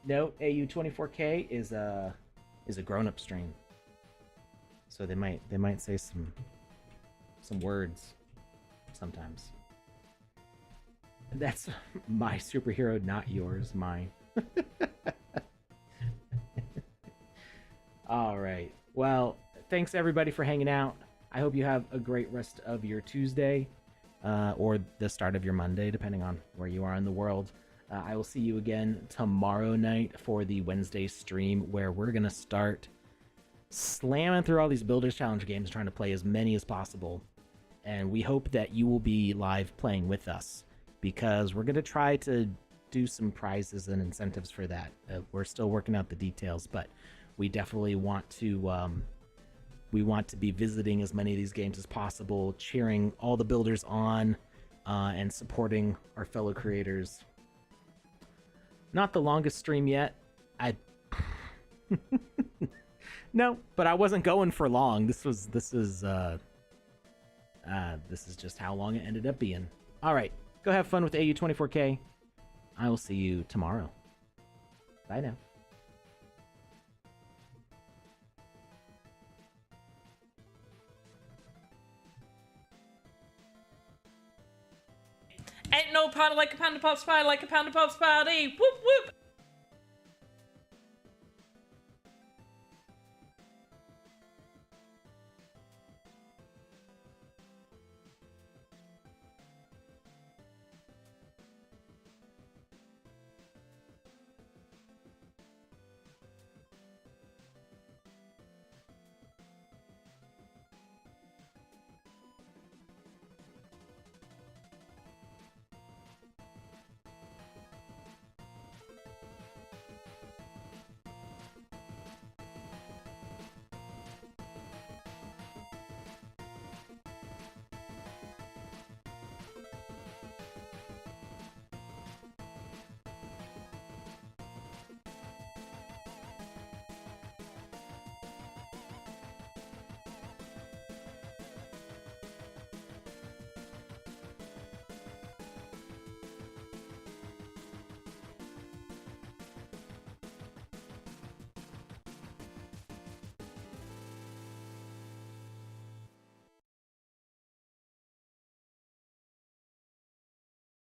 Note, AU24K is a grown-up stream. So they might say some words sometimes. That's my superhero, not yours, mine. All right. Well, thanks everybody for hanging out. I hope you have a great rest of your Tuesday, or the start of your Monday, depending on where you are in the world. I will see you again tomorrow night for the Wednesday stream, where we're going to start slamming through all these Builders Challenge games, trying to play as many as possible. And we hope that you will be live playing with us, because we're going to try to do some prizes and incentives for that. We're still working out the details, but we definitely want to be visiting as many of these games as possible, cheering all the builders on, and supporting our fellow creators. Not the longest stream yet. No, but I wasn't going for long. This is just how long it ended up being. All right, go have fun with AU24K. I will see you tomorrow. Bye now. Ain't no party like a PandaPops party, like a PandaPops party. Whoop whoop.